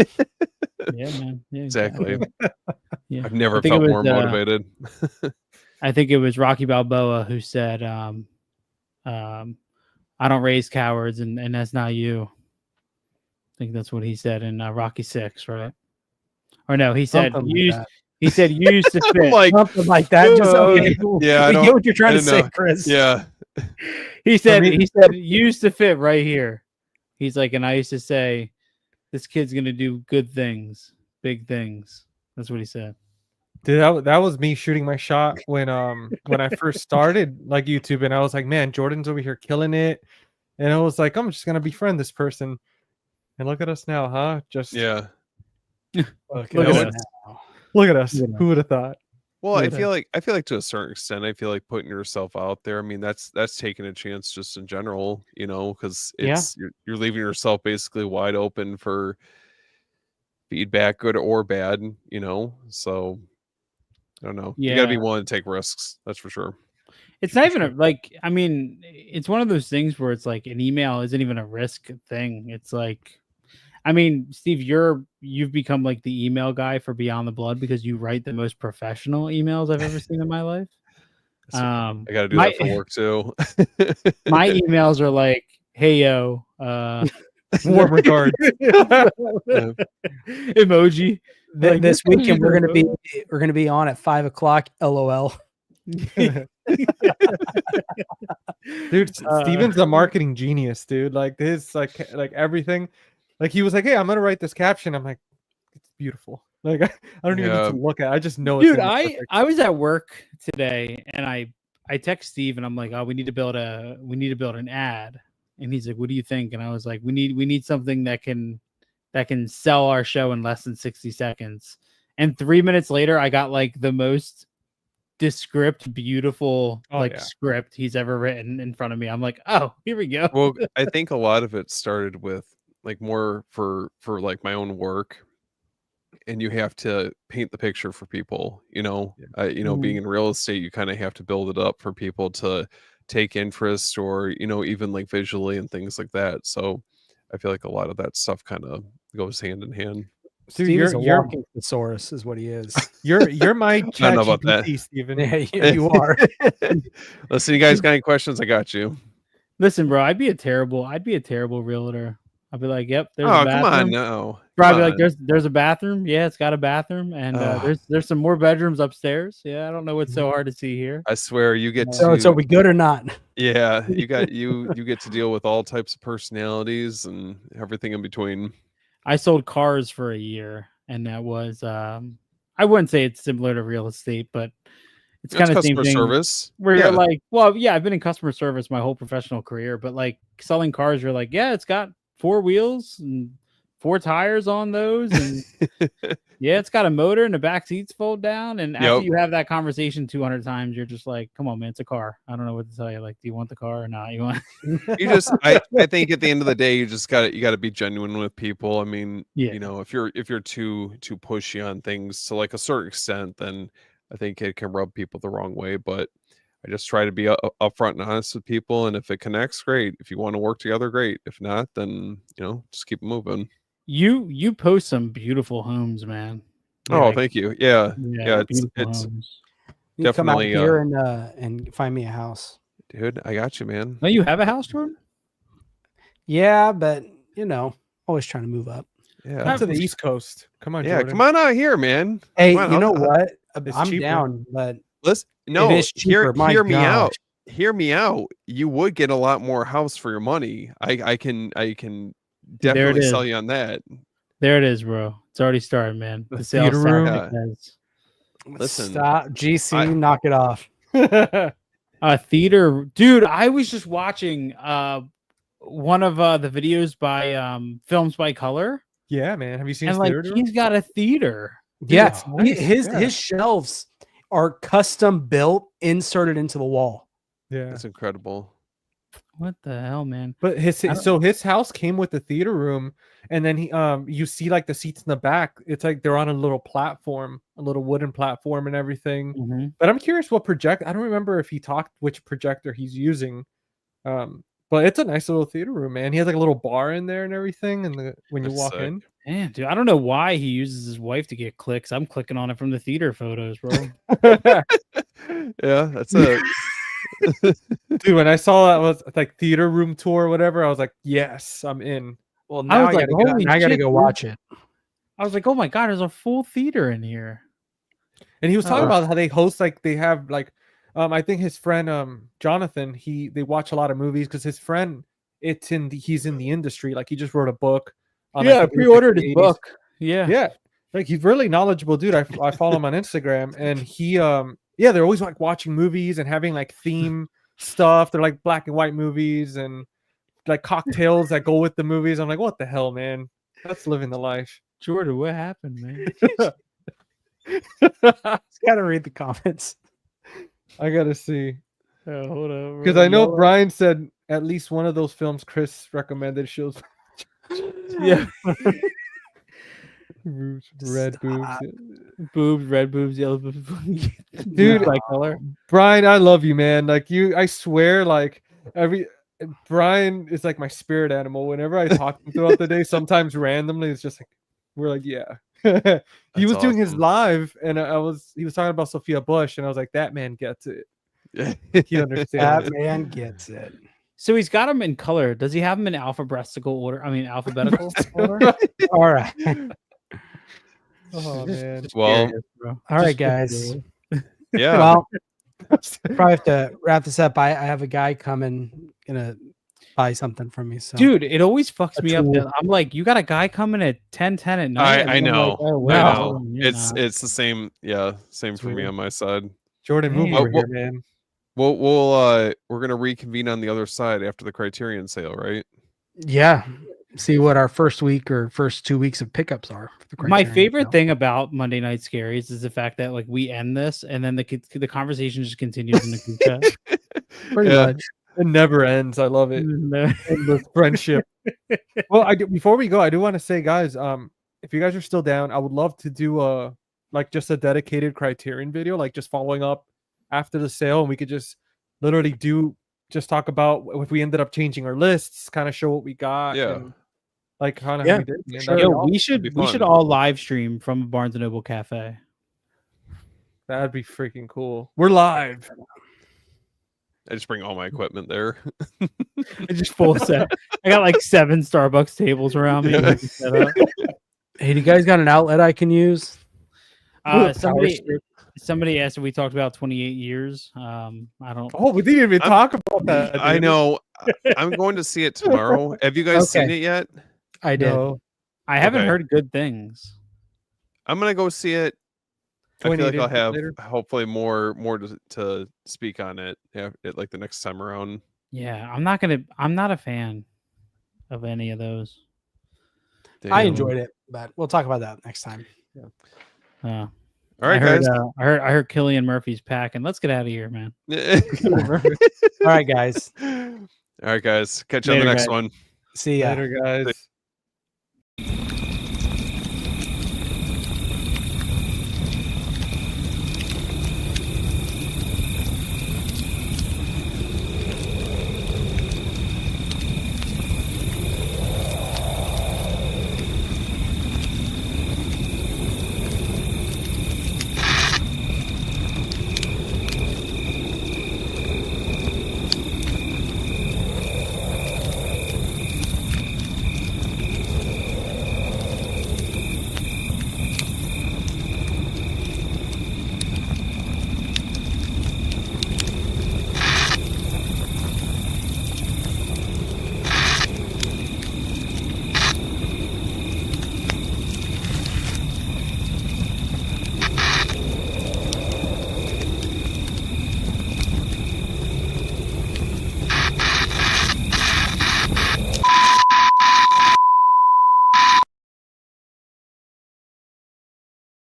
Yeah, man. Yeah, exactly. Yeah. I've never felt more motivated. I think it was Rocky Balboa who said, I don't raise cowards, and that's not you. I think that's what he said in Rocky 6, right? Or no, he said use to fit. Like, something like that. Just yeah, I get what you're trying to say, Chris. Yeah. He said use to fit right here. He's like, and I used to say, this kid's gonna do good things, big things. That's what he said. Dude, that was me shooting my shot when I first started like YouTube, and I was like, man, Jordan's over here killing it, and I was like, I'm just gonna befriend this person, and look at us now, huh? Just Yeah. look Look at at us. us. Look at us. Who would have thought? Well, I Yeah. feel like to a certain extent, I feel like putting yourself out there. I mean, that's taking a chance just in general, you know, because it's you're leaving yourself basically wide open for feedback, good or bad, you know. So I don't know. You got to be willing to take risks. That's for sure. It's not even I mean, it's one of those things where it's like an email isn't even a risk thing. It's like, I mean, Steve, you've become like the email guy for Beyond the Blood because you write the most professional emails I've ever seen in my life. I got to do that for work too. My emails are like, "Hey yo, warm regards." Emoji. This weekend we're gonna be on at 5:00. LOL. Dude, Steven's a marketing genius, dude. Like this, like everything. Like he was like, "Hey, I'm gonna write this caption." I'm like, "It's beautiful." Like I don't even need to look at it. I just know. Dude, I was at work today and I text Steve and I'm like, "Oh, we need to build an ad." And he's like, "What do you think?" And I was like, "We need something that can sell our show in less than 60 seconds." And 3 minutes later, I got like the most descript, beautiful script he's ever written in front of me. I'm like, "Oh, here we go." Well, I think a lot of it started with like more for like my own work, and you have to paint the picture for people, you know. Being in real estate, you kind of have to build it up for people to take interest, or even like visually and things like that. So I feel like a lot of that stuff kind of goes hand in hand. Dude, you're a walking thesaurus is what he is. You're my chat about GPT, that. Steven. Yeah, you are. Listen, you guys got any questions? I got you. Listen, bro, I'd be a terrible realtor. I'd be like, "Yep, there's a bathroom." Come on, no. Bro, I'd be like, "There's a bathroom. Yeah, it's got a bathroom, and there's some more bedrooms upstairs. Yeah, I don't know what's so hard to see here." I swear, you get So are we good or not? Yeah, you get to deal with all types of personalities and everything in between. I sold cars for a year, and that was I wouldn't say it's similar to real estate, but it's kind of the same thing. Service where you're like, well, yeah, I've been in customer service my whole professional career, but like selling cars, you're like, yeah, it's got 4 wheels and 4 tires on those, and yeah, it's got a motor and the back seats fold down. And after you have that conversation 200 times, you're just like, come on, man, it's a car. I don't know what to tell you. Like, do you want the car or not? You want? I think at the end of the day, you got to be genuine with people. I mean, if you're too pushy on things to like a certain extent, then I think it can rub people the wrong way. But I just try to be upfront and honest with people, and if it connects, great. If you want to work together, great. If not, then just keep moving. You post some beautiful homes, man. Thank you. Yeah, it's you definitely come out here and find me a house, dude. I got you, man. No, you have a house, Jordan? Yeah, but always trying to move up. Yeah, come to the East Coast. Come on, Jordan. Come on out here, man. Hey, on, you know what? I'm cheaper. down, but listen, no, it is cheaper. Hear me out. Hear me out. You would get a lot more house for your money. I can definitely sell you on that. There it is, bro. It's already started, man. The sales room. Listen, stop, GC, knock it off. Theater, dude. I was just watching one of the videos by Films by Color. Yeah, man. Have you seen? And like, he's got a theater. Yeah, his shelves are custom built, inserted into the wall. Yeah, that's incredible. What the hell, man? But his house came with the theater room, and then he you see like the seats in the back. It's like they're on a little platform, a little wooden platform, and everything. Mm-hmm. But I'm curious what project. I don't remember if he talked which projector he's using. But it's a nice little theater room, man. He has like a little bar in there and everything. And when you walk in, man, dude, I don't know why he uses his wife to get clicks. I'm clicking on it from the theater photos, bro. Yeah, that's it. Dude, when I saw that was like theater room tour or whatever, I was like, yes, I'm in. Well, now I gotta go watch it. I was like, oh my god, there's a full theater in here. And he was talking about how they host, like they have like I think his friend Jonathan, they watch a lot of movies because his friend he's in the industry, like he just wrote a book. I pre-ordered his book. Yeah. Like he's really knowledgeable dude. I follow him on Instagram, and he yeah, they're always like watching movies and having like theme stuff. They're like black and white movies and like cocktails that go with the movies. I'm like, what the hell, man? That's living the life. Jordan, what happened, man? Just gotta read the comments. I gotta see. Oh, hold on. Because I know Brian said at least one of those films Chris recommended shows. Yeah. Red boobs. Boobs, red boobs, yellow boobs. Dude, by color. Brian, I love you, man. Like I swear, like Brian is like my spirit animal. Whenever I talk to him throughout the day, sometimes randomly, it's just like we're like, yeah. He was doing his live, and he was talking about Sophia Bush, and I was like, that man gets it. He understands. That man gets it. So he's got them in color. Does he have them in alphabetical order? I mean, alphabetical order. All right. Oh man. Well, all right, guys. Yeah. Well, probably have to wrap this up. I have a guy coming, gonna buy something from me. So, dude, it always fucks me up. tool. I'm like, you got a guy coming at 10:10 at night. I know. Like, oh, I wow. know. It's the same. Yeah, same for me on my side. Jordan, move over here, man. We're gonna reconvene on the other side after the Criterion sale, right? yeah, see what our first week or first 2 weeks of pickups are. For the My Criterion favorite sale. thing about Monday Night Scaries is the fact that like we end this and then the conversation just continues in the group chat. Pretty much. It never ends. I love it. Endless friendship. Well, before we go, I do want to say, guys, if you guys are still down, I would love to do just a dedicated Criterion video, like just following up after the sale, and we could just literally talk about if we ended up changing our lists, kind of show what we got. Yeah. And, like kind of Yeah, how we did. Man. sure. That'd be Yo, awesome. we should all live stream from a Barnes and Noble cafe. That'd be freaking cool. We're live. I just bring all my equipment there. I just full set. I got like 7 Starbucks tables around me. Yeah. Set up. Hey, do you guys got an outlet I can use? Somebody asked if we talked about 28 years. I don't. Oh, we didn't even talk about that. I dude. know. I'm going to see it tomorrow. Have you guys seen Okay. it yet? I did. No. I haven't Okay. heard good things. I'm gonna go see it. I feel 28 like I'll days have later? hopefully more to speak on it. Yeah, like the next time around. Yeah, I'm not a fan of any of those. I Damn. enjoyed it, but we'll talk about that next time. All right, I heard, guys. I heard Cillian Murphy's packing. Let's get out of here, man. All right, guys. All right, guys. Catch you on Later, the next guys. one. See ya. Later, guys.